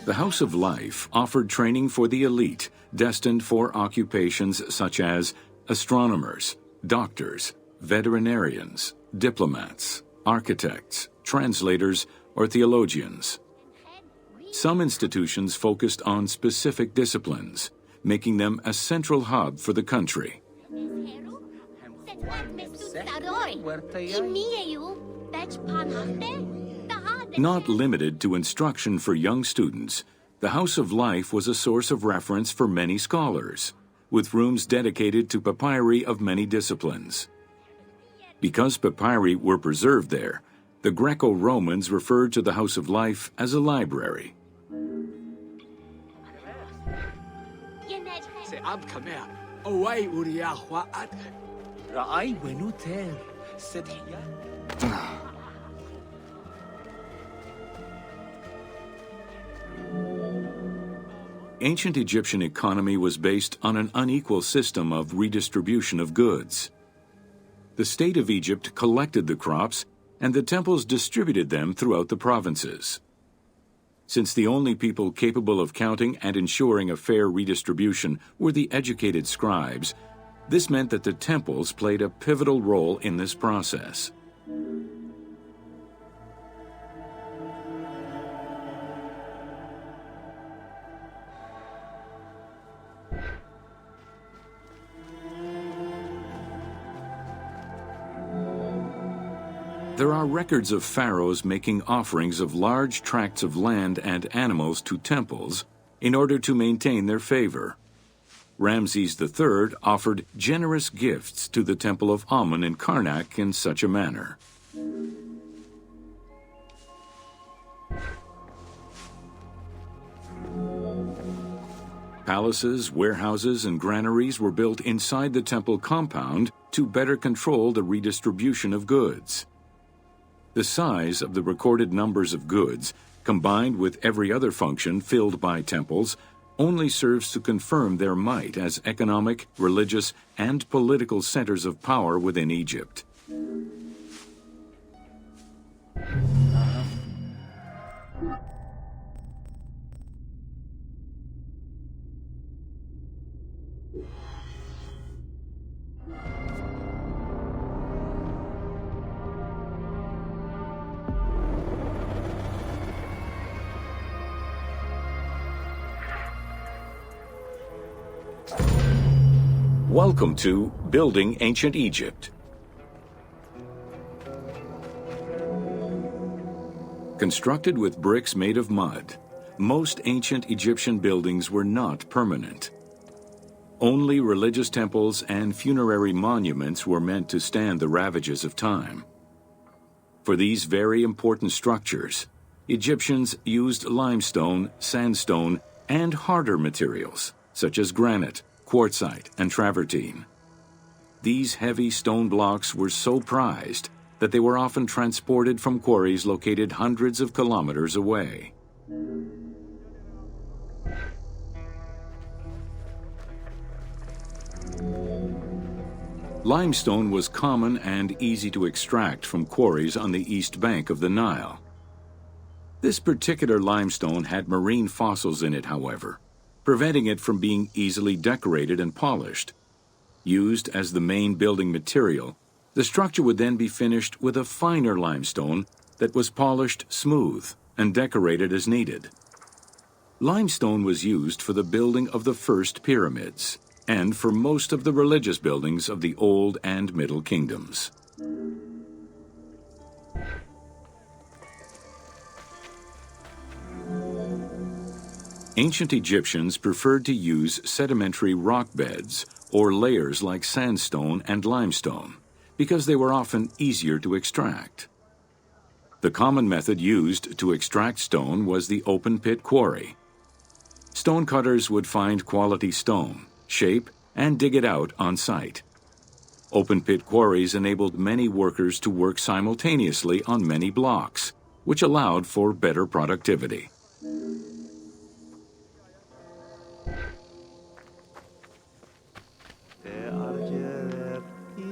The House of Life offered training for the elite, destined for occupations such as astronomers, doctors, veterinarians, diplomats, architects, translators, or theologians. Some institutions focused on specific disciplines, making them a central hub for the country. Not limited to instruction for young students, the House of Life was a source of reference for many scholars, with rooms dedicated to papyri of many disciplines. Because papyri were preserved there, the Greco-Romans referred to the House of Life as a library. Ancient Egyptian economy was based on an unequal system of redistribution of goods. The state of Egypt collected the crops, and the temples distributed them throughout the provinces. Since the only people capable of counting and ensuring a fair redistribution were the educated scribes, this meant that the temples played a pivotal role in this process. There are records of pharaohs making offerings of large tracts of land and animals to temples in order to maintain their favor. Ramses III offered generous gifts to the temple of Amun in Karnak in such a manner. Palaces, warehouses, and granaries were built inside the temple compound to better control the redistribution of goods. The size of the recorded numbers of goods, combined with every other function filled by temples, only serves to confirm their might as economic, religious, and political centers of power within Egypt. Welcome to Building Ancient Egypt. Constructed with bricks made of mud, most ancient Egyptian buildings were not permanent. Only religious temples and funerary monuments were meant to stand the ravages of time. For these very important structures, Egyptians used limestone, sandstone, and harder materials, such as granite, quartzite, and travertine. These heavy stone blocks were so prized that they were often transported from quarries located hundreds of kilometers away. Limestone was common and easy to extract from quarries on the east bank of the Nile. This particular limestone had marine fossils in it, however, preventing it from being easily decorated and polished. Used as the main building material, the structure would then be finished with a finer limestone that was polished smooth and decorated as needed. Limestone was used for the building of the first pyramids and for most of the religious buildings of the Old and Middle Kingdoms. Ancient Egyptians preferred to use sedimentary rock beds or layers like sandstone and limestone because they were often easier to extract. The common method used to extract stone was the open-pit quarry. Stonecutters would find quality stone, shape, and dig it out on site. Open-pit quarries enabled many workers to work simultaneously on many blocks, which allowed for better productivity.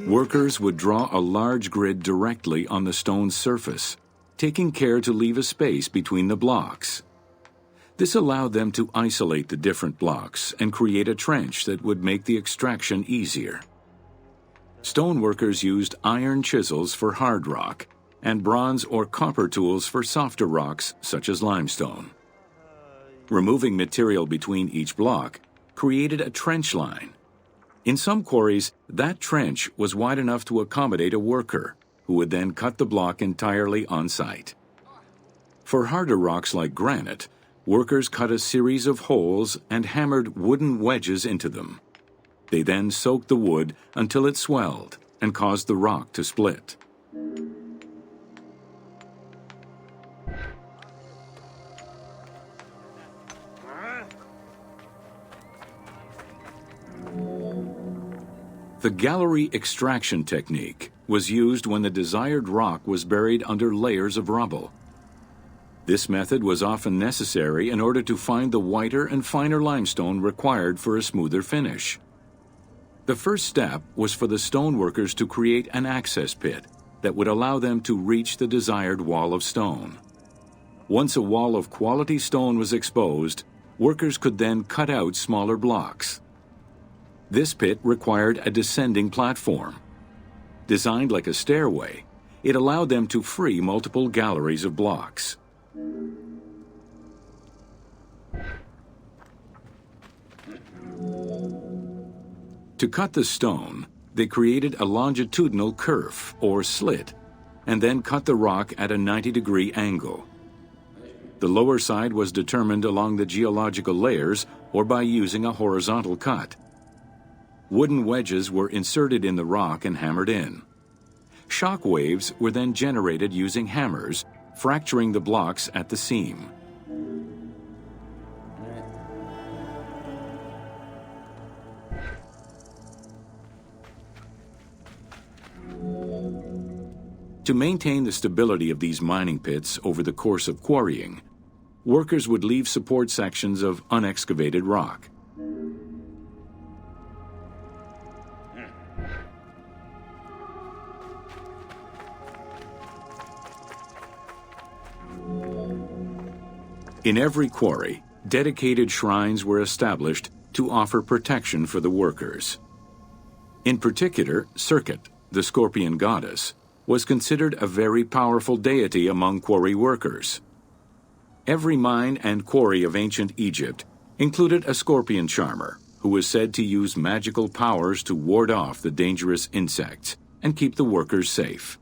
Workers would draw a large grid directly on the stone's surface, taking care to leave a space between the blocks. This allowed them to isolate the different blocks and create a trench that would make the extraction easier. Stoneworkers used iron chisels for hard rock and bronze or copper tools for softer rocks such as limestone. Removing material between each block created a trench line. In some quarries, that trench was wide enough to accommodate a worker, who would then cut the block entirely on site. For harder rocks like granite, workers cut a series of holes and hammered wooden wedges into them. They then soaked the wood until it swelled and caused the rock to split. The gallery extraction technique was used when the desired rock was buried under layers of rubble. This method was often necessary in order to find the whiter and finer limestone required for a smoother finish. The first step was for the stoneworkers to create an access pit that would allow them to reach the desired wall of stone. Once a wall of quality stone was exposed, workers could then cut out smaller blocks. This pit required a descending platform. Designed like a stairway, it allowed them to free multiple galleries of blocks. To cut the stone, they created a longitudinal kerf, or slit, and then cut the rock at a 90-degree angle. The lower side was determined along the geological layers or by using a horizontal cut. Wooden wedges were inserted in the rock and hammered in. Shock waves were then generated using hammers, fracturing the blocks at the seam. To maintain the stability of these mining pits over the course of quarrying, workers would leave support sections of unexcavated rock. In every quarry, dedicated shrines were established to offer protection for the workers. In particular, Serket, the scorpion goddess, was considered a very powerful deity among quarry workers. Every mine and quarry of ancient Egypt included a scorpion charmer who was said to use magical powers to ward off the dangerous insects and keep the workers safe.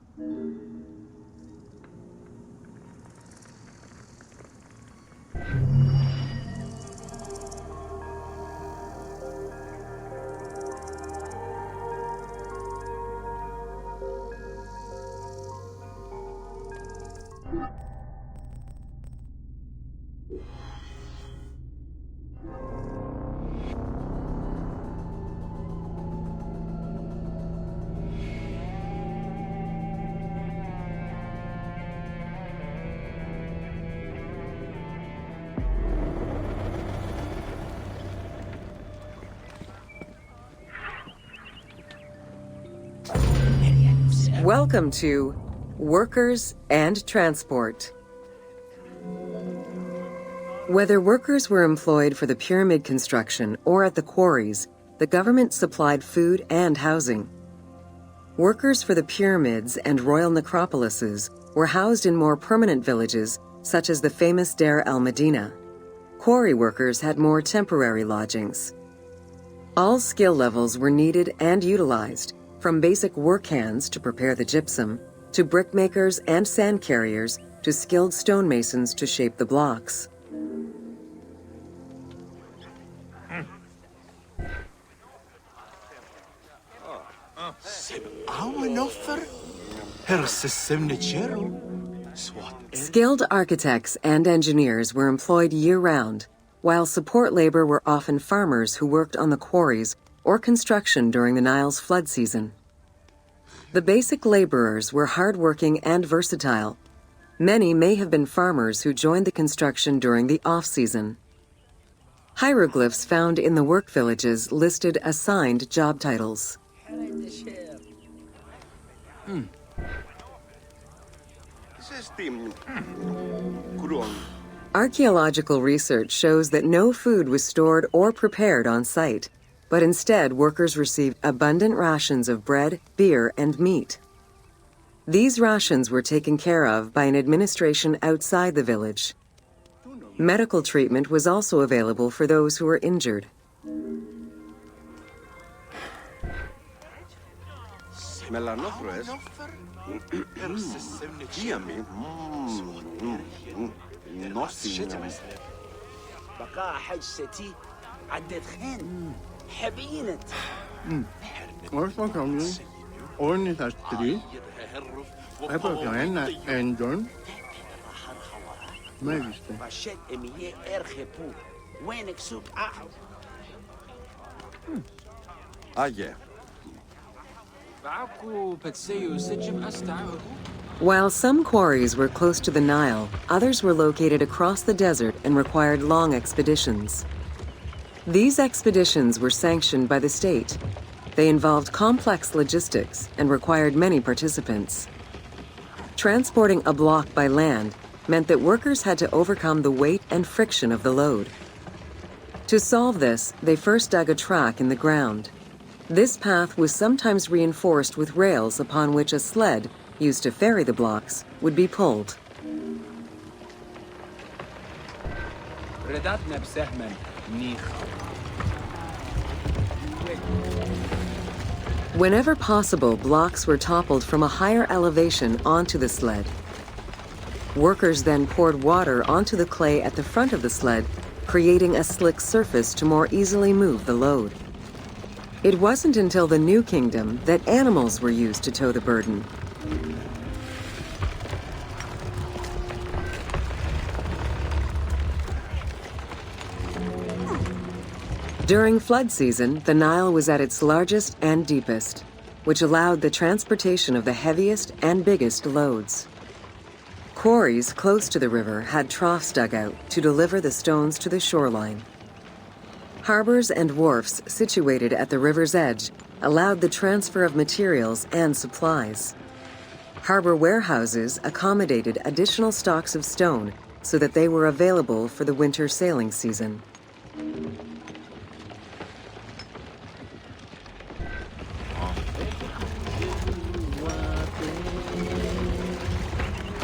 Welcome to Workers and Transport. Whether workers were employed for the pyramid construction or at the quarries, the government supplied food and housing. Workers for the pyramids and royal necropolises were housed in more permanent villages, such as the famous Deir el-Medina. Quarry workers had more temporary lodgings. All skill levels were needed and utilized, from basic work hands to prepare the gypsum, to brickmakers and sand carriers, to skilled stonemasons to shape the blocks. Skilled architects and engineers were employed year-round, while support labor were often farmers who worked on the quarries or construction during the Nile's flood season. The basic laborers were hardworking and versatile. Many may have been farmers who joined the construction during the off-season. Hieroglyphs found in the work villages listed assigned job titles. Archaeological research shows that no food was stored or prepared on site, but instead workers received abundant rations of bread, beer, and meat. These rations were taken care of by an administration outside the village. Medical treatment was also available for those who were injured. Μελανόφροες. Díami. Νόστιμο. بقى حاج ستي عدت خين حبينت Όσο καμί, όλοι τα τρεις έπρεπε ένα έντον μέγιστο. باشات اميه ارخبو وينك سوق Άγιε. While some quarries were close to the Nile, others were located across the desert and required long expeditions. These expeditions were sanctioned by the state. They involved complex logistics and required many participants. Transporting a block by land meant that workers had to overcome the weight and friction of the load. To solve this, they first dug a track in the ground. This path was sometimes reinforced with rails upon which a sled, used to ferry the blocks, would be pulled. Whenever possible, blocks were toppled from a higher elevation onto the sled. Workers then poured water onto the clay at the front of the sled, creating a slick surface to more easily move the load. It wasn't until the New Kingdom that animals were used to tow the burden. During flood season, the Nile was at its largest and deepest, which allowed the transportation of the heaviest and biggest loads. Quarries close to the river had troughs dug out to deliver the stones to the shoreline. Harbors and wharfs situated at the river's edge allowed the transfer of materials and supplies. Harbor warehouses accommodated additional stocks of stone so that they were available for the winter sailing season.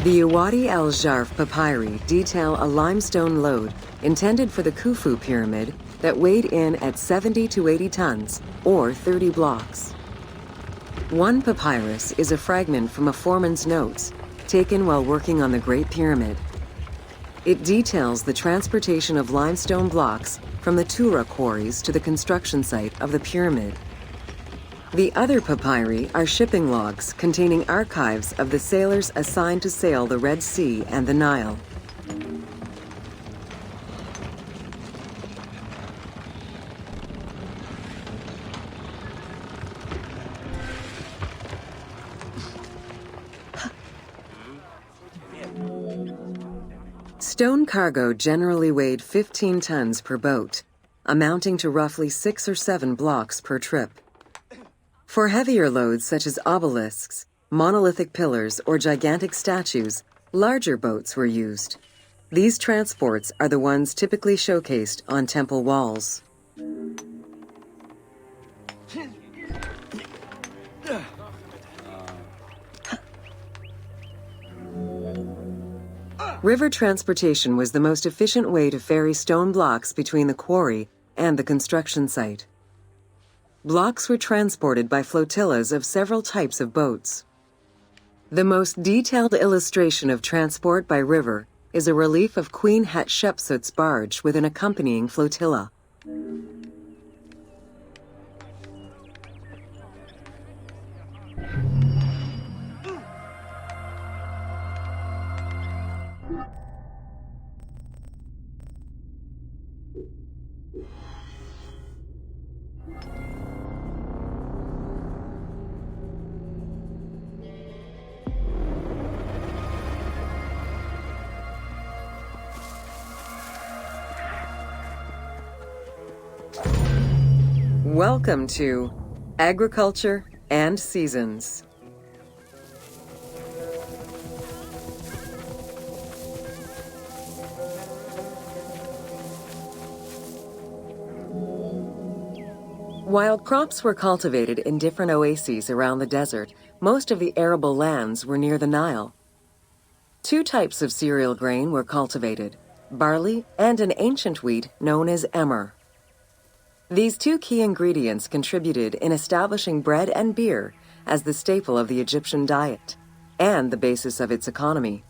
The Wadi al-Jarf papyri detail a limestone load intended for the Khufu pyramid that weighed in at 70 to 80 tons, or 30 blocks. One papyrus is a fragment from a foreman's notes, taken while working on the Great Pyramid. It details the transportation of limestone blocks from the Tura quarries to the construction site of the pyramid. The other papyri are shipping logs containing archives of the sailors assigned to sail the Red Sea and the Nile. Stone cargo generally weighed 15 tons per boat, amounting to roughly 6 or 7 blocks per trip. For heavier loads such as obelisks, monolithic pillars, or gigantic statues, larger boats were used. These transports are the ones typically showcased on temple walls. River transportation was the most efficient way to ferry stone blocks between the quarry and the construction site. Blocks were transported by flotillas of several types of boats. The most detailed illustration of transport by river is a relief of Queen Hatshepsut's barge with an accompanying flotilla. Welcome to Agriculture and Seasons. While crops were cultivated in different oases around the desert, most of the arable lands were near the Nile. Two types of cereal grain were cultivated: barley, and an ancient wheat known as emmer. These two key ingredients contributed in establishing bread and beer as the staple of the Egyptian diet and the basis of its economy.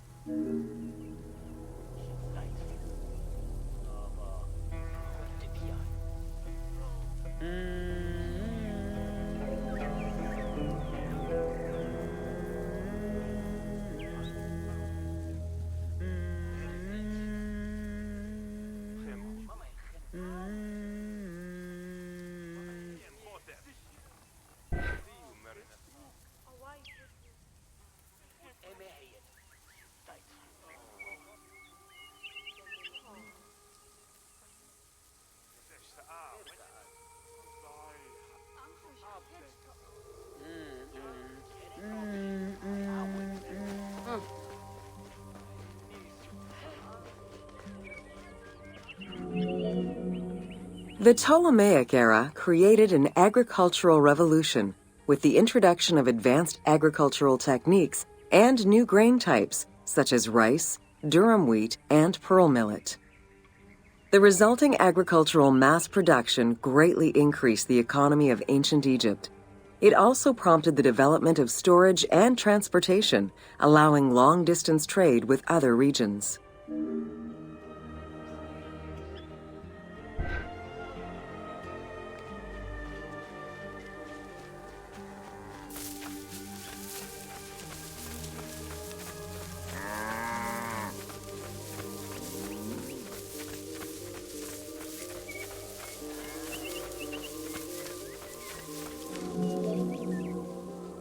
The Ptolemaic era created an agricultural revolution with the introduction of advanced agricultural techniques and new grain types such as rice, durum wheat, and pearl millet. The resulting agricultural mass production greatly increased the economy of ancient Egypt. It also prompted the development of storage and transportation, allowing long-distance trade with other regions.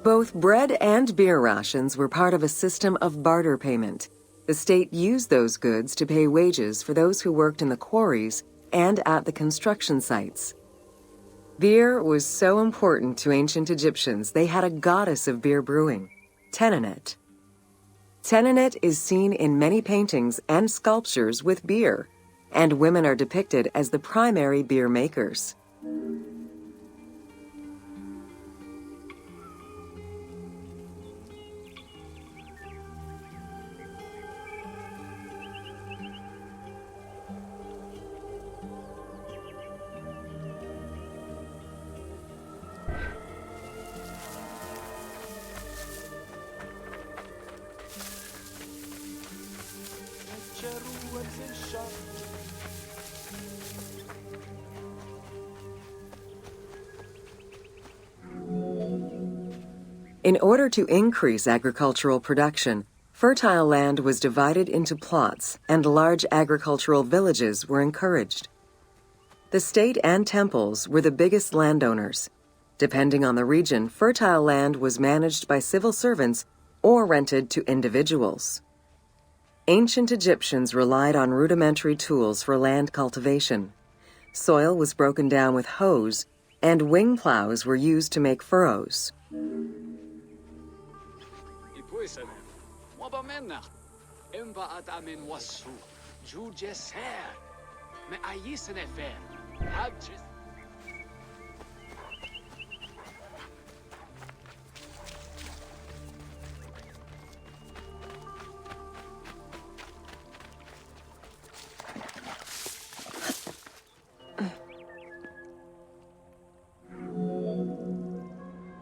Both bread and beer rations were part of a system of barter payment. The state used those goods to pay wages for those who worked in the quarries and at the construction sites. Beer was so important to ancient Egyptians, they had a goddess of beer brewing, Tenenet. Tenenet is seen in many paintings and sculptures with beer, and women are depicted as the primary beer makers. In order to increase agricultural production, fertile land was divided into plots and large agricultural villages were encouraged. The state and temples were the biggest landowners. Depending on the region, fertile land was managed by civil servants or rented to individuals. Ancient Egyptians relied on rudimentary tools for land cultivation. Soil was broken down with hoes, and wing plows were used to make furrows.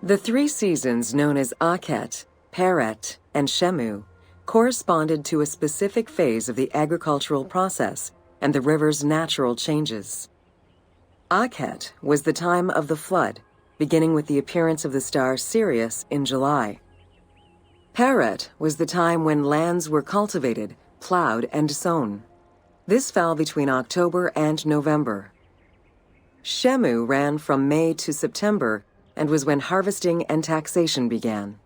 The three seasons known as Akhet, Peret, and Shemu corresponded to a specific phase of the agricultural process and the river's natural changes. Akhet was the time of the flood, beginning with the appearance of the star Sirius in July. Peret was the time when lands were cultivated, plowed, and sown. This fell between October and November. Shemu ran from May to September and was when harvesting and taxation began.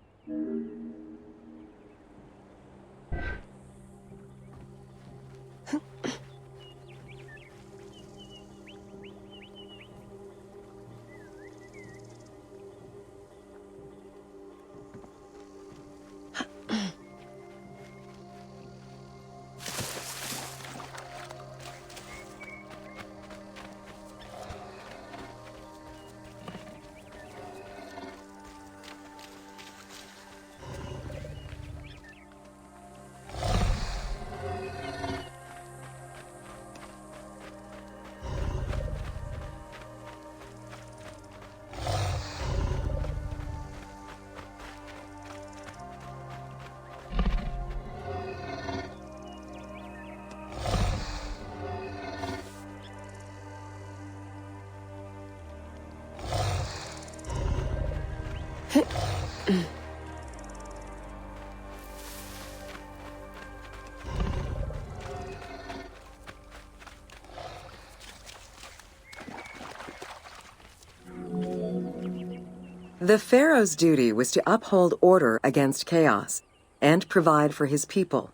The pharaoh's duty was to uphold order against chaos and provide for his people.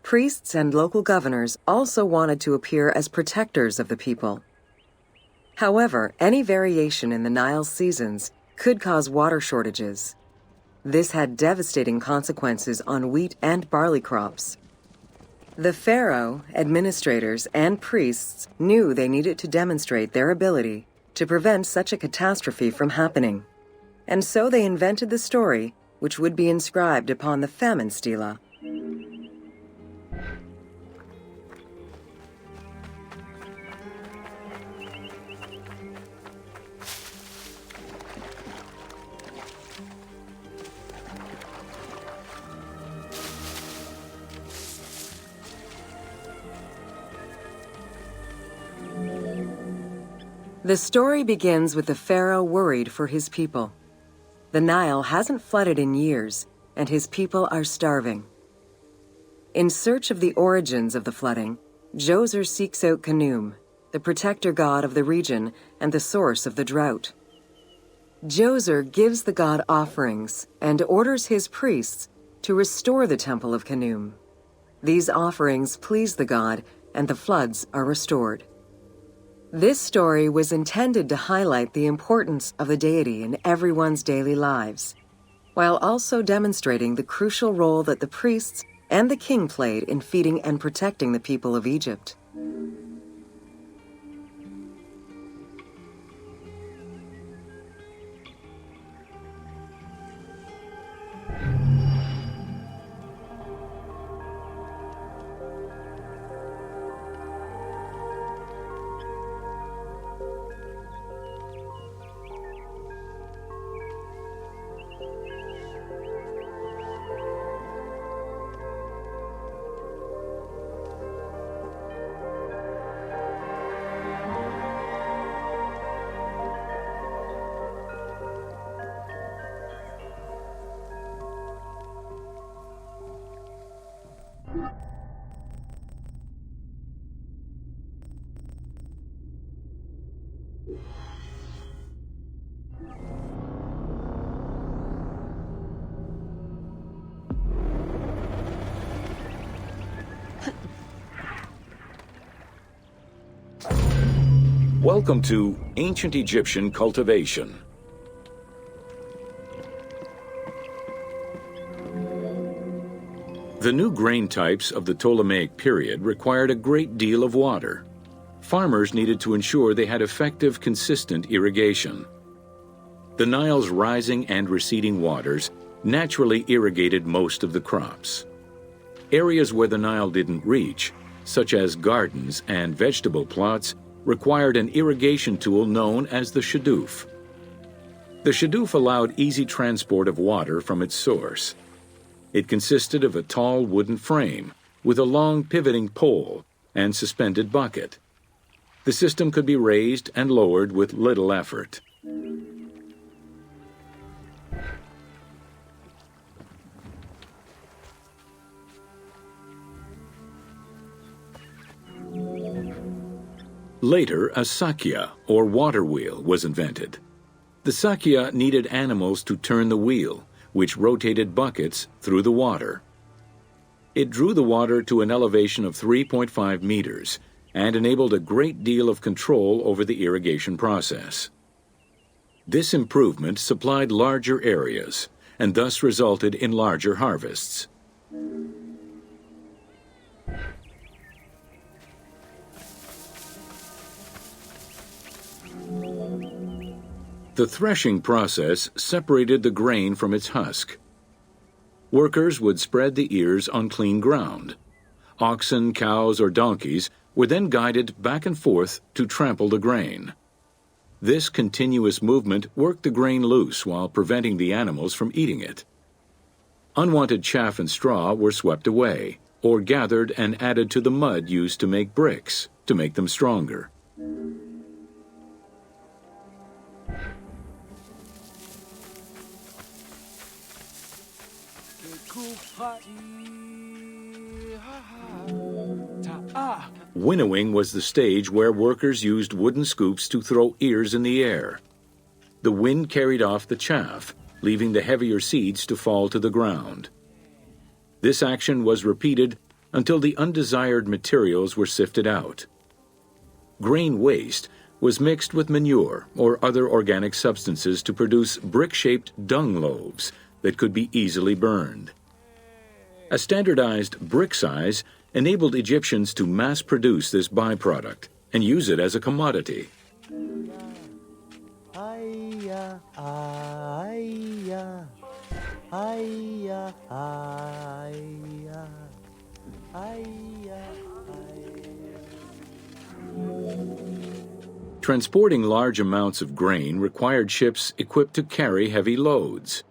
Priests and local governors also wanted to appear as protectors of the people. However, any variation in the Nile's seasons could cause water shortages. This had devastating consequences on wheat and barley crops. The pharaoh, administrators, and priests knew they needed to demonstrate their ability to prevent such a catastrophe from happening. And so they invented the story, which would be inscribed upon the famine stela. The story begins with the pharaoh worried for his people. The Nile hasn't flooded in years, and his people are starving. In search of the origins of the flooding, Djoser seeks out Khnum, the protector god of the region and the source of the drought. Djoser gives the god offerings and orders his priests to restore the temple of Khnum. These offerings please the god, and the floods are restored. This story was intended to highlight the importance of the deity in everyone's daily lives, while also demonstrating the crucial role that the priests and the king played in feeding and protecting the people of Egypt. Welcome to Ancient Egyptian Cultivation. The new grain types of the Ptolemaic period required a great deal of water. Farmers needed to ensure they had effective, consistent irrigation. The Nile's rising and receding waters naturally irrigated most of the crops. Areas where the Nile didn't reach, such as gardens and vegetable plots, required an irrigation tool known as the shadoof. The shadoof allowed easy transport of water from its source. It consisted of a tall wooden frame with a long pivoting pole and suspended bucket. The system could be raised and lowered with little effort. Later, a sakya, or water wheel, was invented. The sakya needed animals to turn the wheel, which rotated buckets through the water. It drew the water to an elevation of 3.5 meters and enabled a great deal of control over the irrigation process. This improvement supplied larger areas and thus resulted in larger harvests. The threshing process separated the grain from its husk. Workers would spread the ears on clean ground. Oxen, cows, or donkeys were then guided back and forth to trample the grain. This continuous movement worked the grain loose while preventing the animals from eating it. Unwanted chaff and straw were swept away, or gathered and added to the mud used to make bricks, to make them stronger. Winnowing was the stage where workers used wooden scoops to throw ears in the air. the wind carried off the chaff, leaving the heavier seeds to fall to the ground. This action was repeated until the undesired materials were sifted out. Grain waste was mixed with manure or other organic substances to produce brick-shaped dung loaves that could be easily burned. A standardized brick size enabled Egyptians to mass-produce this byproduct and use it as a commodity. Transporting large amounts of grain required ships equipped to carry heavy loads.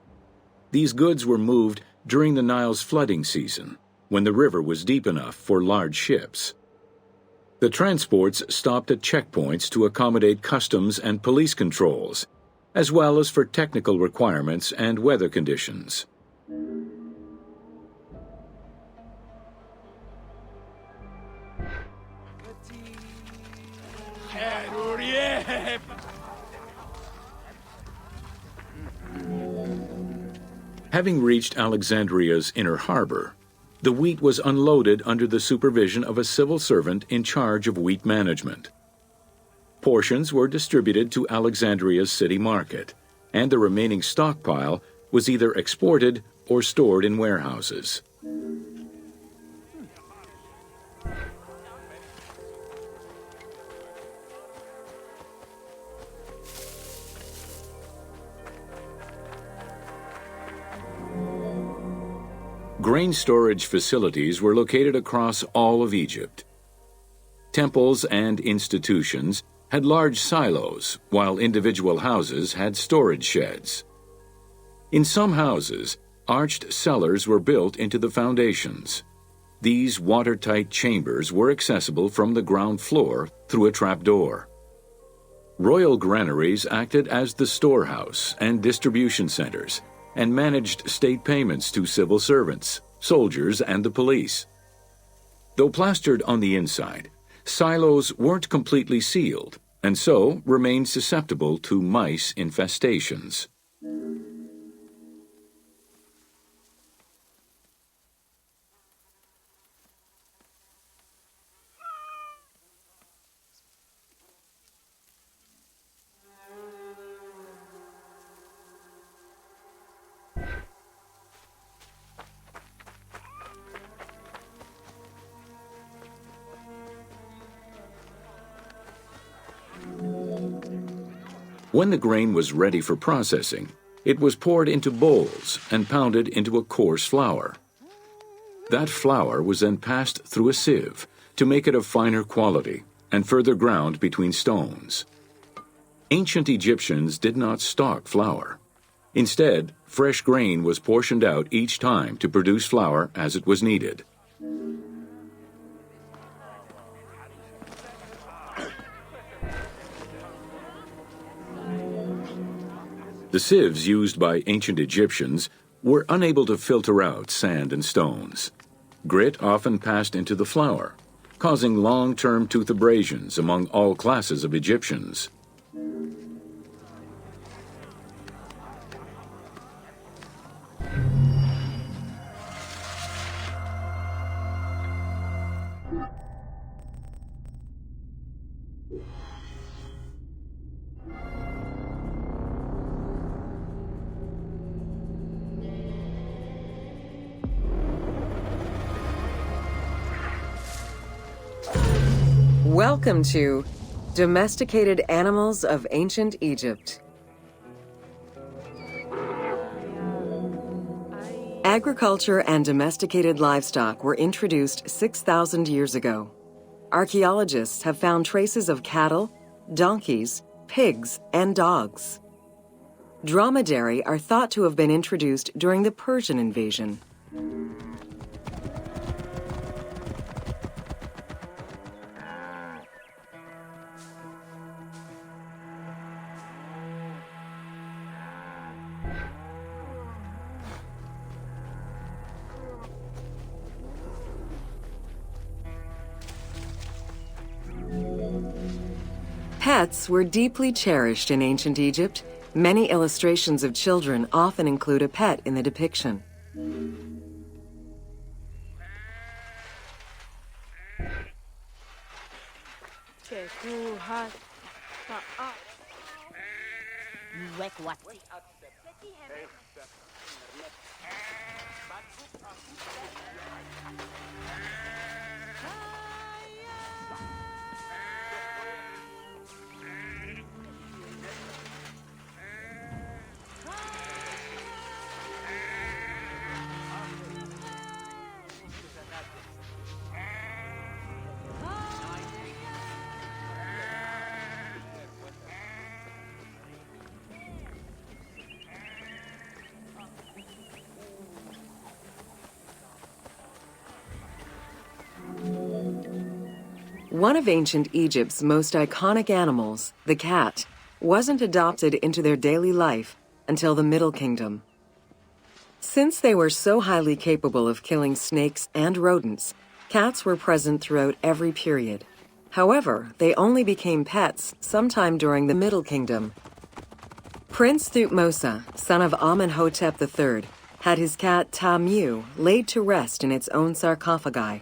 These goods were moved during the Nile's flooding season, when the river was deep enough for large ships. The transports stopped at checkpoints to accommodate customs and police controls, as well as for technical requirements and weather conditions. Having reached Alexandria's inner harbor, the wheat was unloaded under the supervision of a civil servant in charge of wheat management. Portions were distributed to Alexandria's city market, and the remaining stockpile was either exported or stored in warehouses. Grain storage facilities were located across all of Egypt. Temples and institutions had large silos, while individual houses had storage sheds. In some houses, arched cellars were built into the foundations. These watertight chambers were accessible from the ground floor through a trapdoor. Royal granaries acted as the storehouse and distribution centers, and managed state payments to civil servants, soldiers, and the police. Though plastered on the inside, silos weren't completely sealed, and so remained susceptible to mice infestations. When the grain was ready for processing, it was poured into bowls and pounded into a coarse flour. That flour was then passed through a sieve to make it of finer quality and further ground between stones. Ancient Egyptians did not stock flour. Instead, fresh grain was portioned out each time to produce flour as it was needed. The sieves used by ancient Egyptians were unable to filter out sand and stones. Grit often passed into the flour, causing long-term tooth abrasions among all classes of Egyptians. Welcome to Domesticated Animals of Ancient Egypt. Agriculture and domesticated livestock were introduced 6,000 years ago. Archaeologists have found traces of cattle, donkeys, pigs, and dogs. Dromedary are thought to have been introduced during the Persian invasion. Pets were deeply cherished in ancient Egypt, Many illustrations of children often include a pet in the depiction. One of ancient Egypt's most iconic animals, the cat, wasn't adopted into their daily life until the Middle Kingdom. Since they were so highly capable of killing snakes and rodents, cats were present throughout every period. However, they only became pets sometime during the Middle Kingdom. Prince Thutmose, son of Amenhotep III, had his cat Tamu laid to rest in its own sarcophagi.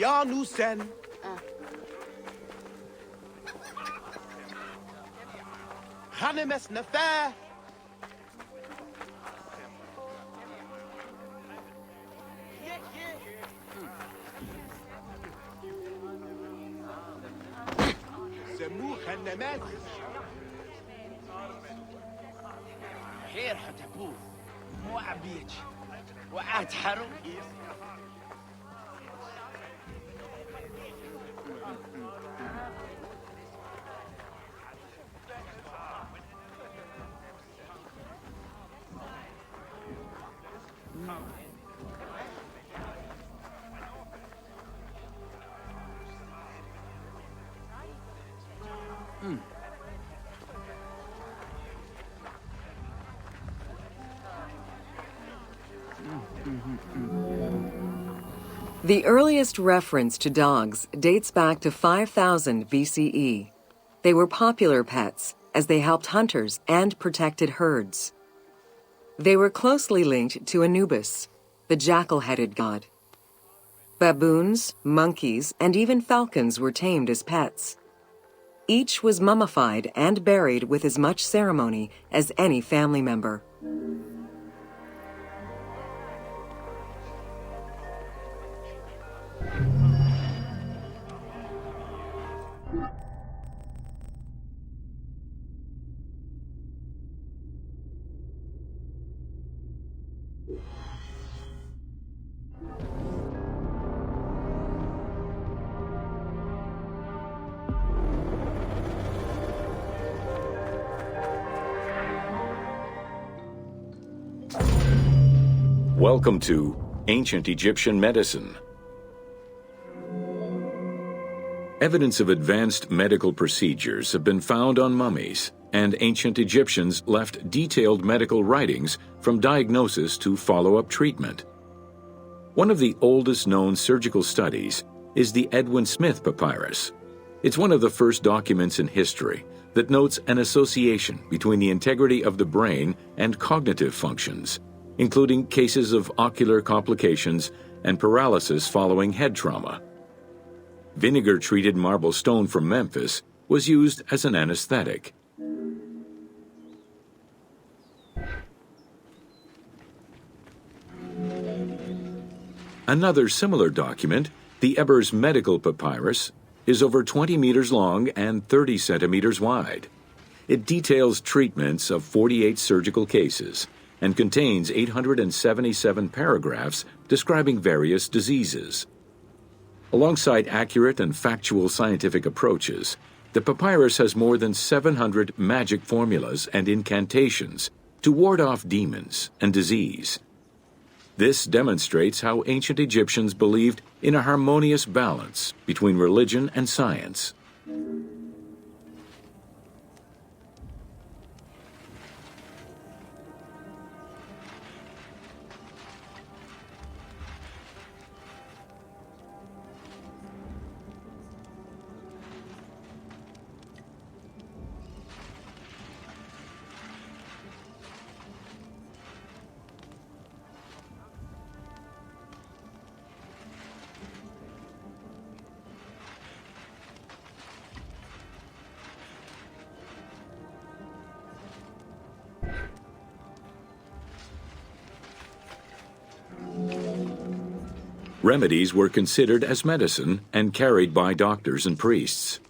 Janusen. Hanemes Nefer. Semu Hanemes. خير حتبوه مو عبيج وقعد حرو The earliest reference to dogs dates back to 5000 BCE. They were popular pets as they helped hunters and protected herds. They were closely linked to Anubis, the jackal-headed god. Baboons, monkeys, and even falcons were tamed as pets. Each was mummified and buried with as much ceremony as any family member. Welcome to Ancient Egyptian Medicine. Evidence of advanced medical procedures have been found on mummies, and ancient Egyptians left detailed medical writings from diagnosis to follow-up treatment. One of the oldest known surgical studies is the Edwin Smith Papyrus. It's one of the first documents in history that notes an association between the integrity of the brain and cognitive functions, including cases of ocular complications and paralysis following head trauma. Vinegar-treated marble stone from Memphis was used as an anesthetic. Another similar document, the Ebers Medical Papyrus, is over 20 meters long and 30 centimeters wide. It details treatments of 48 surgical cases and contains 877 paragraphs describing various diseases. Alongside accurate and factual scientific approaches, the papyrus has more than 700 magic formulas and incantations to ward off demons and disease. This demonstrates how ancient Egyptians believed in a harmonious balance between religion and science. Remedies were considered as medicine and carried by doctors and priests.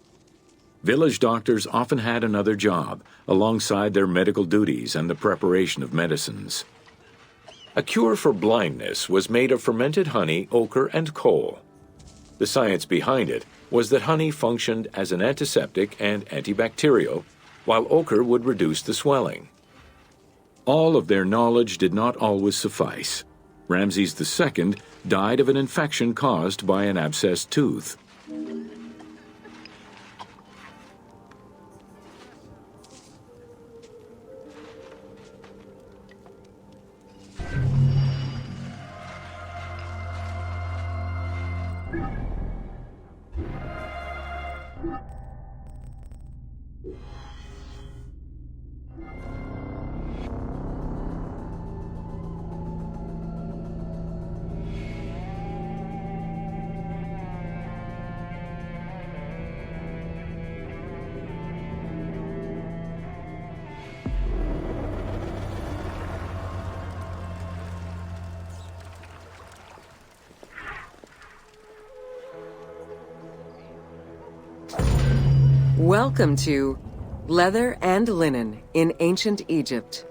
Village doctors often had another job alongside their medical duties and the preparation of medicines. A cure for blindness was made of fermented honey, ochre, and coal. The science behind it was that honey functioned as an antiseptic and antibacterial, while ochre would reduce the swelling. All of their knowledge did not always suffice. Ramses II died of an infection caused by an abscessed tooth. Welcome to Leather and Linen in Ancient Egypt.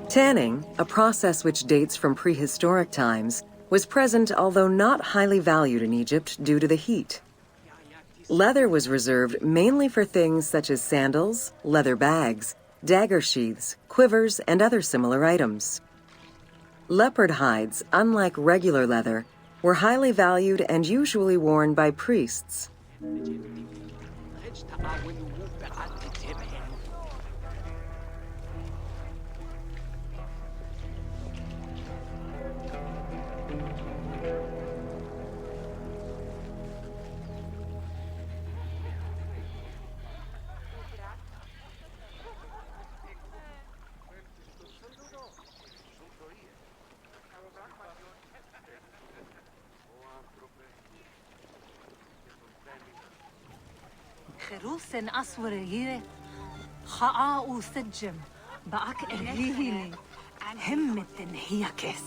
Tanning, a process which dates from prehistoric times, was present although not highly valued in Egypt due to the heat. Leather was reserved mainly for things such as sandals, leather bags, dagger sheaths, quivers, and other similar items. Leopard hides, unlike regular leather, were highly valued and usually worn by priests. خروسن أصور هيرة خاء وسجم بقك إرهيلي هم هي كيس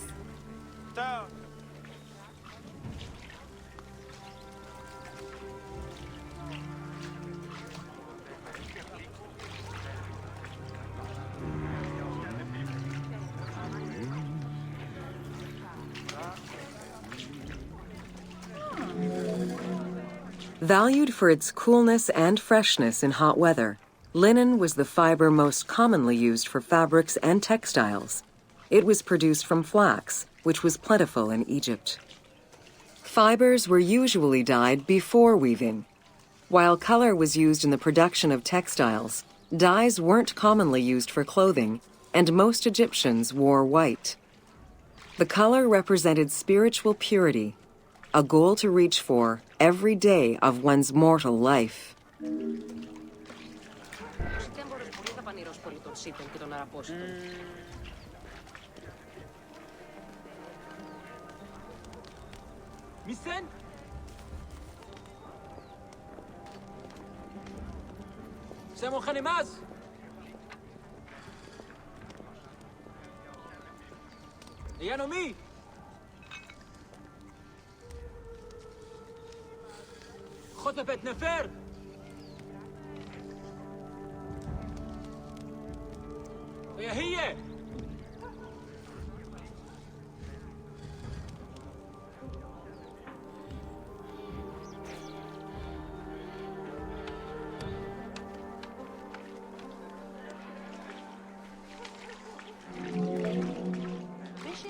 Valued for its coolness and freshness in hot weather, linen was the fiber most commonly used for fabrics and textiles. It was produced from flax, which was plentiful in Egypt. Fibers were usually dyed before weaving. While color was used in the production of textiles, dyes weren't commonly used for clothing, and most Egyptians wore white. The color represented spiritual purity, a goal to reach for every day of one's mortal life. Misen? سامو خانماز Yanumi! خطبت نفر! هي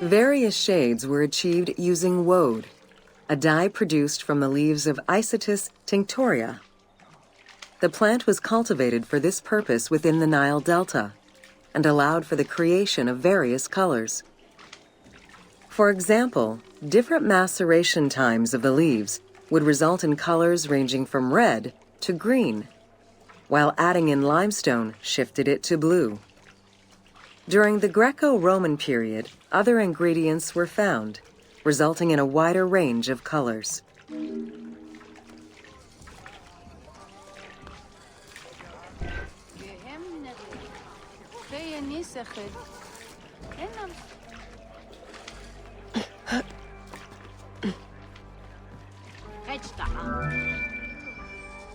Various shades were achieved using woad, a dye produced from the leaves of Isotis tinctoria. The plant was cultivated for this purpose within the Nile Delta and allowed for the creation of various colors. For example, different maceration times of the leaves would result in colors ranging from red to green, while adding in limestone shifted it to blue. During the Greco-Roman period, other ingredients were found, resulting in a wider range of colors.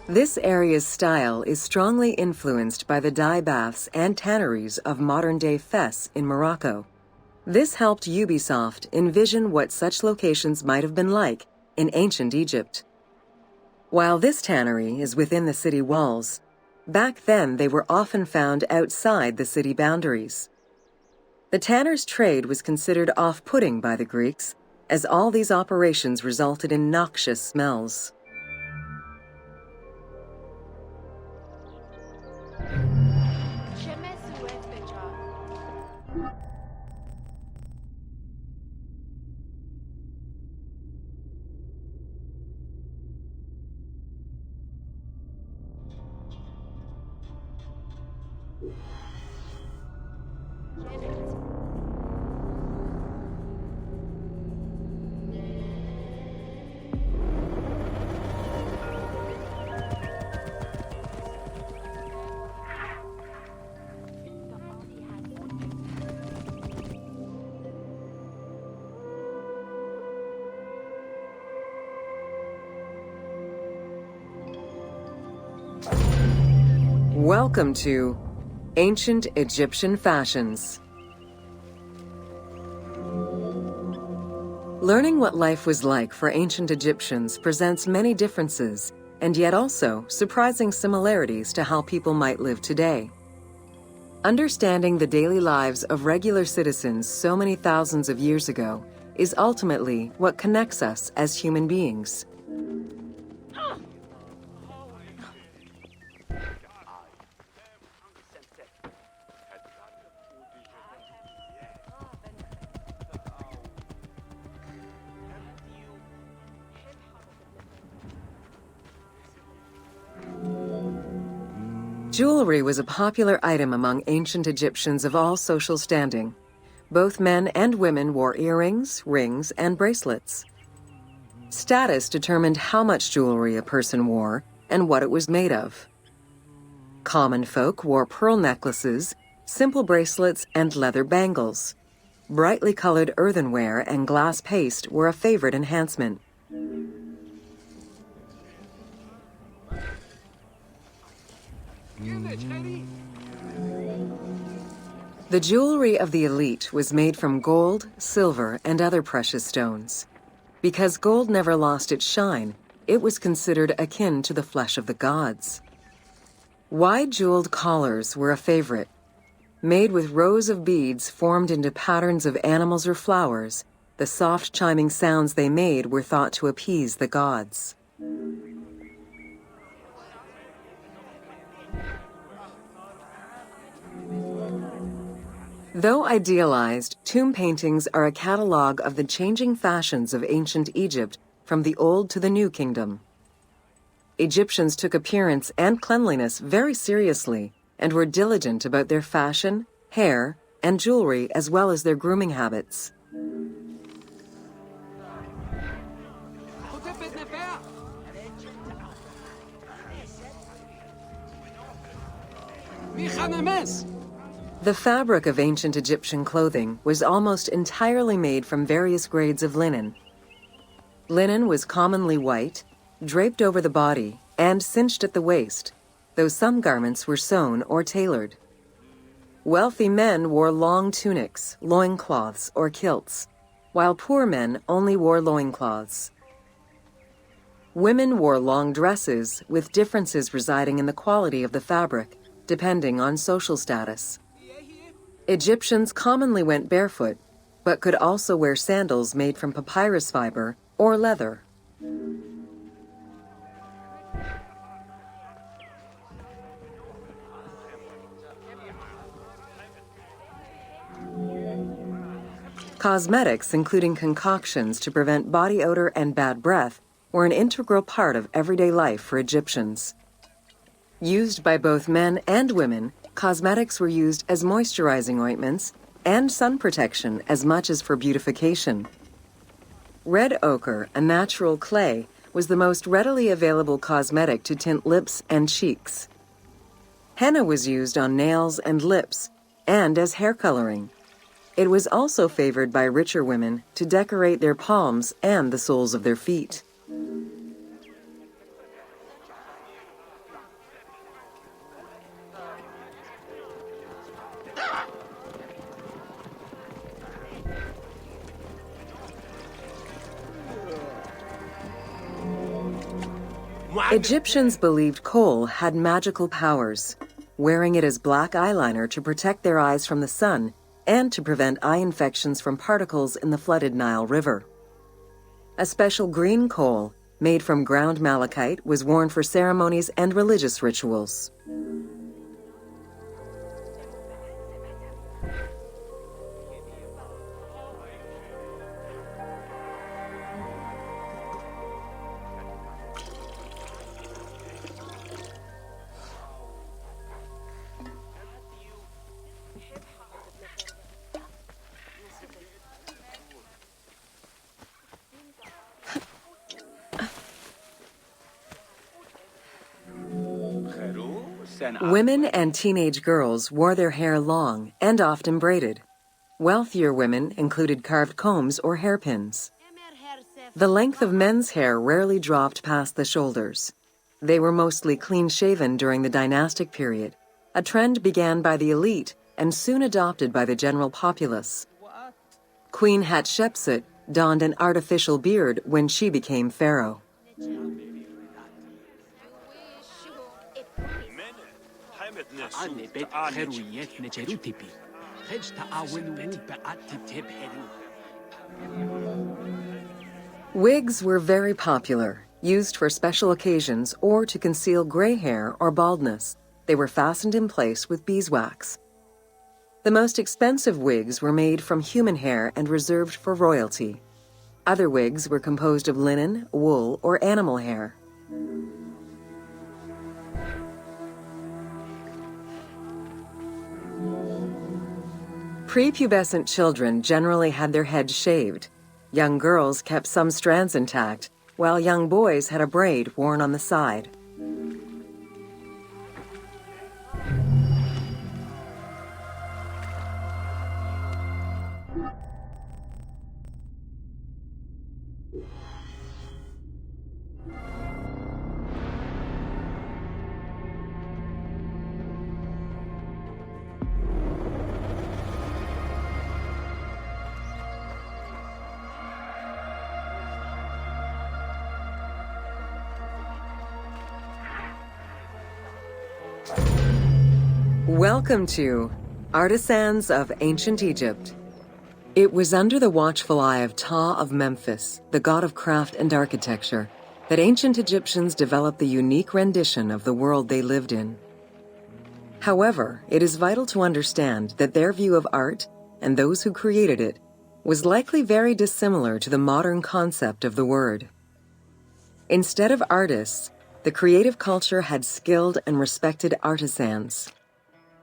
This area's style is strongly influenced by the dye baths and tanneries of modern-day Fes in Morocco. This helped Ubisoft envision what such locations might have been like in ancient Egypt. While this tannery is within the city walls, back then they were often found outside the city boundaries. The tanner's trade was considered off-putting by the Greeks, as all these operations resulted in noxious smells. Welcome to Ancient Egyptian Fashions. Learning what life was like for ancient Egyptians presents many differences, and yet also surprising similarities to how people might live today. Understanding the daily lives of regular citizens so many thousands of years ago is ultimately what connects us as human beings. Jewelry was a popular item among ancient Egyptians of all social standing. Both men and women wore earrings, rings, and bracelets. Status determined how much jewelry a person wore and what it was made of. Common folk wore pearl necklaces, simple bracelets, and leather bangles. Brightly colored earthenware and glass paste were a favorite enhancement. The jewelry of the elite was made from gold, silver, and other precious stones. Because gold never lost its shine, it was considered akin to the flesh of the gods. Wide jeweled collars were a favorite. Made with rows of beads formed into patterns of animals or flowers, the soft chiming sounds they made were thought to appease the gods. Though idealized, tomb paintings are a catalog of the changing fashions of ancient Egypt from the Old to the New Kingdom. Egyptians took appearance and cleanliness very seriously and were diligent about their fashion, hair, and jewelry as well as their grooming habits. The fabric of ancient Egyptian clothing was almost entirely made from various grades of linen. Linen was commonly white, draped over the body, and cinched at the waist, though some garments were sewn or tailored. Wealthy men wore long tunics, loincloths, or kilts, while poor men only wore loincloths. Women wore long dresses, with differences residing in the quality of the fabric, depending on social status. Egyptians commonly went barefoot, but could also wear sandals made from papyrus fiber or leather. Cosmetics, including concoctions to prevent body odor and bad breath, were an integral part of everyday life for Egyptians. Used by both men and women, cosmetics were used as moisturizing ointments and sun protection as much as for beautification. Red ochre, a natural clay, was the most readily available cosmetic to tint lips and cheeks. Henna was used on nails and lips, and as hair coloring. It was also favored by richer women to decorate their palms and the soles of their feet. Egyptians believed kohl had magical powers, wearing it as black eyeliner to protect their eyes from the sun and to prevent eye infections from particles in the flooded Nile River. A special green kohl, made from ground malachite, was worn for ceremonies and religious rituals. Women and teenage girls wore their hair long and often braided. Wealthier women included carved combs or hairpins. The length of men's hair rarely dropped past the shoulders. They were mostly clean-shaven during the dynastic period, a trend began by the elite and soon adopted by the general populace. Queen Hatshepsut donned an artificial beard when she became pharaoh. Wigs were very popular, used for special occasions or to conceal gray hair or baldness. They were fastened in place with beeswax. The most expensive wigs were made from human hair and reserved for royalty. Other wigs were composed of linen, wool, or animal hair. Prepubescent children generally had their heads shaved. Young girls kept some strands intact, while young boys had a braid worn on the side. Welcome to Artisans of Ancient Egypt. It was under the watchful eye of Ptah of Memphis, the god of craft and architecture, that ancient Egyptians developed the unique rendition of the world they lived in. However, it is vital to understand that their view of art, and those who created it, was likely very dissimilar to the modern concept of the word. Instead of artists, the creative culture had skilled and respected artisans.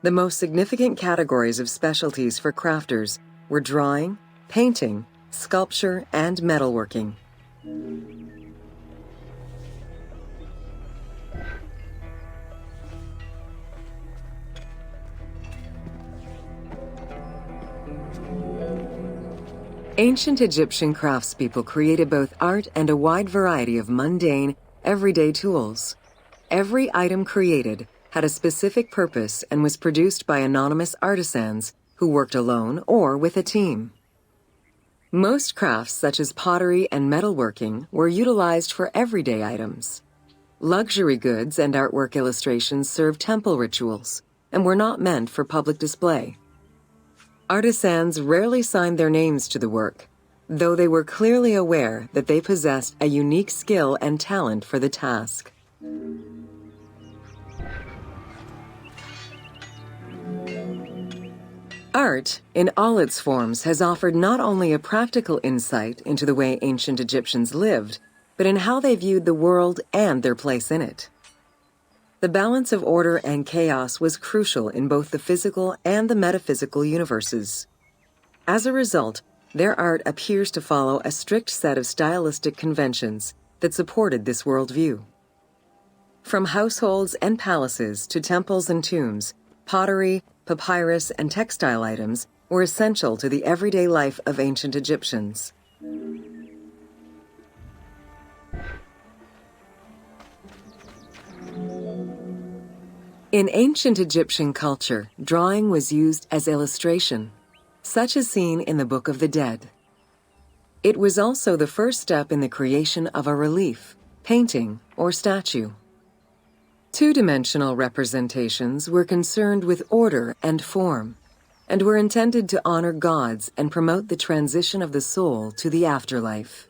The most significant categories of specialties for crafters were drawing, painting, sculpture, and metalworking. Ancient Egyptian craftspeople created both art and a wide variety of mundane, everyday tools. Every item created had a specific purpose and was produced by anonymous artisans who worked alone or with a team. Most crafts, such as pottery and metalworking, were utilized for everyday items. Luxury goods and artwork illustrations served temple rituals and were not meant for public display. Artisans rarely signed their names to the work, though they were clearly aware that they possessed a unique skill and talent for the task. Art, in all its forms, has offered not only a practical insight into the way ancient Egyptians lived, but in how they viewed the world and their place in it. The balance of order and chaos was crucial in both the physical and the metaphysical universes. As a result, their art appears to follow a strict set of stylistic conventions that supported this worldview. From households and palaces to temples and tombs, pottery, papyrus, and textile items were essential to the everyday life of ancient Egyptians. In ancient Egyptian culture, drawing was used as illustration, such as seen in the Book of the Dead. It was also the first step in the creation of a relief, painting, or statue. Two-dimensional representations were concerned with order and form, and were intended to honor gods and promote the transition of the soul to the afterlife.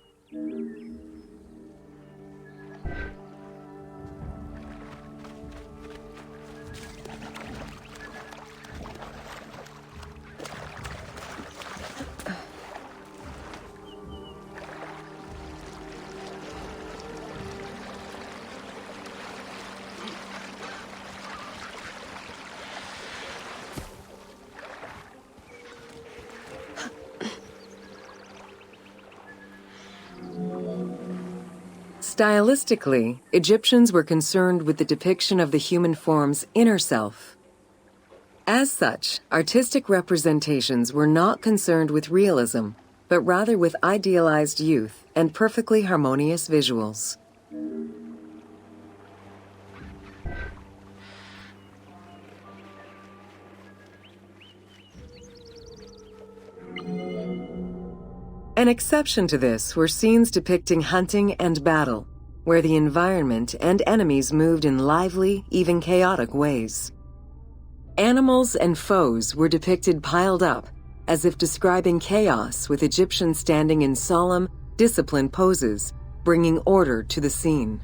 Stylistically, Egyptians were concerned with the depiction of the human form's inner self. As such, artistic representations were not concerned with realism, but rather with idealized youth and perfectly harmonious visuals. An exception to this were scenes depicting hunting and battle, where the environment and enemies moved in lively, even chaotic ways. Animals and foes were depicted piled up, as if describing chaos, with Egyptians standing in solemn, disciplined poses, bringing order to the scene.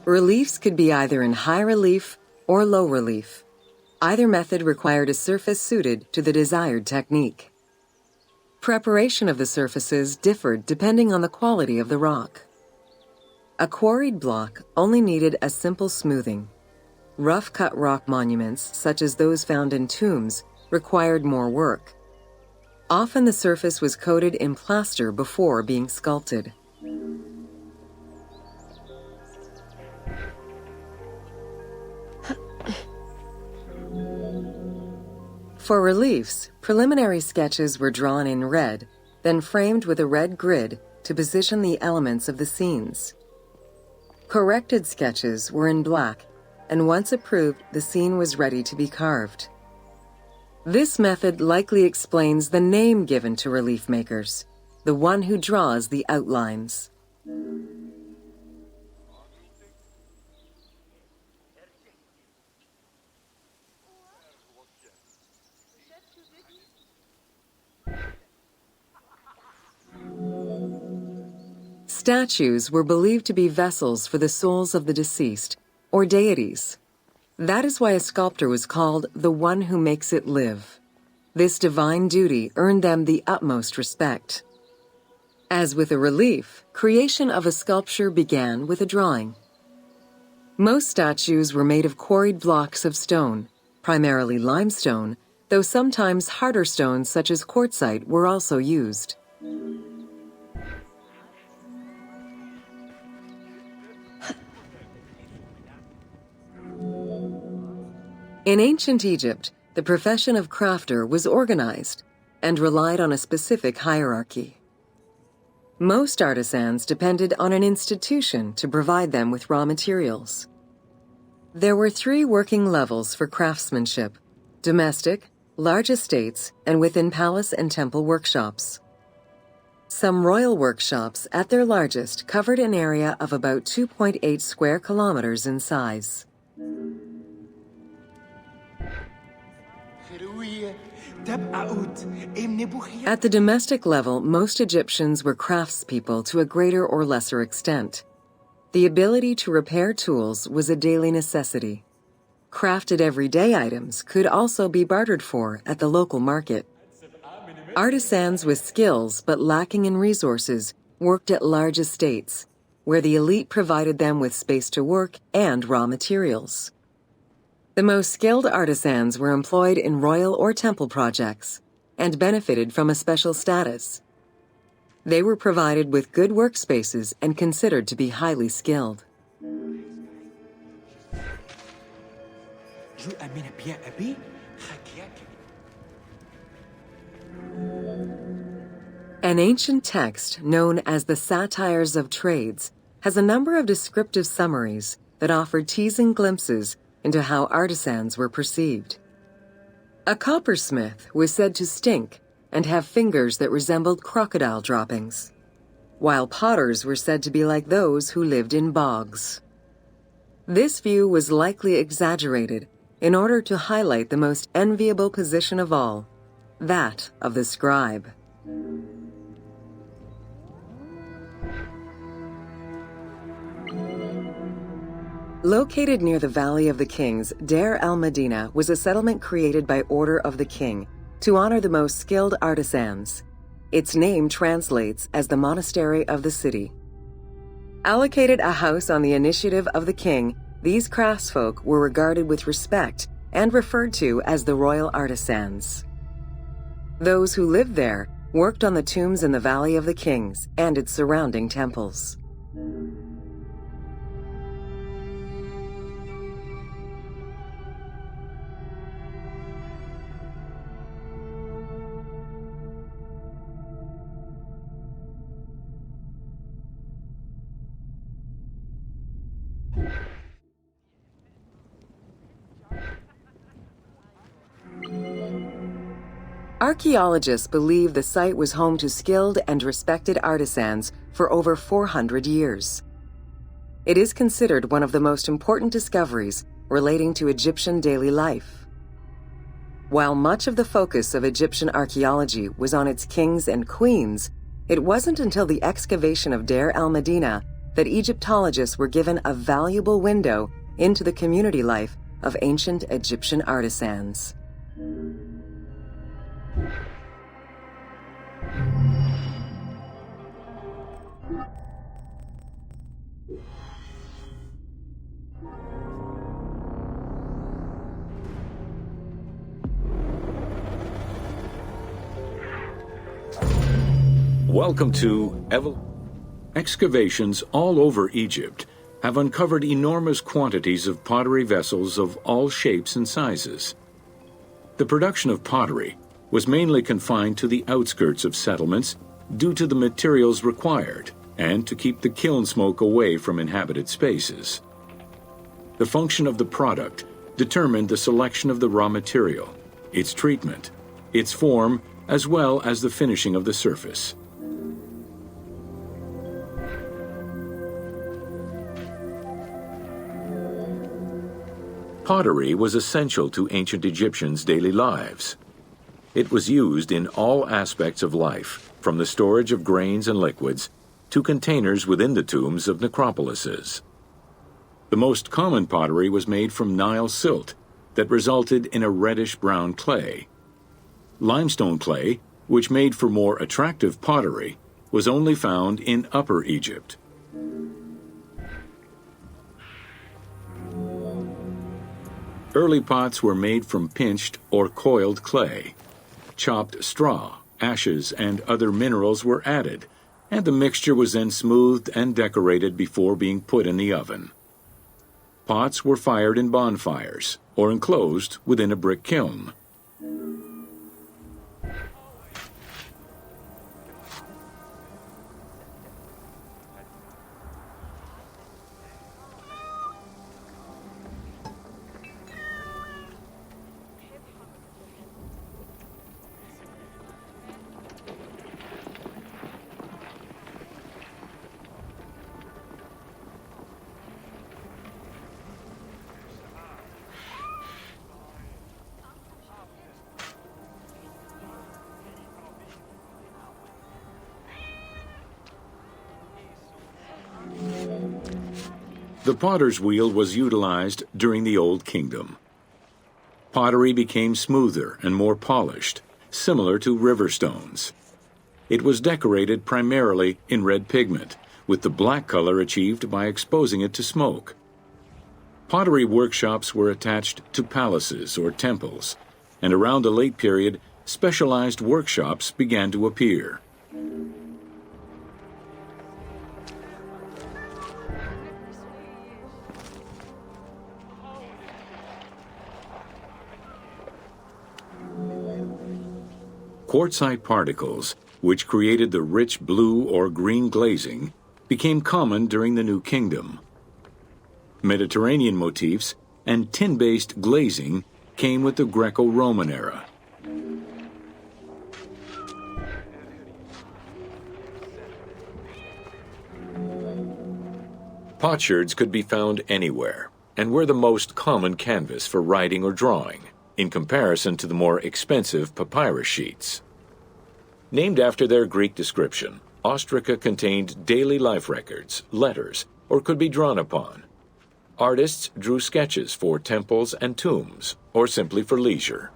Reliefs could be either in high relief or low relief. Either method required a surface suited to the desired technique. Preparation of the surfaces differed depending on the quality of the rock. A quarried block only needed a simple smoothing. Rough-cut rock monuments, such as those found in tombs, required more work. Often the surface was coated in plaster before being sculpted. For reliefs, preliminary sketches were drawn in red, then framed with a red grid to position the elements of the scenes. Corrected sketches were in black, and once approved, the scene was ready to be carved. This method likely explains the name given to relief makers, the one who draws the outlines. Statues were believed to be vessels for the souls of the deceased, or deities. That is why a sculptor was called the one who makes it live. This divine duty earned them the utmost respect. As with a relief, creation of a sculpture began with a drawing. Most statues were made of quarried blocks of stone, primarily limestone, though sometimes harder stones such as quartzite were also used. In ancient Egypt, the profession of crafter was organized and relied on a specific hierarchy. Most artisans depended on an institution to provide them with raw materials. There were 3 working levels for craftsmanship: domestic, large estates, and within palace and temple workshops. Some royal workshops, at their largest, covered an area of about 2.8 square kilometers in size. At the domestic level, most Egyptians were craftspeople to a greater or lesser extent. The ability to repair tools was a daily necessity. Crafted everyday items could also be bartered for at the local market. Artisans with skills but lacking in resources worked at large estates, where the elite provided them with space to work and raw materials. The most skilled artisans were employed in royal or temple projects and benefited from a special status. They were provided with good workspaces and considered to be highly skilled. An ancient text known as the Satires of Trades has a number of descriptive summaries that offer teasing glimpses into how artisans were perceived. A coppersmith was said to stink and have fingers that resembled crocodile droppings, while potters were said to be like those who lived in bogs. This view was likely exaggerated in order to highlight the most enviable position of all, that of the scribe. Located near the Valley of the Kings, Deir el-Medina was a settlement created by order of the king to honor the most skilled artisans. Its name translates as the monastery of the city. Allocated a house on the initiative of the king, these craftsfolk were regarded with respect and referred to as the royal artisans. Those who lived there worked on the tombs in the Valley of the Kings and its surrounding temples. Archaeologists believe the site was home to skilled and respected artisans for over 400 years. It is considered one of the most important discoveries relating to Egyptian daily life. While much of the focus of Egyptian archaeology was on its kings and queens, it wasn't until the excavation of Deir el-Medina that Egyptologists were given a valuable window into the community life of ancient Egyptian artisans. Welcome to Excavations all over Egypt have uncovered enormous quantities of pottery vessels of all shapes and sizes. The production of pottery was mainly confined to the outskirts of settlements due to the materials required and to keep the kiln smoke away from inhabited spaces. The function of the product determined the selection of the raw material, its treatment, its form, as well as the finishing of the surface. Pottery was essential to ancient Egyptians' daily lives. It was used in all aspects of life, from the storage of grains and liquids to containers within the tombs of necropolises. The most common pottery was made from Nile silt that resulted in a reddish-brown clay. Limestone clay, which made for more attractive pottery, was only found in Upper Egypt. Early pots were made from pinched or coiled clay. Chopped straw, ashes, and other minerals were added, and the mixture was then smoothed and decorated before being put in the oven. Pots were fired in bonfires or enclosed within a brick kiln. The potter's wheel was utilized during the Old Kingdom. Pottery became smoother and more polished, similar to river stones. It was decorated primarily in red pigment, with the black color achieved by exposing it to smoke. Pottery workshops were attached to palaces or temples, and around the late period, specialized workshops began to appear. Quartzite particles, which created the rich blue or green glazing, became common during the New Kingdom. Mediterranean motifs and tin-based glazing came with the Greco-Roman era. Potsherds could be found anywhere and were the most common canvas for writing or drawing, in comparison to the more expensive papyrus sheets. Named after their Greek description, ostraca contained daily life records, letters, or could be drawn upon. Artists drew sketches for temples and tombs, or simply for leisure.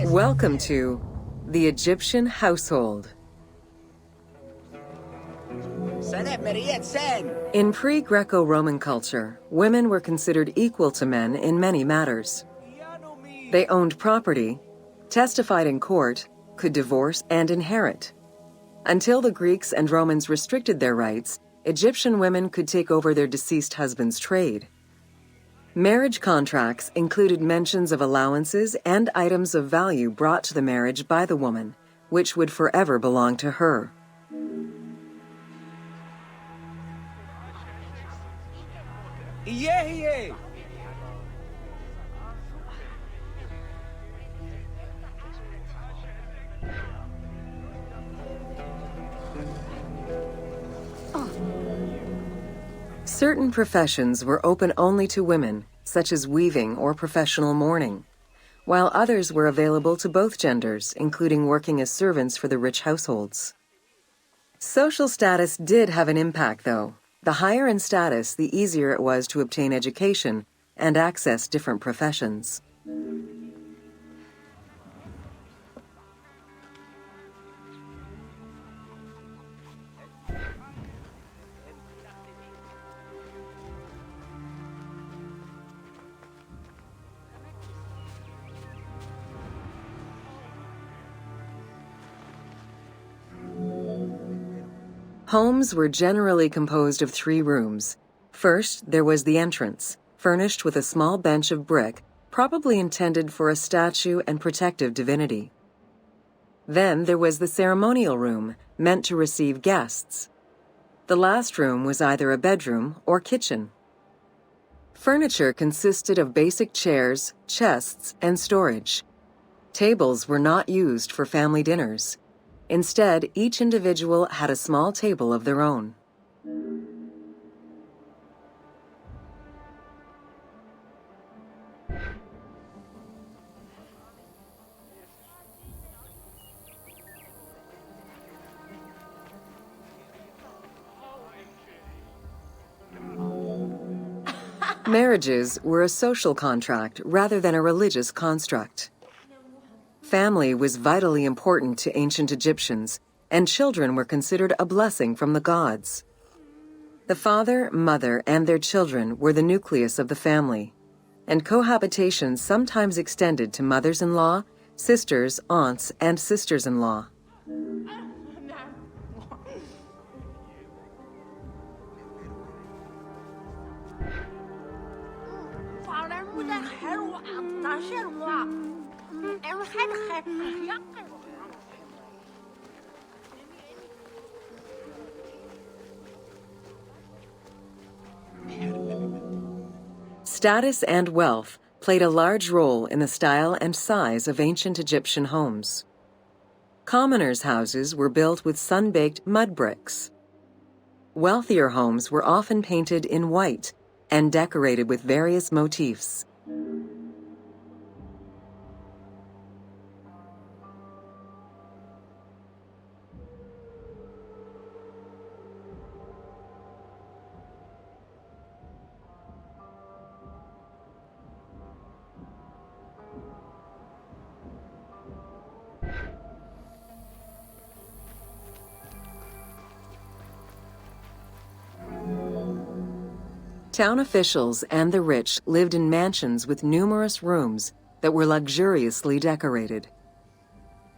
Welcome to the Egyptian household. In pre-Greco-Roman culture, women were considered equal to men in many matters. They owned property, testified in court, could divorce and inherit. Until the Greeks and Romans restricted their rights, Egyptian women could take over their deceased husband's trade. Marriage contracts included mentions of allowances and items of value brought to the marriage by the woman, which would forever belong to her. Certain professions were open only to women, such as weaving or professional mourning, while others were available to both genders, including working as servants for the rich households. Social status did have an impact, though. The higher in status, the easier it was to obtain education and access different professions. Homes were generally composed of 3 rooms. First, there was the entrance, furnished with a small bench of brick, probably intended for a statue and protective divinity. Then there was the ceremonial room, meant to receive guests. The last room was either a bedroom or kitchen. Furniture consisted of basic chairs, chests, and storage. Tables were not used for family dinners. Instead, each individual had a small table of their own. Marriages were a social contract rather than a religious construct. Family was vitally important to ancient Egyptians, and children were considered a blessing from the gods. The father, mother, and their children were the nucleus of the family, and cohabitation sometimes extended to mothers-in-law, sisters, aunts, and sisters-in-law. Status and wealth played a large role in the style and size of ancient Egyptian homes. Commoners' houses were built with sun-baked mud bricks. Wealthier homes were often painted in white and decorated with various motifs. Town officials and the rich lived in mansions with numerous rooms that were luxuriously decorated.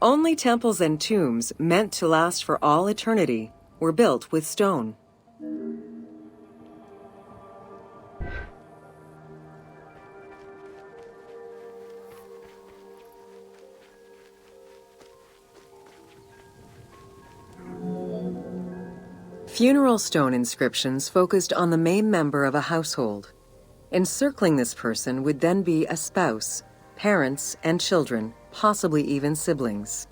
Only temples and tombs meant to last for all eternity were built with stone. Funeral stone inscriptions focused on the main member of a household. Encircling this person would then be a spouse, parents, and children, possibly even siblings.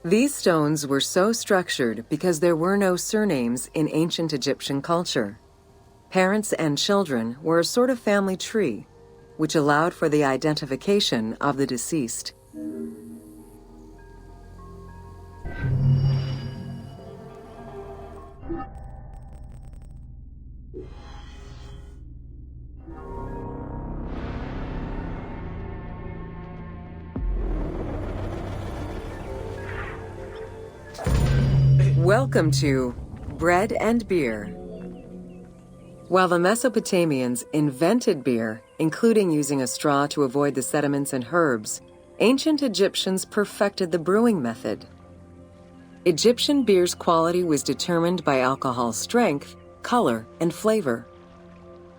These stones were so structured because there were no surnames in ancient Egyptian culture. Parents and children were a sort of family tree, which allowed for the identification of the deceased. Welcome to Bread and Beer. While the Mesopotamians invented beer, including using a straw to avoid the sediments and herbs, ancient Egyptians perfected the brewing method. Egyptian beer's quality was determined by alcohol strength, color, and flavor.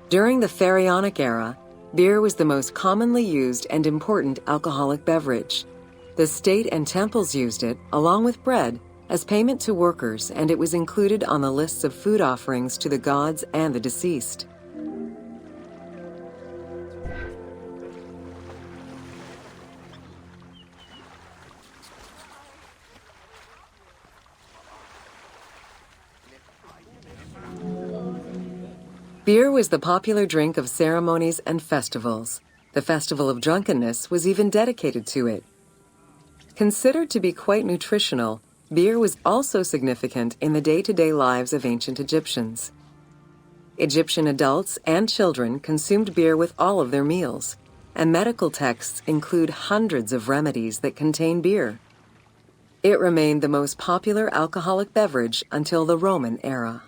During the Pharaonic era, beer was the most commonly used and important alcoholic beverage. The state and temples used it, along with bread, as payment to workers, and it was included on the lists of food offerings to the gods and the deceased. Beer was the popular drink of ceremonies and festivals. The Festival of Drunkenness was even dedicated to it. Considered to be quite nutritional, beer was also significant in the day-to-day lives of ancient Egyptians. Egyptian adults and children consumed beer with all of their meals, and medical texts include hundreds of remedies that contain beer. It remained the most popular alcoholic beverage until the Roman era.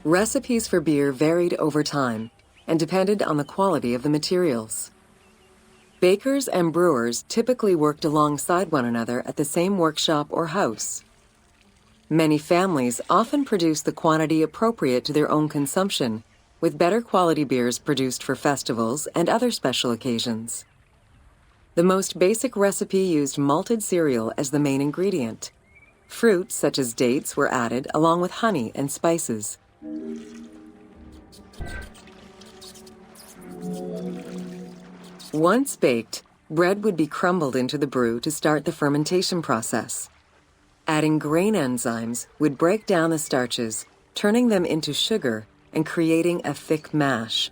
Recipes for beer varied over time and depended on the quality of the materials. Bakers and brewers typically worked alongside one another at the same workshop or house. Many families often produced the quantity appropriate to their own consumption, with better quality beers produced for festivals and other special occasions. The most basic recipe used malted cereal as the main ingredient. Fruits such as dates were added along with honey and spices. Once baked, bread would be crumbled into the brew to start the fermentation process. Adding grain enzymes would break down the starches, turning them into sugar and creating a thick mash.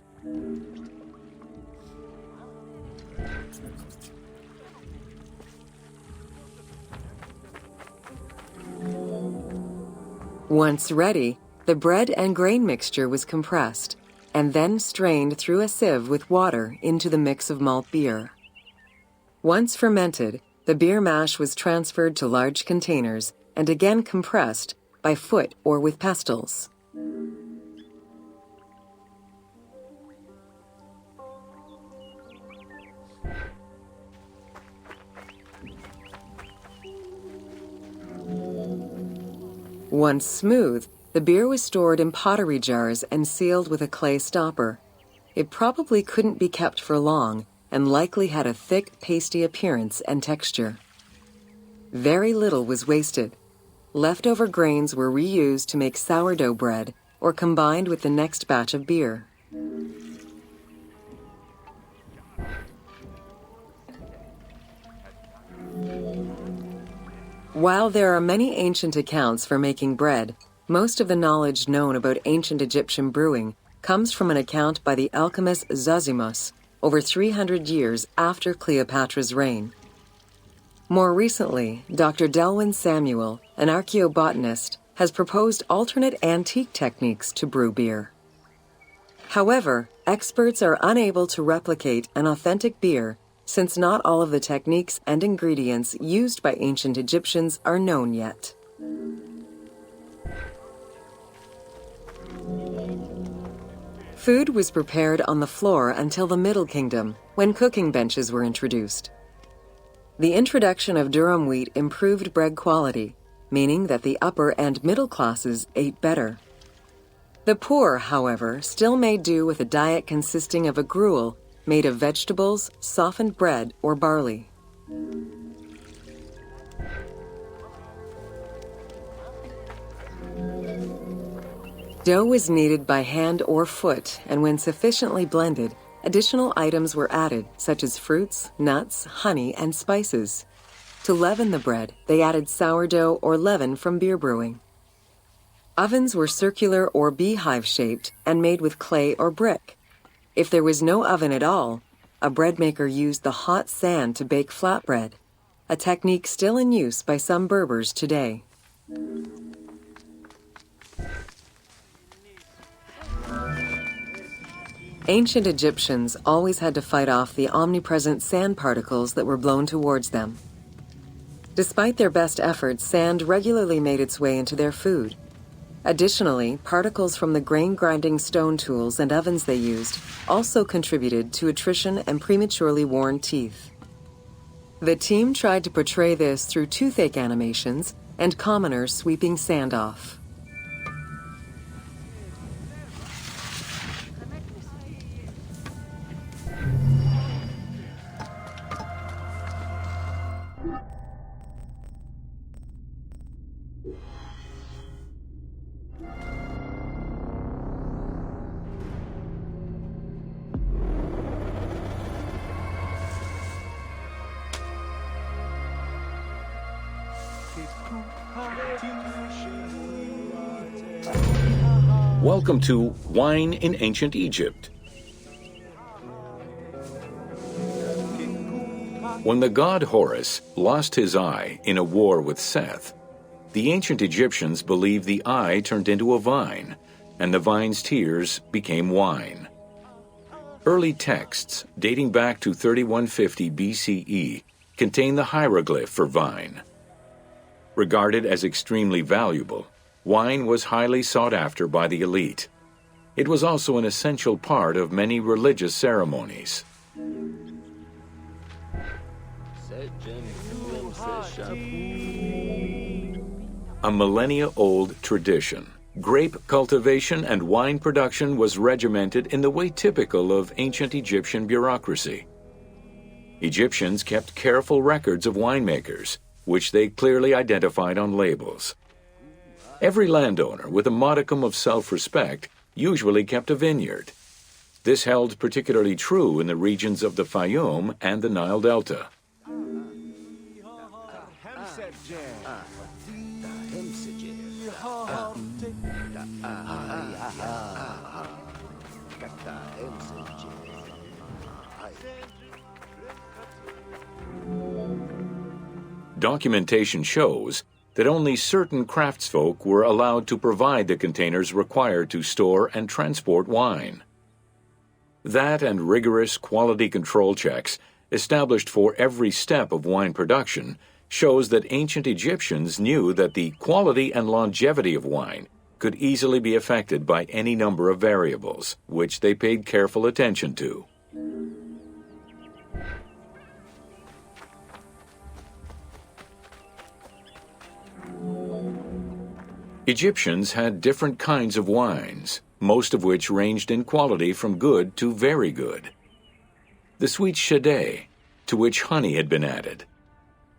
Once ready, the bread and grain mixture was compressed and then strained through a sieve with water into the mix of malt beer. Once fermented, the beer mash was transferred to large containers and again compressed by foot or with pestles. Once smooth, the beer was stored in pottery jars and sealed with a clay stopper. It probably couldn't be kept for long and likely had a thick, pasty appearance and texture. Very little was wasted. Leftover grains were reused to make sourdough bread or combined with the next batch of beer. While there are many ancient accounts for making bread, most of the knowledge known about ancient Egyptian brewing comes from an account by the alchemist Zosimus over 300 years after Cleopatra's reign. More recently, Dr. Delwyn Samuel, an archaeobotanist, has proposed alternate antique techniques to brew beer. However, experts are unable to replicate an authentic beer since not all of the techniques and ingredients used by ancient Egyptians are known yet. Food was prepared on the floor until the Middle Kingdom, when cooking benches were introduced. The introduction of durum wheat improved bread quality, meaning that the upper and middle classes ate better. The poor, however, still made do with a diet consisting of a gruel made of vegetables, softened bread, or barley. Dough was kneaded by hand or foot, and when sufficiently blended, additional items were added, such as fruits, nuts, honey, and spices. To leaven the bread, they added sourdough or leaven from beer brewing. Ovens were circular or beehive-shaped and made with clay or brick. If there was no oven at all, a bread maker used the hot sand to bake flatbread, a technique still in use by some Berbers today. Ancient Egyptians always had to fight off the omnipresent sand particles that were blown towards them. Despite their best efforts, sand regularly made its way into their food. Additionally, particles from the grain-grinding stone tools and ovens they used also contributed to attrition and prematurely worn teeth. The team tried to portray this through toothache animations and commoners sweeping sand off. Welcome to Wine in Ancient Egypt. When the god Horus lost his eye in a war with Seth, the ancient Egyptians believed the eye turned into a vine, and the vine's tears became wine. Early texts, dating back to 3150 BCE, contain the hieroglyph for vine. Regarded as extremely valuable, wine was highly sought after by the elite. It was also an essential part of many religious ceremonies. A millennia-old tradition, grape cultivation and wine production was regimented in the way typical of ancient Egyptian bureaucracy. Egyptians kept careful records of winemakers, which they clearly identified on labels. Every landowner with a modicum of self-respect usually kept a vineyard. This held particularly true in the regions of the Fayum and the Nile Delta. Documentation shows that only certain craftsfolk were allowed to provide the containers required to store and transport wine. That and rigorous quality control checks established for every step of wine production shows that ancient Egyptians knew that the quality and longevity of wine could easily be affected by any number of variables, which they paid careful attention to. Egyptians had different kinds of wines, most of which ranged in quality from good to very good. The sweet shadé, to which honey had been added.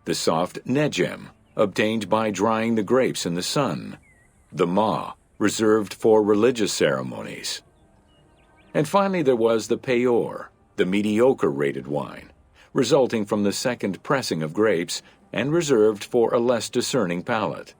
The soft nejem, obtained by drying the grapes in the sun. The ma, reserved for religious ceremonies. And finally there was the peor, the mediocre-rated wine, resulting from the second pressing of grapes and reserved for a less discerning palate.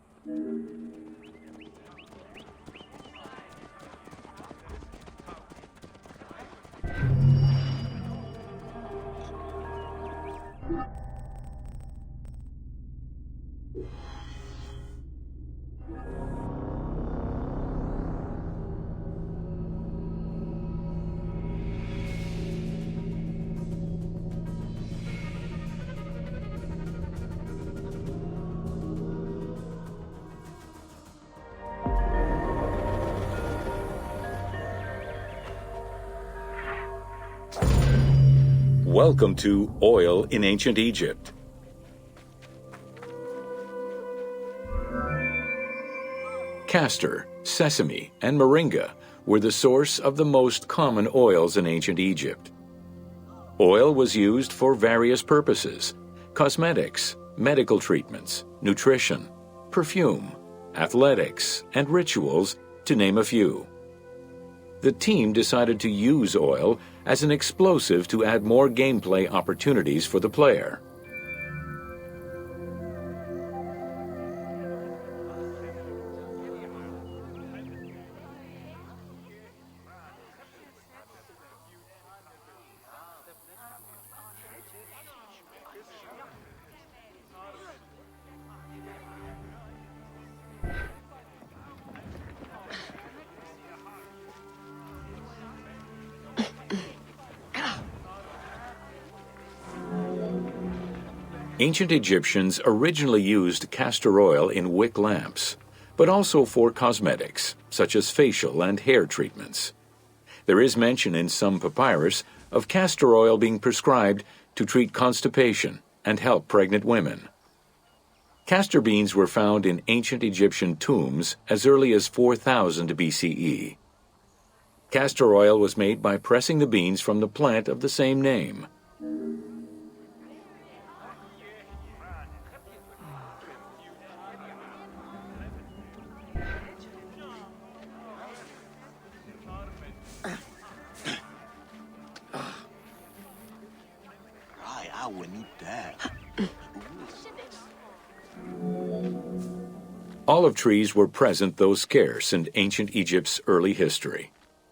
Welcome to Oil in Ancient Egypt. Castor, sesame, and moringa were the source of the most common oils in ancient Egypt. Oil was used for various purposes: cosmetics, medical treatments, nutrition, perfume, athletics, and rituals, to name a few. The team decided to use oil as an explosive to add more gameplay opportunities for the player. Ancient Egyptians originally used castor oil in wick lamps, but also for cosmetics, such as facial and hair treatments. There is mention in some papyrus of castor oil being prescribed to treat constipation and help pregnant women. Castor beans were found in ancient Egyptian tombs as early as 4000 BCE. Castor oil was made by pressing the beans from the plant of the same name. I wouldn't eat that. Olive trees were present, though scarce, in ancient Egypt's early history,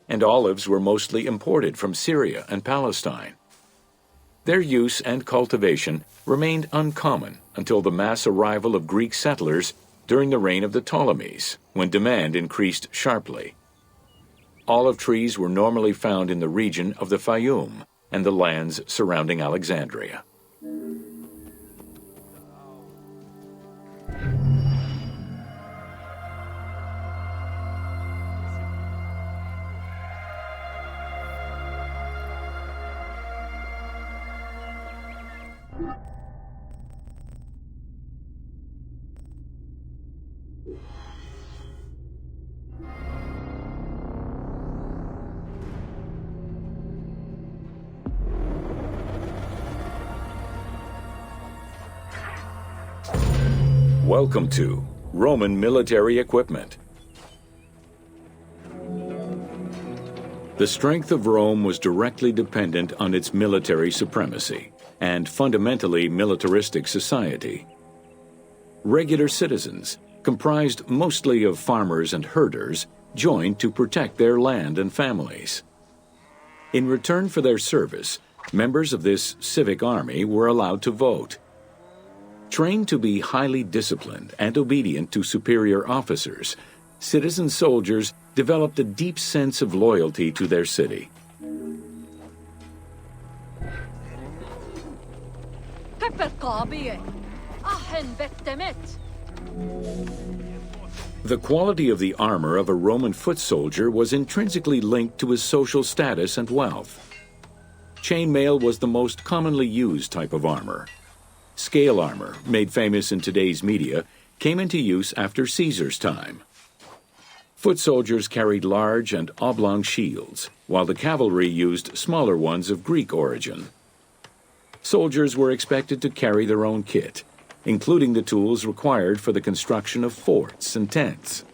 and olives were mostly imported from Syria and Palestine. Their use and cultivation remained uncommon until the mass arrival of Greek settlers during the reign of the Ptolemies, when demand increased sharply. Olive trees were normally found in the region of the Fayum and the lands surrounding Alexandria. Welcome to Roman military equipment. The strength of Rome was directly dependent on its military supremacy and fundamentally militaristic society. Regular citizens, comprised mostly of farmers and herders, joined to protect their land and families. In return for their service, members of this civic army were allowed to vote. Trained to be highly disciplined and obedient to superior officers, citizen soldiers developed a deep sense of loyalty to their city. The quality of the armor of a Roman foot soldier was intrinsically linked to his social status and wealth. Chainmail was the most commonly used type of armor. Scale armor, made famous in today's media, came into use after Caesar's time. Foot soldiers carried large and oblong shields, while the cavalry used smaller ones of Greek origin. Soldiers were expected to carry their own kit, including the tools required for the construction of forts and tents.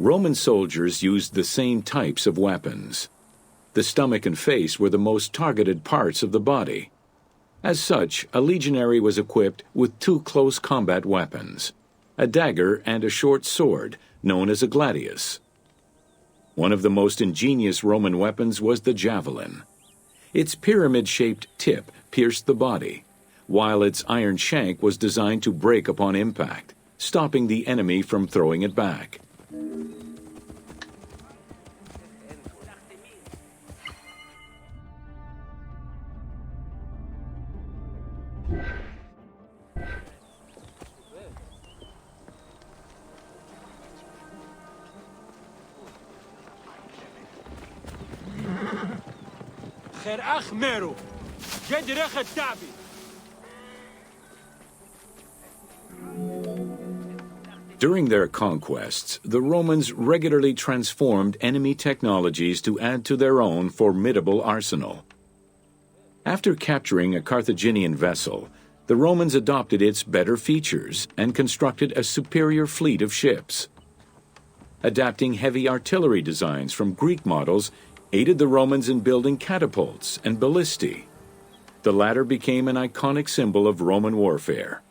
Roman soldiers used the same types of weapons. The stomach and face were the most targeted parts of the body. As such, a legionary was equipped with two close combat weapons, a dagger and a short sword, known as a gladius. One of the most ingenious Roman weapons was the javelin. Its pyramid-shaped tip pierced the body, while its iron shank was designed to break upon impact, stopping the enemy from throwing it back. During their conquests, the Romans regularly transformed enemy technologies to add to their own formidable arsenal. After capturing a Carthaginian vessel, the Romans adopted its better features and constructed a superior fleet of ships. Adapting heavy artillery designs from Greek models aided the Romans in building catapults and ballistae. The latter became an iconic symbol of Roman warfare.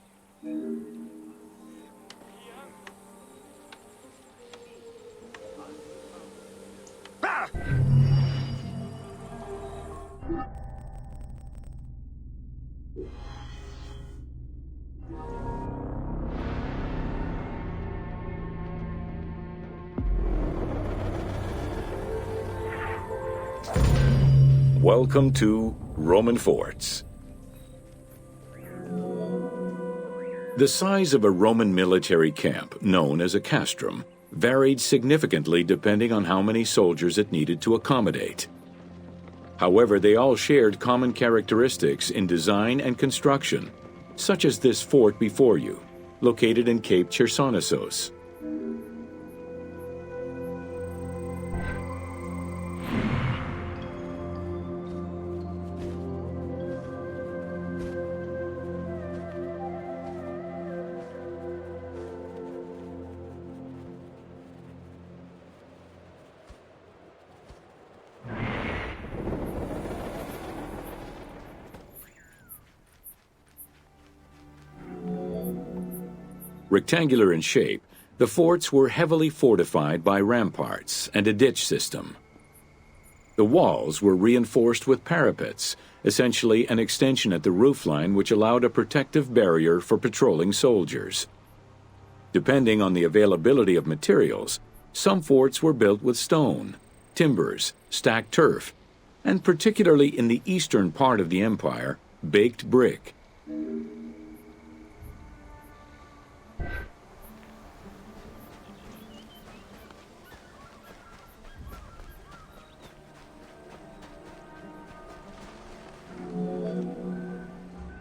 Welcome to Roman forts. The size of a Roman military camp, known as a castrum, varied significantly depending on how many soldiers it needed to accommodate. However, they all shared common characteristics in design and construction, such as this fort before you, located in Cape Chersonesos. Rectangular in shape, the forts were heavily fortified by ramparts and a ditch system. The walls were reinforced with parapets, essentially an extension at the roofline which allowed a protective barrier for patrolling soldiers. Depending on the availability of materials, some forts were built with stone, timbers, stacked turf, and particularly in the eastern part of the empire, baked brick.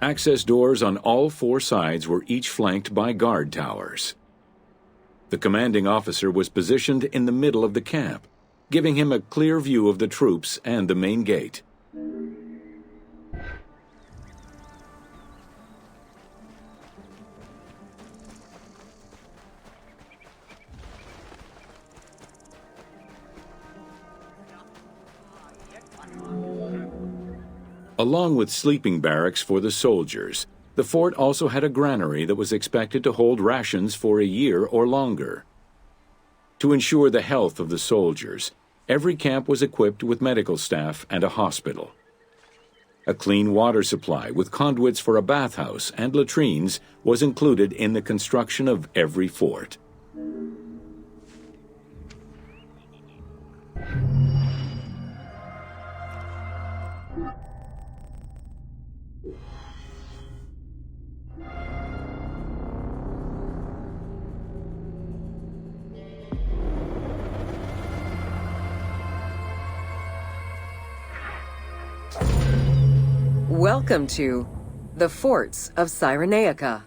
Access doors on all four sides were each flanked by guard towers. The commanding officer was positioned in the middle of the camp, giving him a clear view of the troops and the main gate. Along with sleeping barracks for the soldiers, The fort also had a granary that was expected to hold rations for a year or longer. To ensure the health of the soldiers, every camp was equipped with medical staff and a hospital. A clean water supply with conduits for a bathhouse and latrines was included in the construction of every fort. Welcome to the Forts of Cyrenaica.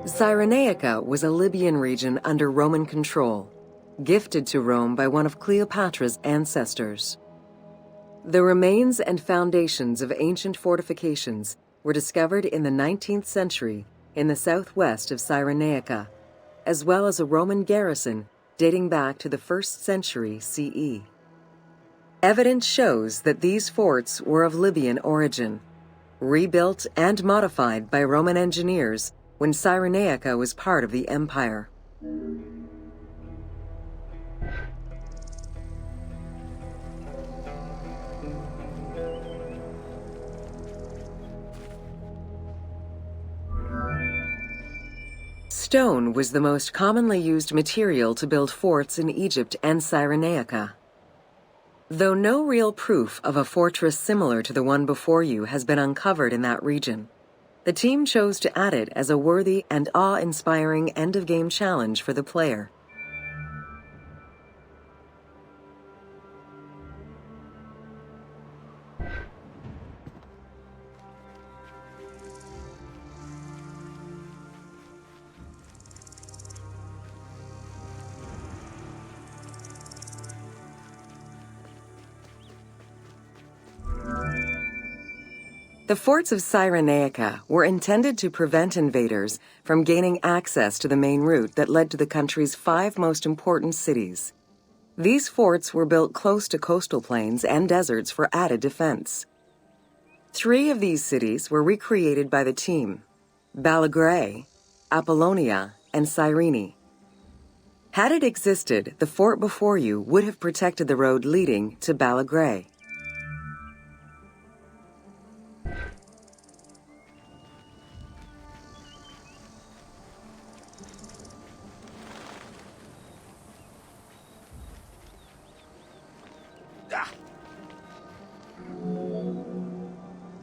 Cyrenaica was a Libyan region under Roman control, gifted to Rome by one of Cleopatra's ancestors. The remains and foundations of ancient fortifications were discovered in the 19th century in the southwest of Cyrenaica, as well as a Roman garrison dating back to the 1st century CE. Evidence shows that these forts were of Libyan origin, rebuilt and modified by Roman engineers when Cyrenaica was part of the empire. Stone was the most commonly used material to build forts in Egypt and Cyrenaica. Though no real proof of a fortress similar to the one before you has been uncovered in that region, the team chose to add it as a worthy and awe-inspiring end-of-game challenge for the player. The forts of Cyrenaica were intended to prevent invaders from gaining access to the main route that led to the country's 5 most important cities. These forts were built close to coastal plains and deserts for added defense. 3 of these cities were recreated by the team: Balagrae, Apollonia, and Cyrene. Had it existed, the fort before you would have protected the road leading to Balagrae.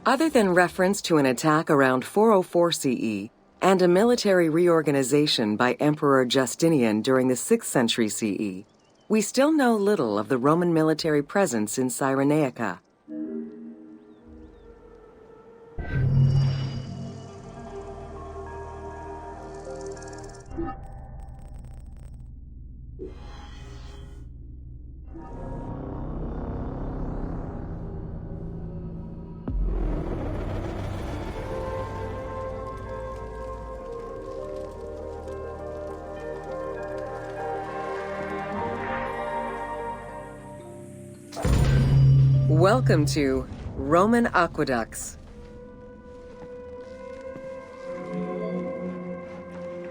Other than reference to an attack around 404 CE and a military reorganization by Emperor Justinian during the 6th century CE, we still know little of the Roman military presence in Cyrenaica. Welcome to Roman Aqueducts.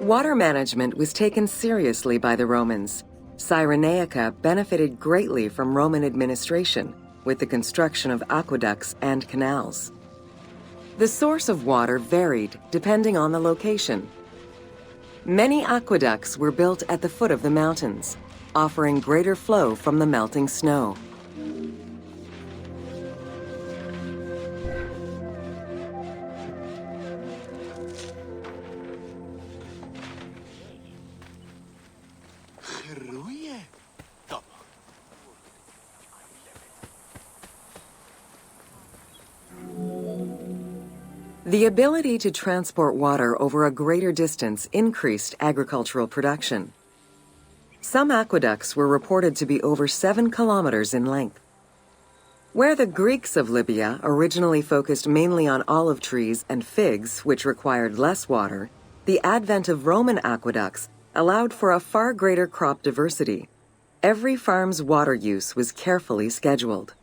Water management was taken seriously by the Romans. Cyrenaica benefited greatly from Roman administration with the construction of aqueducts and canals. The source of water varied depending on the location. Many aqueducts were built at the foot of the mountains, offering greater flow from the melting snow. The ability to transport water over a greater distance increased agricultural production. Some aqueducts were reported to be over 7 kilometers in length. Where the Greeks of Libya originally focused mainly on olive trees and figs, which required less water, the advent of Roman aqueducts allowed for a far greater crop diversity. Every farm's water use was carefully scheduled.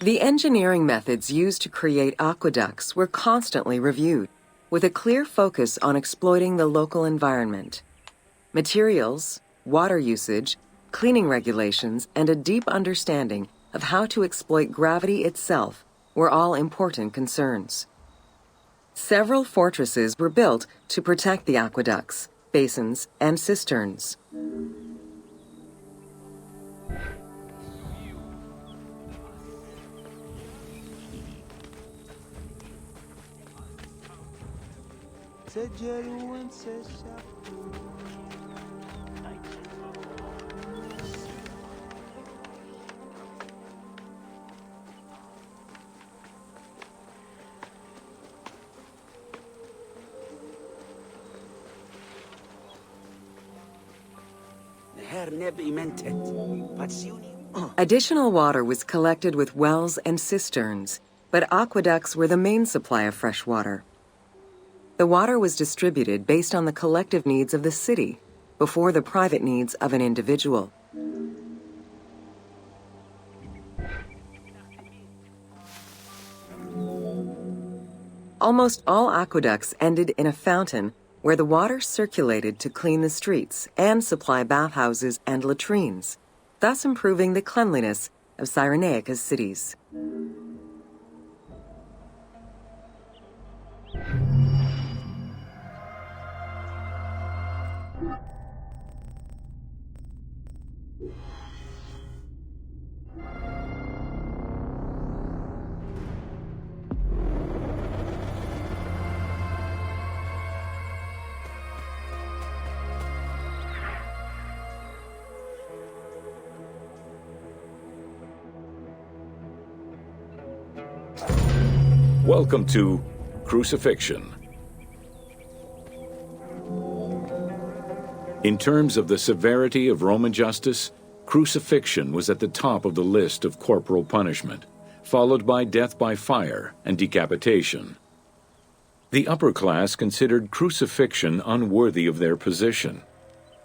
The engineering methods used to create aqueducts were constantly reviewed, with a clear focus on exploiting the local environment. Materials, water usage, cleaning regulations, and a deep understanding of how to exploit gravity itself were all important concerns. Several fortresses were built to protect the aqueducts, basins, and cisterns. Additional water was collected with wells and cisterns, but aqueducts were the main supply of fresh water. The water was distributed based on the collective needs of the city before the private needs of an individual. Almost all aqueducts ended in a fountain where the water circulated to clean the streets and supply bathhouses and latrines, thus improving the cleanliness of Cyrenaica's cities. Welcome to Crucifixion. In terms of the severity of Roman justice, crucifixion was at the top of the list of corporal punishment, followed by death by fire and decapitation. The upper class considered crucifixion unworthy of their position.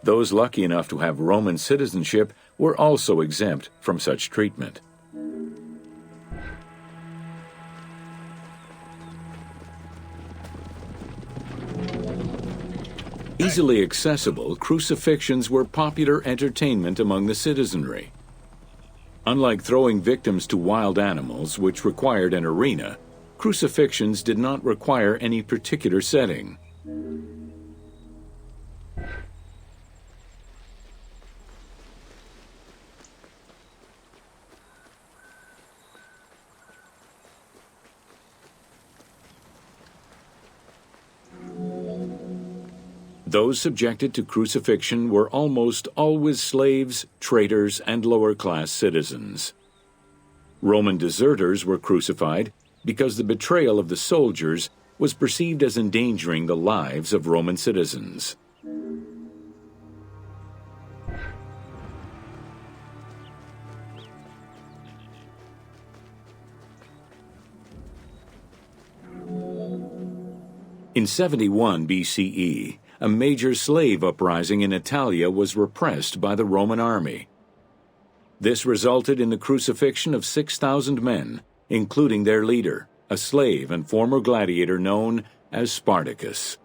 Those lucky enough to have Roman citizenship were also exempt from such treatment. Easily accessible, crucifixions were popular entertainment among the citizenry. Unlike throwing victims to wild animals, which required an arena, crucifixions did not require any particular setting. Those subjected to crucifixion were almost always slaves, traitors, and lower-class citizens. Roman deserters were crucified because the betrayal of the soldiers was perceived as endangering the lives of Roman citizens. In 71 BCE, a major slave uprising in Italia was repressed by the Roman army. This resulted in the crucifixion of 6,000 men, including their leader, a slave and former gladiator known as Spartacus.